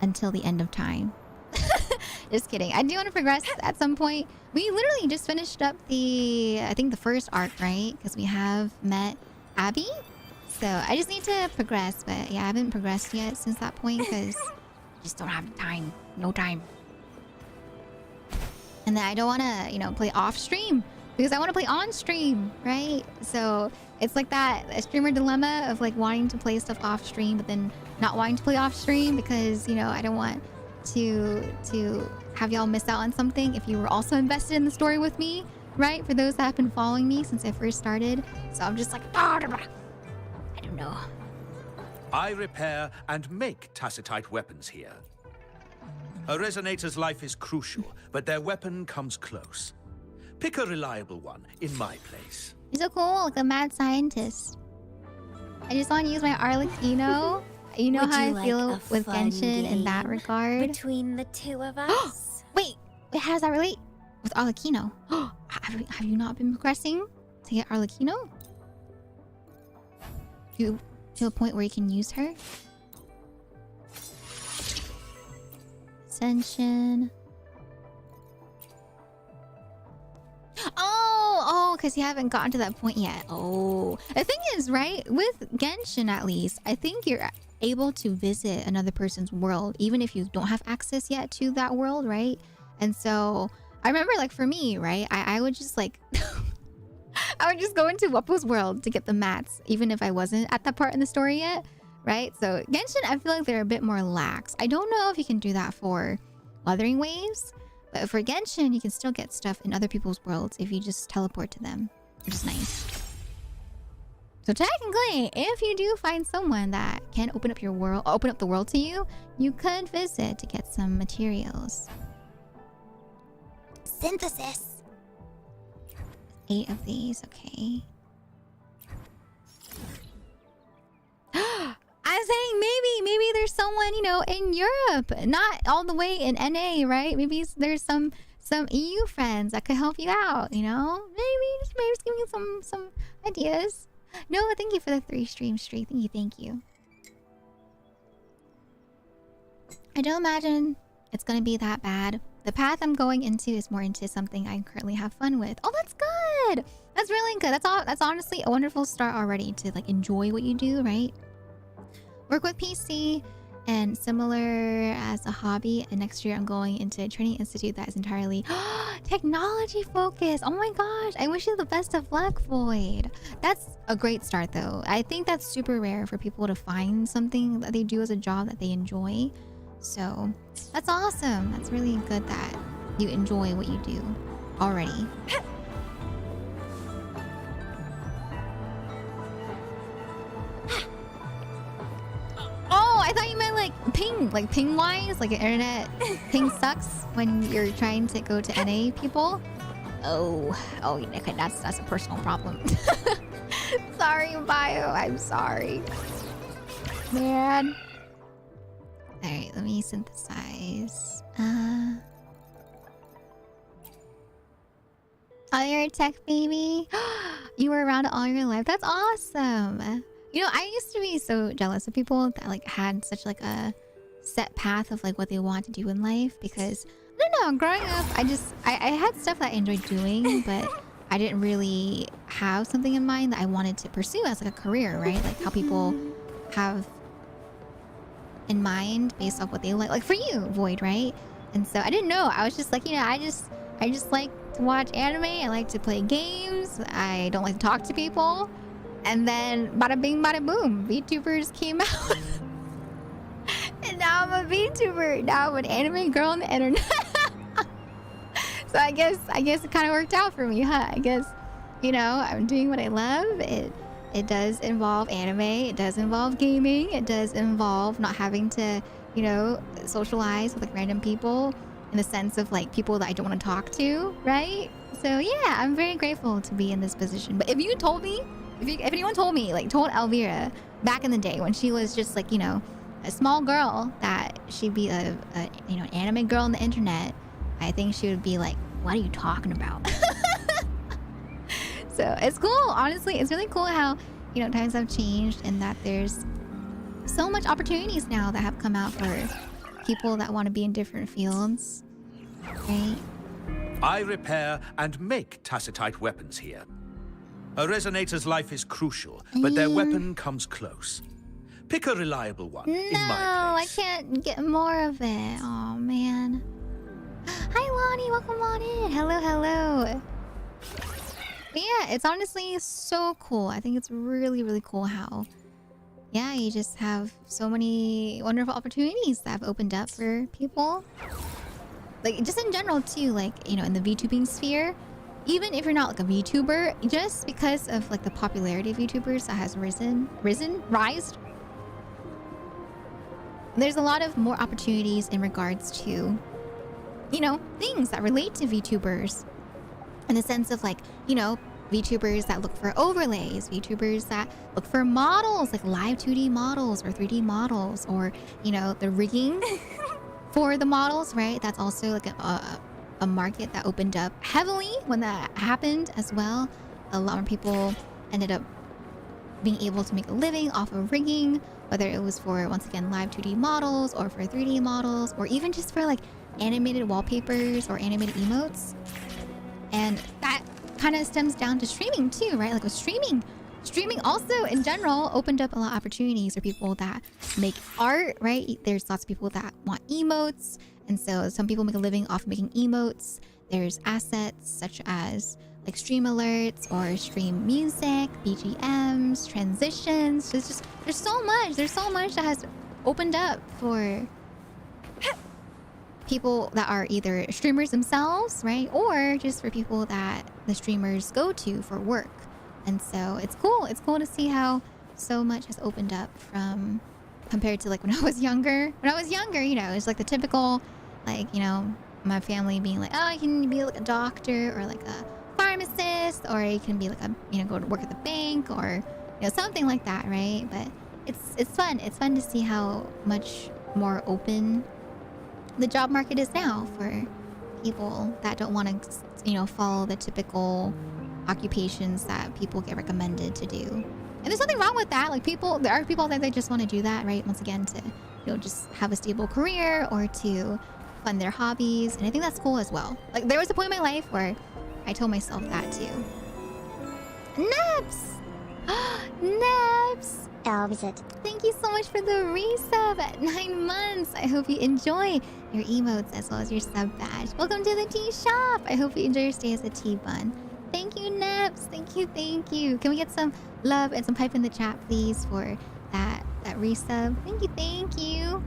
until the end of time. Just kidding. I do want to progress at some point. We literally just finished up I think the first arc, right? Because we have met Abby. So I just need to progress. But yeah, I haven't progressed yet since that point because I just don't have time. No time. And then I don't want to, you know, play off stream because I want to play on stream, right? So it's like that streamer dilemma of like wanting to play stuff off stream but then not wanting to play off stream because, you know, I don't want to have y'all miss out on something if you were also invested in the story with me, right? For those that have been following me since I first started. So I'm just like, I don't know. I repair and make tacitite weapons here. A resonator's life is crucial, but their weapon comes close. Pick a reliable one in my place. You're so cool, like a mad scientist. I just want to use my Arlecchino. You know how I feel with Genshin in that regard. Between the two of us? Wait, how does that relate with Arlecchino? Have you not been progressing to get Arlecchino? To a point where you can use her? Ascension. Oh, because you haven't gotten to that point yet. Oh, the thing is, right, with Genshin at least, I think you're able to visit another person's world even if you don't have access yet to that world, right? And so I remember, like, for me, right, I would just like I would just go into Wappo's world to get the mats, even if I wasn't at that part in the story yet, right? So Genshin, I feel like they're a bit more lax. I don't know if you can do that for Wuthering Waves, but for Genshin, you can still get stuff in other people's worlds if you just teleport to them, which is nice. So technically, if you do find someone that can open up your world, open up the world to you, you could visit to get some materials. Synthesis. 8 of these, okay. I'm saying maybe there's someone, you know, in Europe, not all the way in NA, right? Maybe there's some EU friends that could help you out, you know? Maybe just give me some ideas. No, thank you for the 3 stream streak. Thank you. I don't imagine it's gonna be that bad. The path I'm going into is more into something I currently have fun with. Oh, that's good. That's really good. That's honestly a wonderful start already to like enjoy what you do, right? Work with PC and similar as a hobby. And next year I'm going into a training institute that is entirely technology focused. Oh my gosh. I wish you the best of luck, Void. That's a great start though. I think that's super rare for people to find something that they do as a job that they enjoy. So that's awesome. That's really good that you enjoy what you do already. Oh, I thought you meant like ping wise, like internet ping sucks when you're trying to go to NA people. Oh, okay, that's a personal problem. Sorry, Bio. I'm sorry, man. All right, let me synthesize. Oh, you're a tech baby. You were around all your life. That's awesome. You know, I used to be so jealous of people that like had such like a set path of like what they want to do in life, because I don't know, growing up, I had stuff that I enjoyed doing, but I didn't really have something in mind that I wanted to pursue as like a career, right? Like how people have in mind based off what they like for you, Void, right? And so I didn't know. I was just like, you know, I just like to watch anime. I like to play games. I don't like to talk to people. And then bada bing bada boom, VTubers came out. And now I'm a VTuber. Now I'm an anime girl on the internet. So I guess it kind of worked out for me, huh? I guess, you know, I'm doing what I love. It does involve anime. It does involve gaming. It does involve not having to, you know, socialize with like random people in the sense of like people that I don't want to talk to, right? So yeah, I'm very grateful to be in this position. But if you told me, if anyone told me, like told Elvira back in the day when she was just like, you know, a small girl that she'd be a you know, anime girl on the internet, I think she would be like, what are you talking about? So it's cool. Honestly, it's really cool how, you know, times have changed and that there's so much opportunities now that have come out for people that want to be in different fields, right? I repair and make tacitite weapons here. A resonator's life is crucial, but their weapon comes close. Pick a reliable one in my place. I can't get more of it. Oh man. Hi Lonnie, welcome on in. Hello. But yeah, it's honestly so cool. I think it's really, really cool how, yeah, you just have so many wonderful opportunities that have opened up for people. Like, just in general, too, like, you know, in the VTubing sphere, even if you're not like a VTuber, just because of like the popularity of VTubers that has rised. There's a lot of more opportunities in regards to, you know, things that relate to VTubers. In the sense of like, you know, VTubers that look for overlays, VTubers that look for models, like live 2D models or 3D models, or, you know, the rigging for the models, right? That's also like a market that opened up heavily when that happened as well. A lot more people ended up being able to make a living off of rigging, whether it was for, once again, live 2D models or for 3D models, or even just for like animated wallpapers or animated emotes. And that kind of stems down to streaming too, right? Like with streaming also in general opened up a lot of opportunities for people that make art, right? There's lots of people that want emotes And so some people make a living off making emotes. There's assets such as like stream alerts or stream music, BGMs, transitions. There's so much. There's so much that has opened up for people that are either streamers themselves, right? Or just for people that the streamers go to for work. And so it's cool. It's cool to see how so much has opened up from compared to like when I was younger. When I was younger, you know, it's like the typical, like, you know, my family being like, oh, you can be like a doctor or like a pharmacist, or you can be like a, you know, go to work at the bank or, you know, something like that, right? But it's fun. It's fun to see how much more open the job market is now for people that don't want to, you know, follow the typical occupations that people get recommended to do. And there's nothing wrong with that. Like there are people that they just want to do that, right? Once again, to, you know, just have a stable career or to fund their hobbies. And I think that's cool as well. Like there was a point in my life where I told myself that too. Nebs! Nebs! Elvis. Thank you so much for the resub at 9 months. I hope you enjoy your emotes as well as your sub badge. Welcome to the tea shop. I hope you enjoy your stay as a tea bun. Thank you, Nebs. Thank you, thank you. Can we get some love and some hype in the chat, please, for that resub? Thank you, thank you.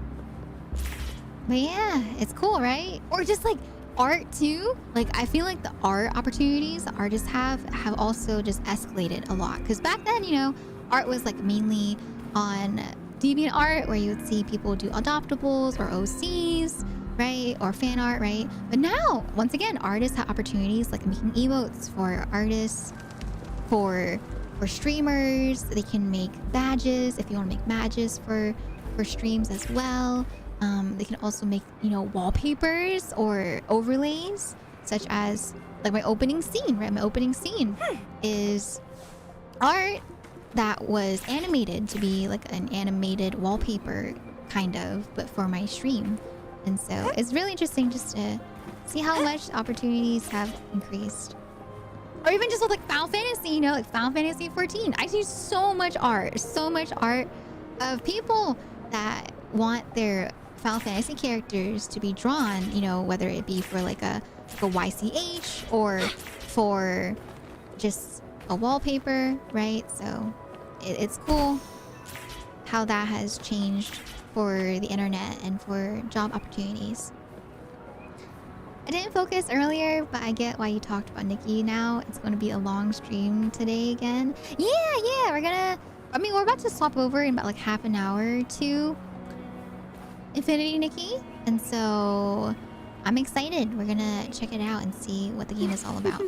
But yeah, it's cool, right? Or just like art too. Like I feel like the art opportunities artists have also just escalated a lot. Because back then, you know, art was like mainly on DeviantArt, where you would see people do adoptables or OCs, right? Or fan art, right? But now, once again, artists have opportunities like making emotes for artists, for streamers. They can make badges if you want to make badges for streams as well. They can also make, you know, wallpapers or overlays, such as like my opening scene, right? My opening scene is art that was animated to be like an animated wallpaper, kind of, but for my stream. And so it's really interesting just to see how much opportunities have increased. Or even just with like Final Fantasy, you know, like Final Fantasy 14. I see so much art of people that want their Final Fantasy characters to be drawn, you know, whether it be for like a YCH or for just a wallpaper, right? So it's cool how that has changed for the internet and for job opportunities. I didn't focus earlier, but I get why you talked about Nikki now. It's going to be a long stream today again. Yeah, we're about to swap over in about like half an hour to Infinity Nikki. And so I'm excited. We're going to check it out and see what the game is all about.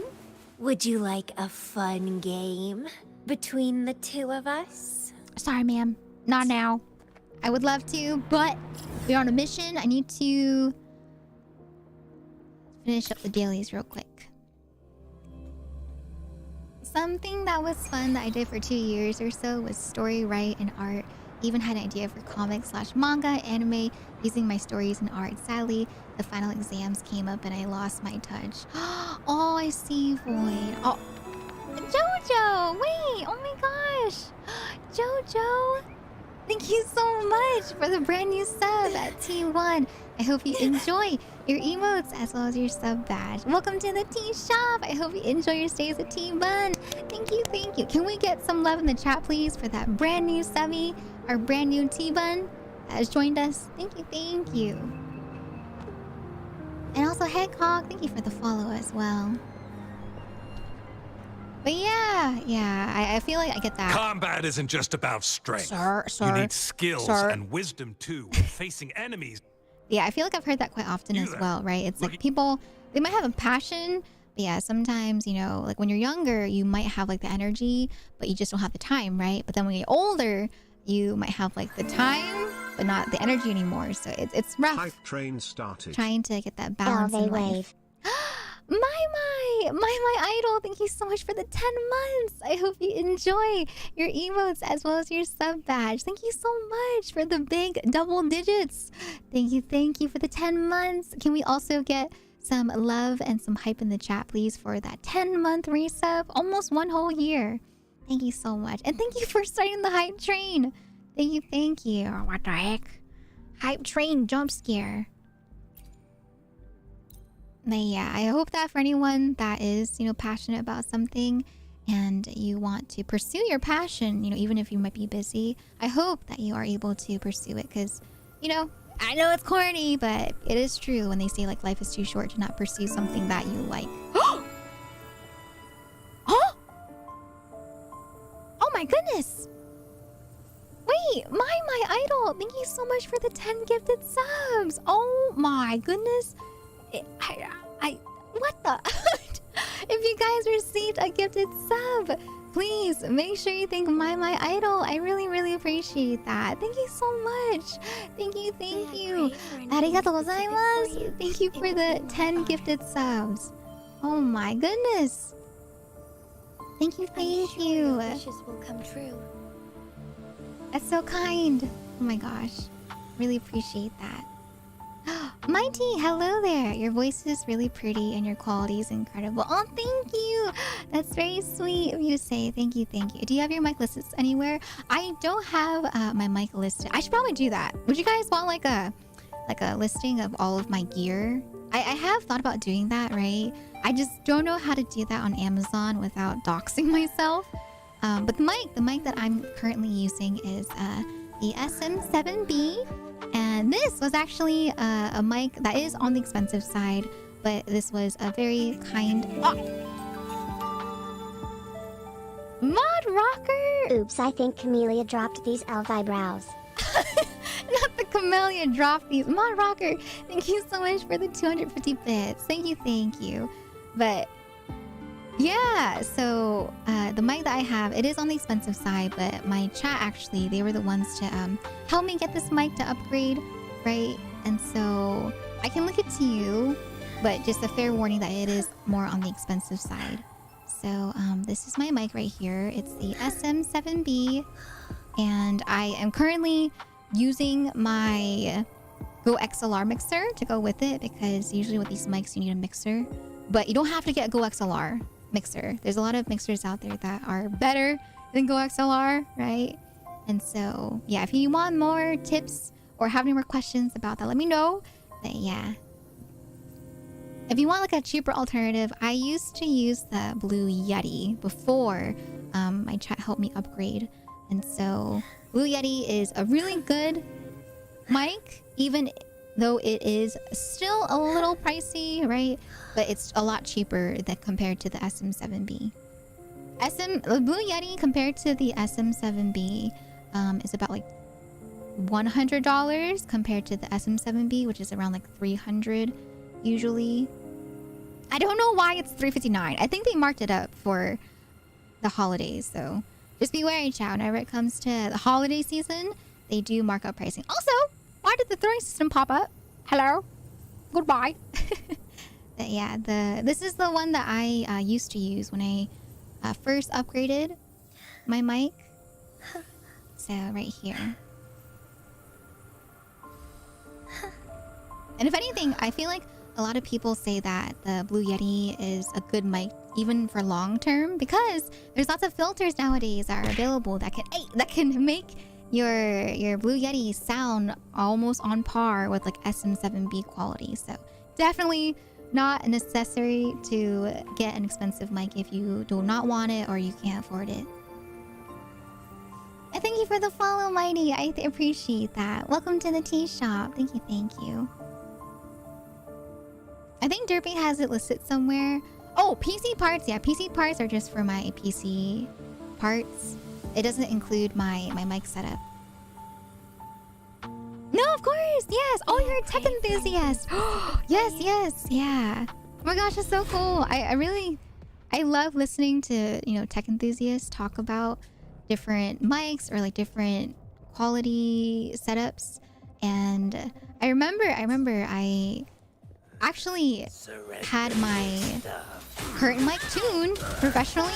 Would you like a fun game between the two of us? Sorry, ma'am. Not now. I would love to, but we're on a mission. I need to finish up the dailies real quick. Something that was fun that I did for 2 years or so was story write and art. Even had an idea for comics/manga, anime, using my stories and art. Sadly, the final exams came up and I lost my touch. Oh, I see, Void. Oh, Jojo! Wait! Oh my gosh! Jojo! Thank you so much for the brand new sub at T1. I hope you enjoy your emotes as well as your sub badge. Welcome to the tea shop. I hope you enjoy your stays at T1. Thank you, thank you. Can we get some love in the chat, please, for that brand new subby, our brand new T1 that has joined us? Thank you, thank you. And also, Headcock, thank you for the follow as well. But yeah, I feel like I get that. Combat isn't just about strength. Sir. You need skills and wisdom too when facing enemies. Yeah, I feel like I've heard that quite often as well, right? It's like people, they might have a passion, but yeah, sometimes, you know, like when you're younger, you might have like the energy, but you just don't have the time, right? But then when you're older, you might have like the time, but not the energy anymore. So it's rough. Hype train started. Trying to get that balance in life. My idol, thank you so much for the 10 months. I hope you enjoy your emotes as well as your sub badge. Thank you so much for the big double digits. Thank you for the 10 months. Can we also get some love and some hype in the chat, please, for that 10-month resub? Almost 1 whole year. Thank you so much. And thank you for starting the hype train. Thank you. What the heck? Hype train jump scare. But yeah, I hope that for anyone that is, passionate about something and you want to pursue your passion, even if you might be busy, I hope that you are able to pursue it because, I know it's corny, but it is true when they say like life is too short to not pursue something that you like. Huh? Oh my goodness. Wait, my idol. Thank you so much for the 10 gifted subs. Oh my goodness. What the? If you guys received a gifted sub, please make sure you thank my idol. I really, really appreciate that. Thank you so much. Thank you. Arigatou gozaimasu. Thank you for the 10 gifted subs. Oh my goodness. Thank you. Your wishes will come true. That's so kind. Oh my gosh. Really appreciate that. Mighty, hello there. Your voice is really pretty and your quality is incredible. Oh, thank you. That's very sweet of you to say. Thank you. Do you have your mic listed anywhere? I don't have my mic listed. I should probably do that. Would you guys want like a listing of all of my gear? I have thought about doing that, right? I just don't know how to do that on Amazon without doxing myself. But the mic that I'm currently using is the SM7B. And this was actually a mic that is on the expensive side, but this was a very kind... Mod Rocker! Oops, I think Camellia dropped these elf eyebrows. Not the Camellia dropped these. Mod Rocker, thank you so much for the 250 bits. Thank you. But yeah, so the mic that I have, it is on the expensive side, but my chat actually, they were the ones to help me get this mic to upgrade, right? And so I can link it to you, but just a fair warning that it is more on the expensive side. So this is my mic right here. It's the SM7B, and I am currently using my Go XLR mixer to go with it because usually with these mics you need a mixer, but you don't have to get Go XLR mixer. There's a lot of mixers out there that are better than Go XLR, right? And so yeah, if you want more tips or have any more questions about that, let me know. But yeah, if you want like a cheaper alternative, I used to use the Blue Yeti before my chat helped me upgrade, and so Blue Yeti is a really good mic, even though it is still a little pricey, right? But it's a lot cheaper than compared to the SM7B. The Blue Yeti compared to the SM7B is about like $100 compared to the SM7B, which is around like $300 usually. I don't know why it's $359. I think they marked it up for the holidays, so just be wary, chat. Whenever it comes to the holiday season, they do mark up pricing. Also, why did the throwing system pop up? Hello? Goodbye. But yeah, this is the one that I used to use when I first upgraded my mic. So right here. And if anything, I feel like a lot of people say that the Blue Yeti is a good mic even for long term because there's lots of filters nowadays that are available that can make your Blue Yeti sound almost on par with like SM7B quality. So definitely not necessary to get an expensive mic if you do not want it or you can't afford it. And thank you for the follow, Mighty. I appreciate that. Welcome to the tea shop. Thank you. I think Derpy has it listed somewhere. Oh, PC parts. Yeah, PC parts are just for my PC parts. It doesn't include my mic setup. No, of course. Yes. Oh, you're a tech enthusiast. Yes. Yeah. Oh my gosh, that's so cool. I love listening to, tech enthusiasts talk about different mics or like different quality setups. And I remember I actually had my current mic tuned professionally.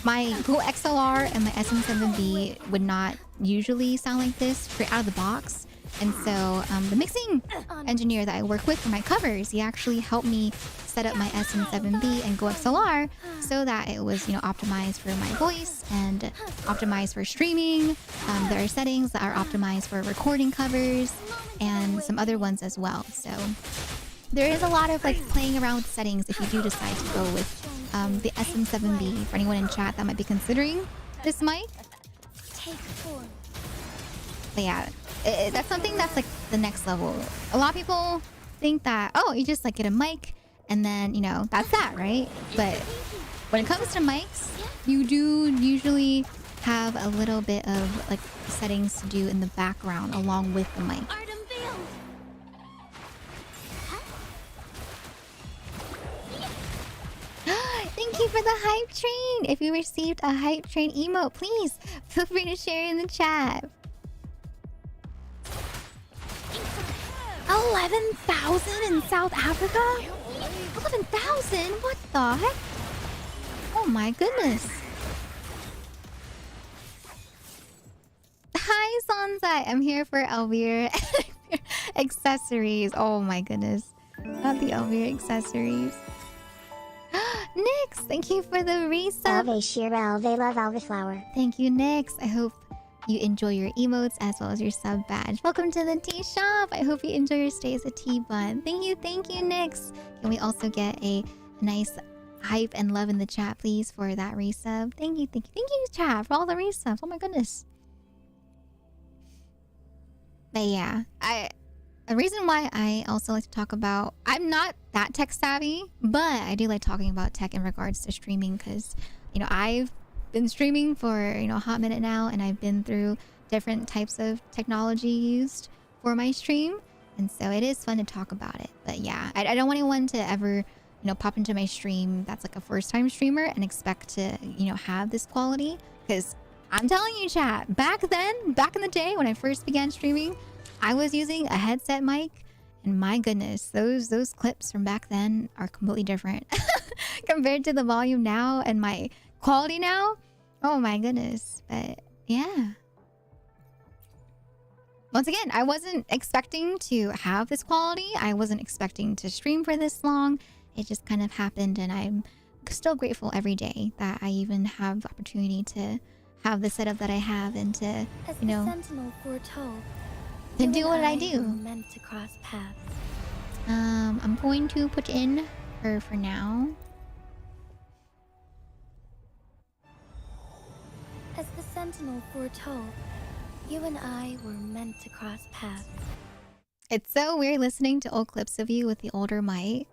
My Go XLR and my SM7B would not usually sound like this straight out of the box. And so the mixing engineer that I work with for my covers, he actually helped me set up my SM7B and Go XLR so that it was, optimized for my voice and optimized for streaming. There are settings that are optimized for recording covers and some other ones as well. So there is a lot of like playing around with settings if you do decide to go with the SM7B. For anyone in chat that might be considering this mic. But yeah, that's something that's like the next level. A lot of people think that, oh, you just like get a mic and then, you know, that's that, right? But when it comes to mics, you do usually have a little bit of like settings to do in the background along with the mic. Thank you for the hype train. If you received a hype train emote, please feel free to share in the chat. 11,000 in South Africa? 11,000? What the heck? Oh my goodness. Hi, Sanzai. I'm here for Elvira accessories. Oh my goodness. Not the Elvira accessories. Nyx, thank you for the resub. Alve Shira Alve Love Alve Flower. Thank you, Nyx. I hope you enjoy your emotes as well as your sub badge. Welcome to the tea shop. I hope you enjoy your stay as a tea bun. Thank you, Nyx. Can we also get a nice hype and love in the chat, please, for that resub? Thank you, chat, for all the resubs. Oh my goodness. But yeah, a reason why I also like to talk about, I'm not that tech savvy, but I do like talking about tech in regards to streaming because, you know, I've been streaming for, you know, a hot minute now, and I've been through different types of technology used for my stream, and so it is fun to talk about it. But yeah, I don't want anyone to ever, you know, pop into my stream that's like a first-time streamer and expect to, you know, have this quality, because I'm telling you, chat, back then, back in the day when I first began streaming, I was using a headset mic, and my goodness, those clips from back then are completely different compared to the volume now and my quality now. Oh my goodness. But yeah. Once again, I wasn't expecting to have this quality. I wasn't expecting to stream for this long. It just kind of happened, and I'm still grateful every day that I even have the opportunity to have the setup that I have and to, you know, to do what I do. Meant to cross paths. I'm going to put in her for now. As the Sentinel foretold, you and I were meant to cross paths. It's so weird listening to old clips of you with the older mic.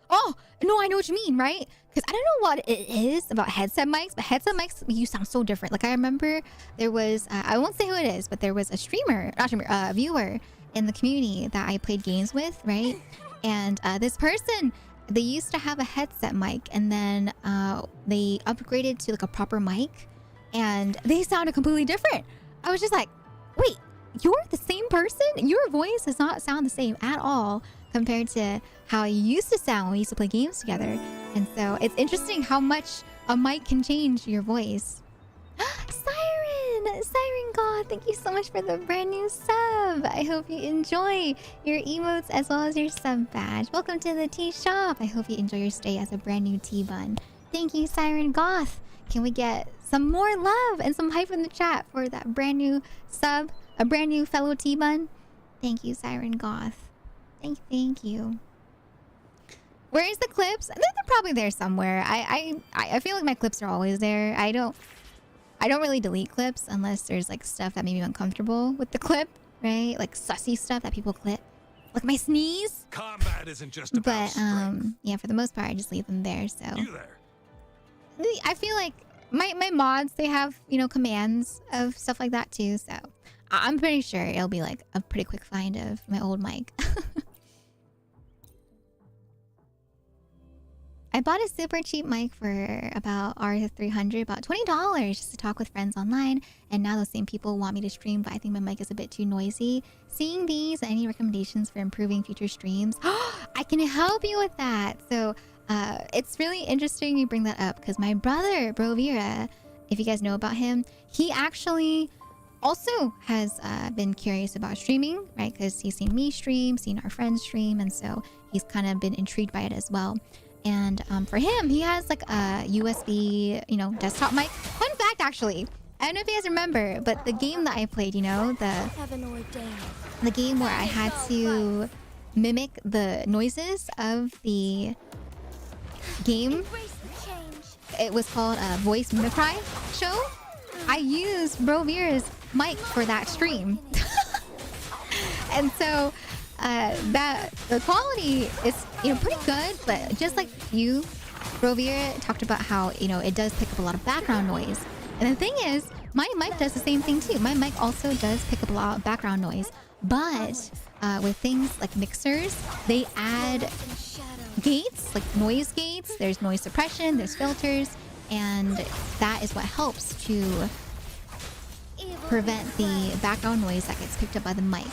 Oh, no, I know what you mean, right? Because I don't know what it is about headset mics, but headset mics, you sound so different. Like, I remember there was, I won't say who it is, but there was a viewer in the community that I played games with, right? And this person, they used to have a headset mic, and then they upgraded to like a proper mic, and they sounded completely different. I was just like, wait, you're the same person? Your voice does not sound the same at all compared to how you used to sound when we used to play games together. And so it's interesting how much a mic can change your voice. Siren God, thank you so much for the brand new sub. I hope you enjoy your emotes as well as your sub badge. Welcome to the tea shop. I hope you enjoy your stay as a brand new tea bun. Thank you, Siren Goth. Can we get some more love and some hype in the chat for that brand new sub, a brand new fellow tea bun? Thank you, Siren Goth. Thank you. Where is the clips? They're probably there somewhere. I feel like my clips are always there. I don't really delete clips unless there's like stuff that made me uncomfortable with the clip, right? Like sussy stuff that people clip. Like my sneeze. Combat isn't just about strength. Yeah, for the most part I just leave them there, so. You there. I feel like my mods, they have, you know, commands of stuff like that too, so I'm pretty sure it'll be like a pretty quick find of my old mic. I bought a super cheap mic for about R300, about $20 just to talk with friends online, and now those same people want me to stream, but I think my mic is a bit too noisy. Seeing these, any recommendations for improving future streams? I can help you with that. So it's really interesting you bring that up, because my brother, Brovira, if you guys know about him, he actually also has been curious about streaming, right? Because he's seen me stream, seen our friends stream, and so he's kind of been intrigued by it as well. And for him, he has like a USB, you know, desktop mic. Fun fact, actually, I don't know if you guys remember, but the game that I played, you know, the game where I had to mimic the noises of the game. Embrace the change. It was called a voice mimicry show. I used Brovira's mic for that stream. And so that the quality is, you know, pretty good, but just like you, Brovira talked about how, you know, it does pick up a lot of background noise. And the thing is, my mic does the same thing too. My mic also does pick up a lot of background noise, but with things like mixers, they add gates, like noise gates. There's noise suppression, there's filters, and that is what helps to prevent the background noise that gets picked up by the mic.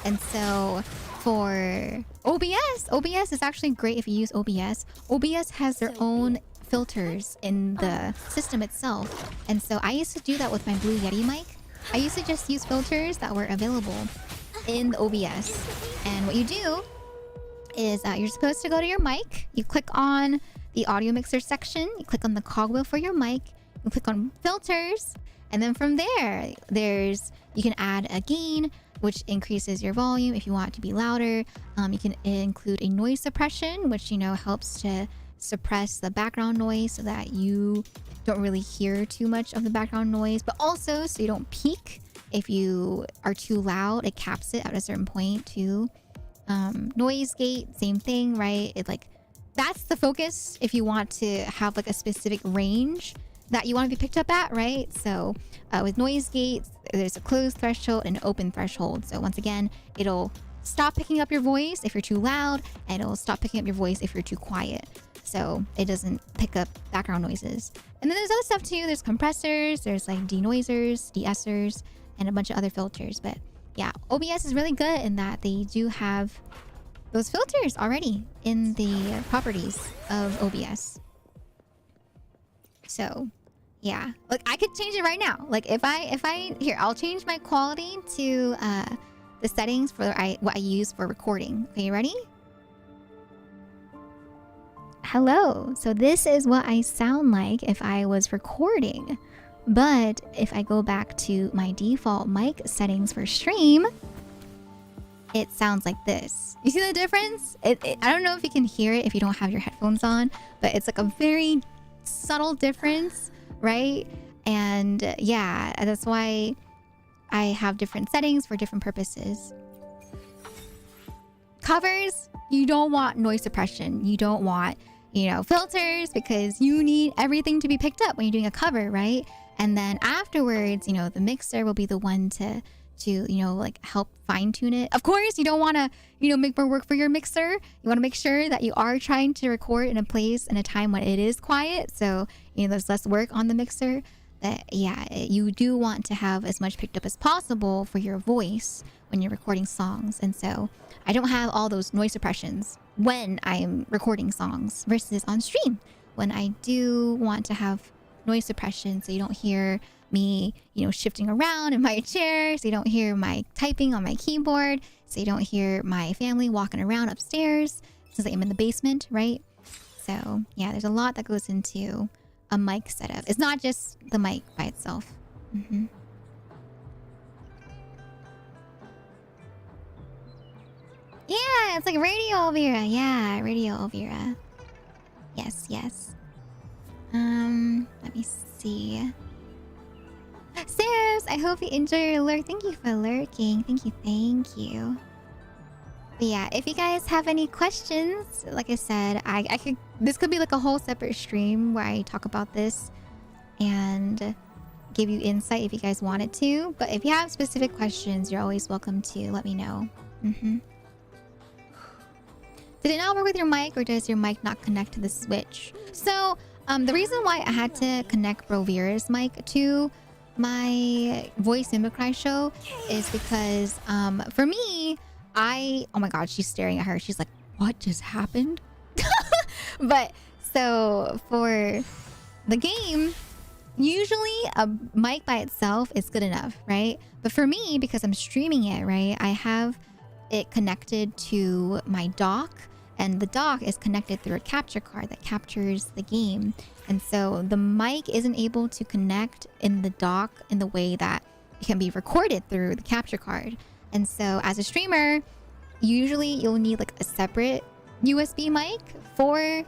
And so for OBS is actually great if you use OBS. OBS has their own filters in the system itself. And so I used to do that with my Blue Yeti mic. I used to just use filters that were available in the OBS. And what you do is you're supposed to go to your mic. You click on the audio mixer section. You click on the cogwheel for your mic. You click on filters. And then from there, you can add a gain, which increases your volume if you want it to be louder. You can include a noise suppression, which, you know, helps to suppress the background noise so that you don't really hear too much of the background noise, but also so you don't peak. If you are too loud, it caps it at a certain point too. Noise gate, same thing, right? That's the focus if you want to have like a specific range that you want to be picked up at, right? So with noise gates, there's a closed threshold and an open threshold. So once again, it'll stop picking up your voice if you're too loud, and it'll stop picking up your voice if you're too quiet. So it doesn't pick up background noises. And then there's other stuff too. There's compressors, there's like denoisers, de-essers, and a bunch of other filters. But yeah, OBS is really good in that they do have those filters already in the properties of OBS. So yeah, look, I could change it right now. Like if I here, I'll change my quality to the settings for what I use for recording. Okay, you ready? Hello. So this is what I sound like if I was recording. But if I go back to my default mic settings for stream, it sounds like this. You see the difference? I don't know if you can hear it if you don't have your headphones on, but it's like a very subtle difference, right? And yeah, that's why I have different settings for different purposes. Covers, you don't want noise suppression. You don't want, you know, filters, because you need everything to be picked up when you're doing a cover, right? And then afterwards, you know, the mixer will be the one to you know, like help fine tune it. Of course, you don't want to, you know, make more work for your mixer. You want to make sure that you are trying to record in a place and a time when it is quiet. So, you know, there's less work on the mixer. But yeah, you do want to have as much picked up as possible for your voice when you're recording songs. And so I don't have all those noise suppressions when I'm recording songs versus on stream, when I do want to have noise suppression so you don't hear me, you know, shifting around in my chair, so you don't hear my typing on my keyboard, so you don't hear my family walking around upstairs since I'm in the basement, right? So yeah, there's a lot that goes into a mic setup. It's not just the mic by itself. Yeah, it's like Radio Elvira. Yeah, Radio Elvira. Yes, yes. Let me see. Sarahs, I hope you enjoy your lurk. Thank you for lurking. Thank you, thank you. But yeah, if you guys have any questions, like I said, this could be like a whole separate stream where I talk about this and give you insight if you guys wanted to. But if you have specific questions, you're always welcome to let me know. Did it not work with your mic, or does your mic not connect to the switch? So the reason why I had to connect Brovira's mic to my voice mimicry show is because for me, oh my god, she's staring at her. She's like, what just happened? But so for the game, usually a mic by itself is good enough, right? But for me, because I'm streaming it, right, I have it connected to my dock, and the dock is connected through a capture card that captures the game. And so the mic isn't able to connect in the dock in the way that it can be recorded through the capture card. And so as a streamer, usually you'll need like a separate USB mic for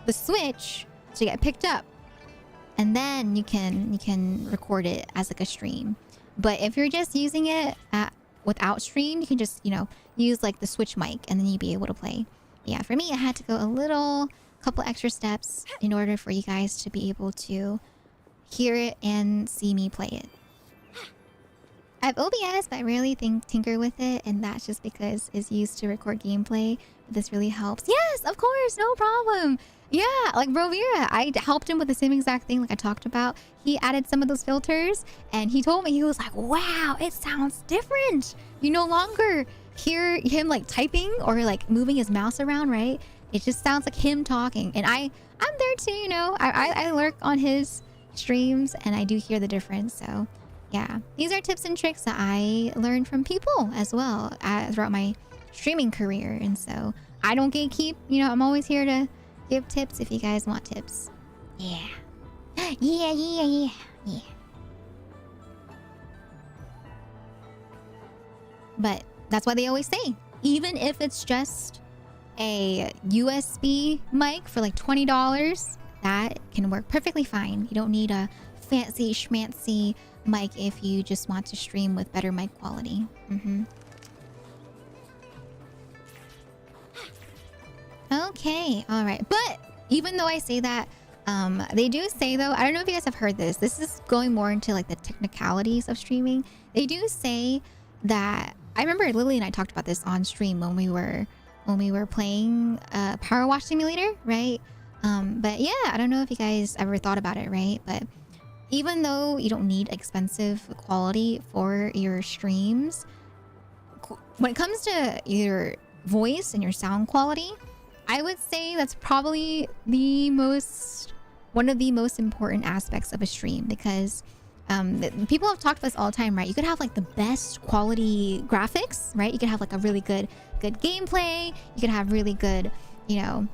the Switch to get picked up, and then you can record it as like a stream. But if you're just using it without stream, you can just, you know, use like the Switch mic, and then you'll be able to play. But yeah, for me, I had to go a couple extra steps in order for you guys to be able to hear it and see me play it. I have OBS, but I rarely tinker with it, and that's just because it's used to record gameplay. But this really helps. Yes, of course, no problem. Yeah, like Rovira, I helped him with the same exact thing like I talked about. He added some of those filters, and he told me, he was like, wow, it sounds different. You no longer hear him like typing or like moving his mouse around, right? It just sounds like him talking. And I'm there too, you know. I lurk on his streams, and I do hear the difference. So yeah, these are tips and tricks that I learned from people as well throughout my streaming career. And so I don't gatekeep, you know. I'm always here to give tips if you guys want tips. Yeah. Yeah. But that's why they always say, even if it's just a USB mic for like $20, that can work perfectly fine. You don't need a fancy schmancy mic if you just want to stream with better mic quality. Okay, all right. But even though I say that, they do say though, I don't know if you guys have heard this. This is going more into like the technicalities of streaming. They do say that, I remember Lily and I talked about this on stream when we were playing Power Wash Simulator, right? But yeah, I don't know if you guys ever thought about it, right? But even though you don't need expensive quality for your streams, when it comes to your voice and your sound quality, I would say that's probably one of the most important aspects of a stream, because people have talked about this all the time, right? You could have like the best quality graphics, right? You could have like a really good gameplay. You could have really good, you know,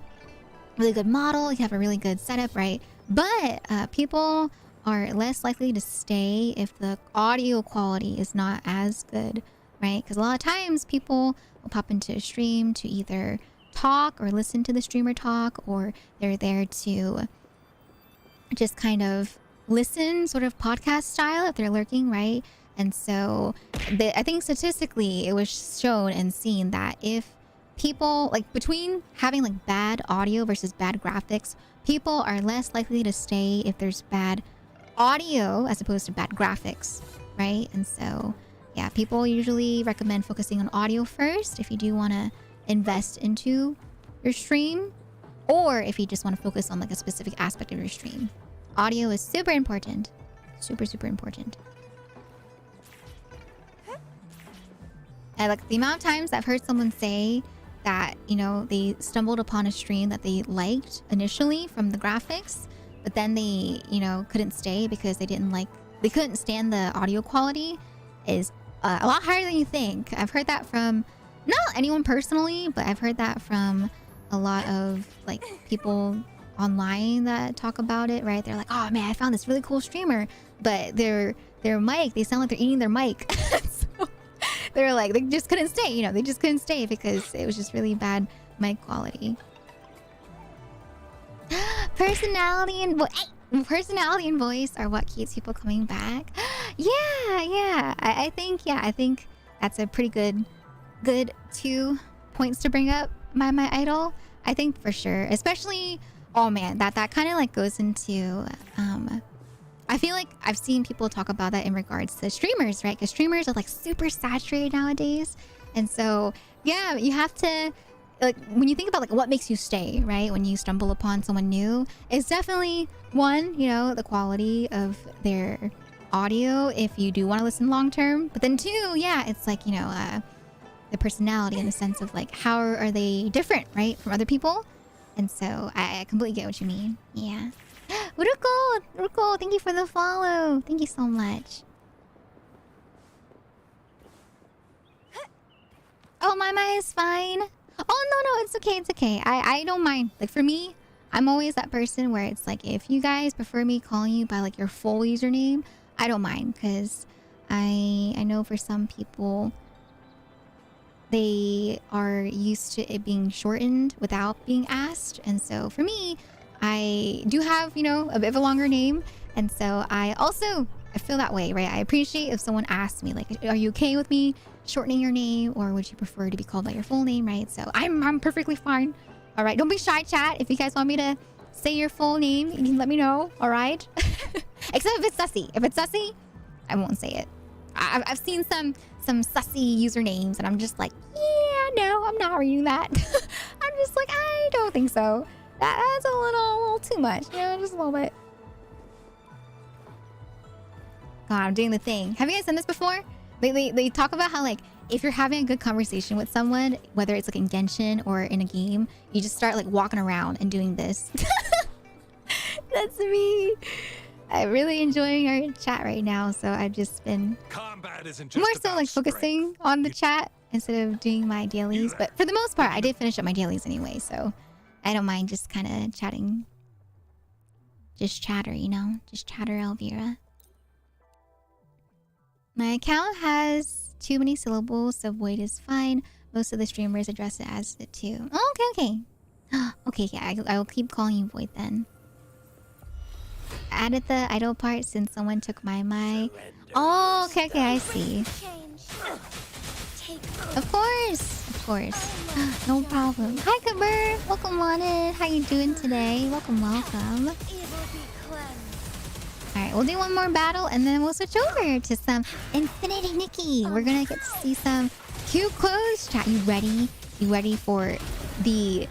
really good model. You could have a really good setup, right? But people are less likely to stay if the audio quality is not as good, right? Because a lot of times people will pop into a stream to either talk or listen to the streamer talk, or they're there to just kind of listen, sort of podcast style if they're lurking, right? And so I think statistically it was shown and seen that if people, like, between having like bad audio versus bad graphics, people are less likely to stay if there's bad audio as opposed to bad graphics, right? And so yeah, people usually recommend focusing on audio first if you do want to invest into your stream, or if you just want to focus on like a specific aspect of your stream. Audio is super important. Super important. And like the amount of times I've heard someone say that, you know, they stumbled upon a stream that they liked initially from the graphics, but then they, you know, couldn't stay because they couldn't stand the audio quality, is a lot higher than you think. I've heard that from not anyone personally, but I've heard that from a lot of like people online that talk about it, right? They're like, oh man, I found this really cool streamer, but their mic, they sound like they're eating their mic. So they're like, they just couldn't stay, you know, they just couldn't stay because it was just really bad mic quality. Personality and voice are what keeps people coming back. Yeah. I think that's a pretty good 2 points to bring up. My idol, I think for sure, especially, oh man, that kind of like goes into I feel like I've seen people talk about that in regards to streamers, right? Because streamers are like super saturated nowadays, and so yeah, you have to, like, when you think about like what makes you stay, right, when you stumble upon someone new, it's definitely one, you know, the quality of their audio if you do want to listen long term, but then 2, yeah, it's like, you know, the personality in the sense of like how are they different, right, from other people. And so I completely get what you mean. Yeah. Ruko, thank you for the follow. Thank you so much. Oh, my is fine. Oh no, it's okay. I don't mind. Like for me, I'm always that person where it's like, if you guys prefer me calling you by like your full username, I don't mind, because I know for some people they are used to it being shortened without being asked. And so for me, I do have, you know, a bit of a longer name. And so I feel that way, right? I appreciate if someone asks me, like, are you okay with me shortening your name, or would you prefer to be called by your full name, right? So I'm perfectly fine. All right, don't be shy, chat. If you guys want me to say your full name, you can let me know, all right? Except if it's sussy. If it's sussy, I won't say it. I've seen some sussy usernames, and I'm just like, yeah, no, I'm not reading that. I'm just like, I don't think so. That's a little too much, you know, just a little bit. God, I'm doing the thing. Have you guys done this before? They talk about how, like, if you're having a good conversation with someone, whether it's like in Genshin or in a game, you just start like walking around and doing this. That's me. I'm really enjoying our chat right now, so I've just been Combat isn't just more so about like focusing strength. on the chat instead of doing my dailies. But for the most part, I did finish up my dailies anyway, so I don't mind just kind of chatting. Just chatter, you know? Just chatter, Elvira. My account has too many syllables, so void is fine. Most of the streamers address it as it too. Oh, okay. Okay, yeah, I will keep calling you void then. Added the idle part since someone took my mic. Oh, okay, I see. Of course. No problem. Hi, Kabir. Welcome on in. How you doing today? Welcome. Alright, we'll do one more battle and then we'll switch over to some Infinity Nikki. We're gonna get to see some cute clothes. Chat, you ready? You ready for the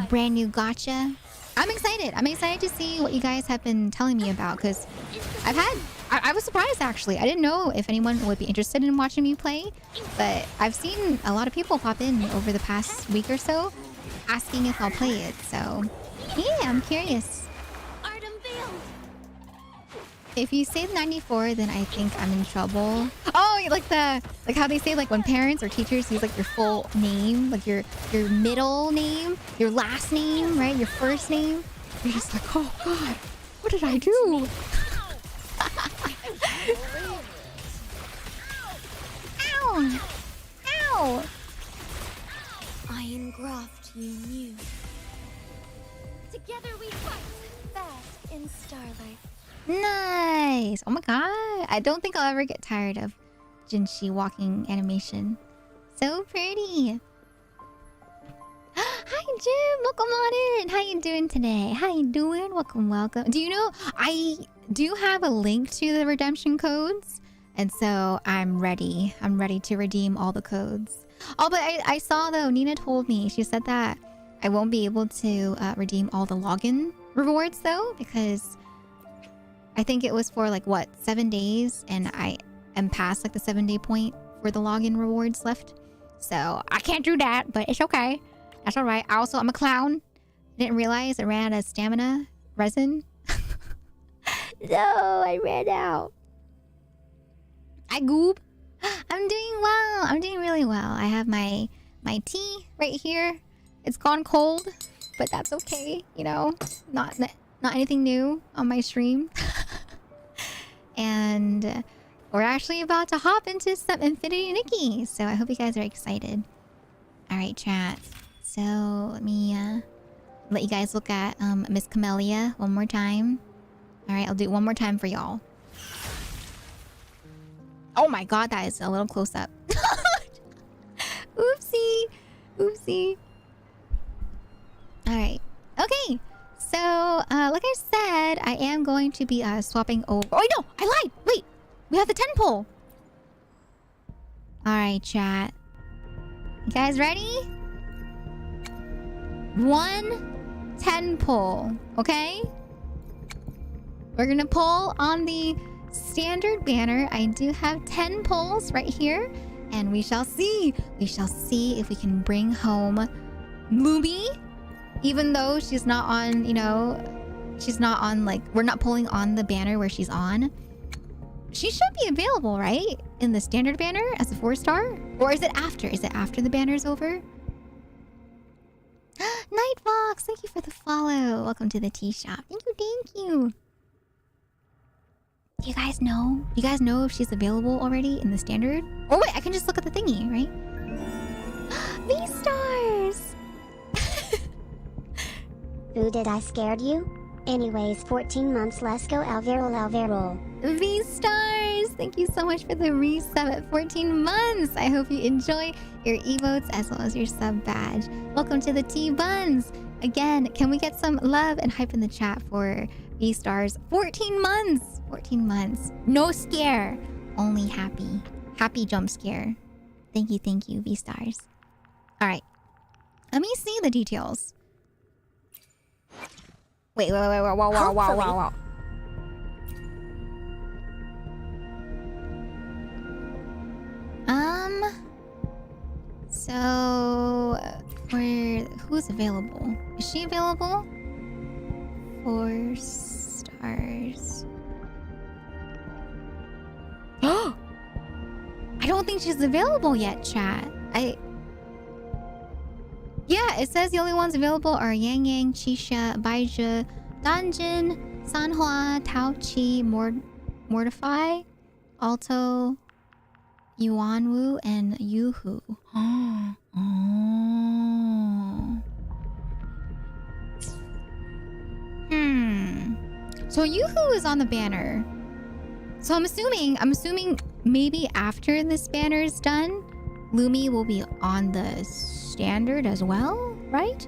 brand new gacha? I'm excited. I'm excited to see what you guys have been telling me about, because I was surprised actually. I didn't know if anyone would be interested in watching me play, but I've seen a lot of people pop in over the past week or so asking if I'll play it. So yeah, I'm curious. If you say 94, then I think I'm in trouble. Oh, like how they say, like, when parents or teachers use like your full name, like your middle name, your last name, right? Your first name. You're just like, oh God, what did I do? Ow! Ow! I engraft you new. Together we fight, fast in starlight. Nice! Oh my god. I don't think I'll ever get tired of Jinshi walking animation. So pretty. Hi Jim! Welcome on in! How you doing today? How you doing? Welcome. Do you know, I do have a link to the redemption codes. And so I'm ready. I'm ready to redeem all the codes. Oh, but I saw though, Nina told me, she said that I won't be able to redeem all the login rewards though, because I think it was for like, what, 7 days? And I am past like the 7-day point for the login rewards left. So I can't do that, but it's okay. That's all right. I'm a clown. Didn't realize I ran out of stamina resin. No, I ran out. Hi, Goob. I'm doing well. I'm doing really well. I have my tea right here. It's gone cold, but that's okay. You know, not anything new on my stream. And we're actually about to hop into some Infinity Nikki. So I hope you guys are excited. All right, chat. So let me let you guys look at Miss Camellia one more time. All right, I'll do it one more time for y'all. Oh my god, that is a little close up. Oopsie. All right. Okay. So, like I said, I am going to be swapping over. Oh, no! I lied! Wait! We have the 10 pull! Alright, chat. You guys ready? 1 10 pull, okay? We're gonna pull on the standard banner. I do have 10 pulls right here. And we shall see. We shall see if we can bring home Lumi. Even though she's not on, you know, she's not on, like, we're not pulling on the banner where she's on. She should be available, right? In the standard banner as a 4-star? Or is it after? Is it after the banner's over? Nightfox, thank you for the follow. Welcome to the tea shop. Thank you. Do you guys know? Do you guys know if she's available already in the standard? Oh wait, I can just look at the thingy, right? V-stars! Who did I scared you? Anyways, 14 months, let's go Alvaro. V-stars! Thank you so much for the resub at 14 months. I hope you enjoy your emotes as well as your sub badge. Welcome to the T-Buns. Again, can we get some love and hype in the chat for V-stars? 14 months! 14 months. No scare. Only happy. Happy jump scare. Thank you, V-stars. Alright. Let me see the details. Wait, wow. So who's available? Is she available? 4 stars. Oh! I don't think she's available yet, chat. Yeah, it says the only ones available are Yang Yang, Chisha, Baizhi, Danjin, Sanhua, Taochi, Mortify, Alto, Yuanwu, and Yuhu. Oh. So Yuhu is on the banner. So I'm assuming maybe after this banner is done, Lumi will be on the standard as well, right?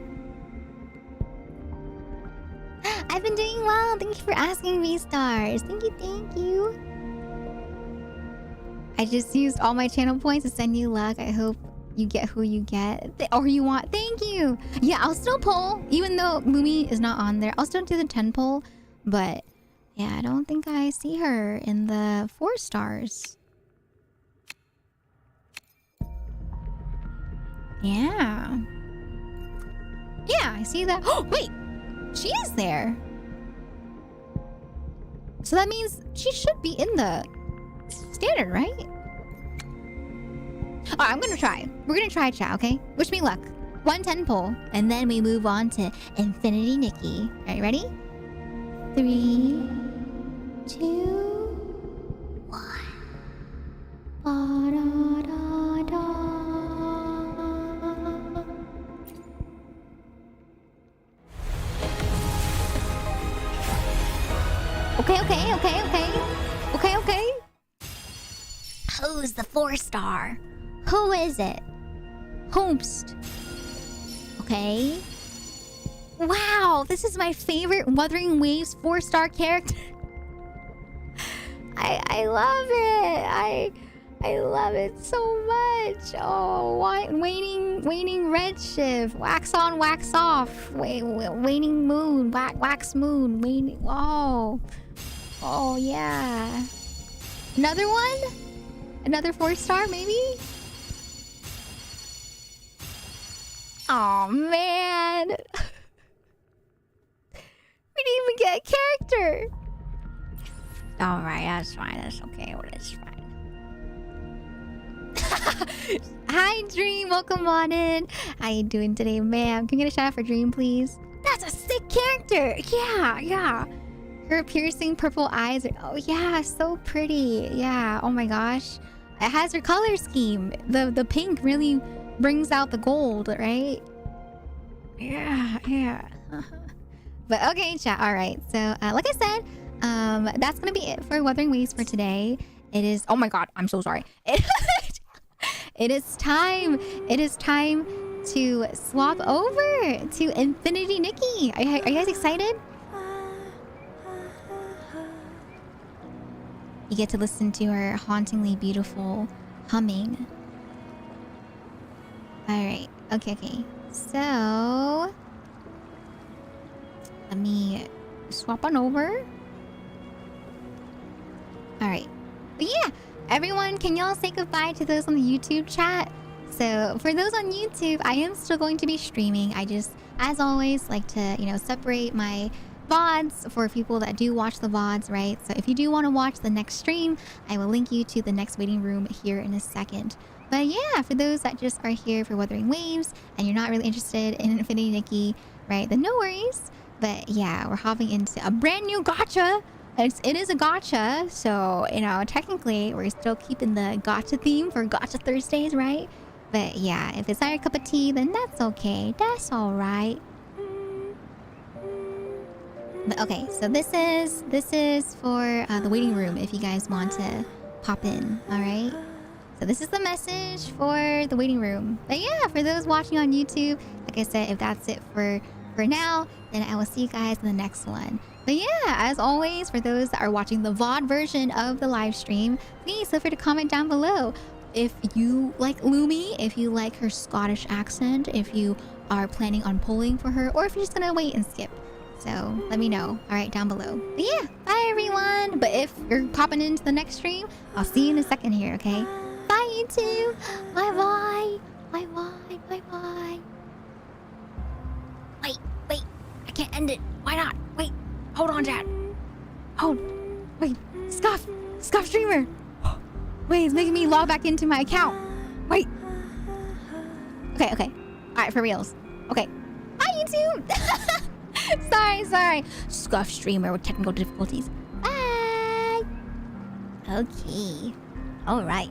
I've been doing well. Thank you for asking me, stars. Thank you. I just used all my channel points to send you luck. I hope you get who you get or you want. Thank you. Yeah, I'll still poll even though Lumi is not on there. I'll still do the 10 poll, but yeah, I don't think I see her in the 4 stars. Yeah, I see that. Oh, wait. She is there. So that means she should be in the standard, right? Alright, I'm gonna try. We're gonna try chat, okay? Wish me luck. 110 poll, and then we move on to Infinity Nikki. Alright, ready? 3, 2, 1. Ba-da-da-da. Okay. Who's the 4 star? Who is it? Host. Okay. Wow, this is my favorite Wuthering Waves 4 star character. I love it. I love it so much. Oh, waning redshift, wax on, wax off, waning moon, wax moon, waning. Oh yeah. Another one? Another 4 star maybe? Oh man. We didn't even get a character. Alright, that's fine. That's okay. Well, that's fine. Hi Dream, welcome on in. How you doing today, ma'am? Can you get a shout out for Dream, please? That's a sick character. Yeah. Her piercing purple eyes are, oh yeah, so pretty. Yeah, oh my gosh. It has her color scheme. The pink really brings out the gold, right? Yeah. But okay, chat. All right. So, like I said, that's gonna be it for Wuthering Waves for today. It is. Oh my god, I'm so sorry. It is time. It is time to swap over to Infinity Nikki. Are you guys excited? You get to listen to her hauntingly beautiful humming. Alright. Okay. So let me swap on over. Alright. But yeah, everyone, can y'all say goodbye to those on the YouTube chat? So for those on YouTube, I am still going to be streaming. I just, as always, like to, separate my VODs for people that do watch the VODs, right? So if you do want to watch the next stream, I will link you to the next waiting room here in a second. But yeah, for those that just are here for Wuthering Waves and you're not really interested in Infinity Nikki, right, then no worries. But yeah, we're hopping into a brand new gacha It is a gacha, so you know technically we're still keeping the gacha theme for Gacha Thursdays, right? But yeah, if it's not your cup of tea, then that's okay. That's all right. But okay, so this is for the waiting room if you guys want to pop in. All right. So this is the message for the waiting room. But yeah, for those watching on YouTube, like I said, if that's it for now, then I will see you guys in the next one. But yeah, as always, for those that are watching the VOD version of the live stream, please feel free to comment down below. If you like Lumi, if you like her Scottish accent, if you are planning on pulling for her, or if you're just gonna wait and skip. So let me know, all right, down below. But yeah, bye everyone. But if you're popping into the next stream, I'll see you in a second here, okay? Bye, you two. Bye bye. Bye bye. Bye bye. Wait. I can't end it. Why not? Wait. Hold on, Dad. Hold. Wait. Scuff streamer. Wait, it's making me log back into my account. Wait. Okay. All right, for reals. Okay. Bye, YouTube. Sorry. Scuff streamer with technical difficulties. Bye. Okay. All right.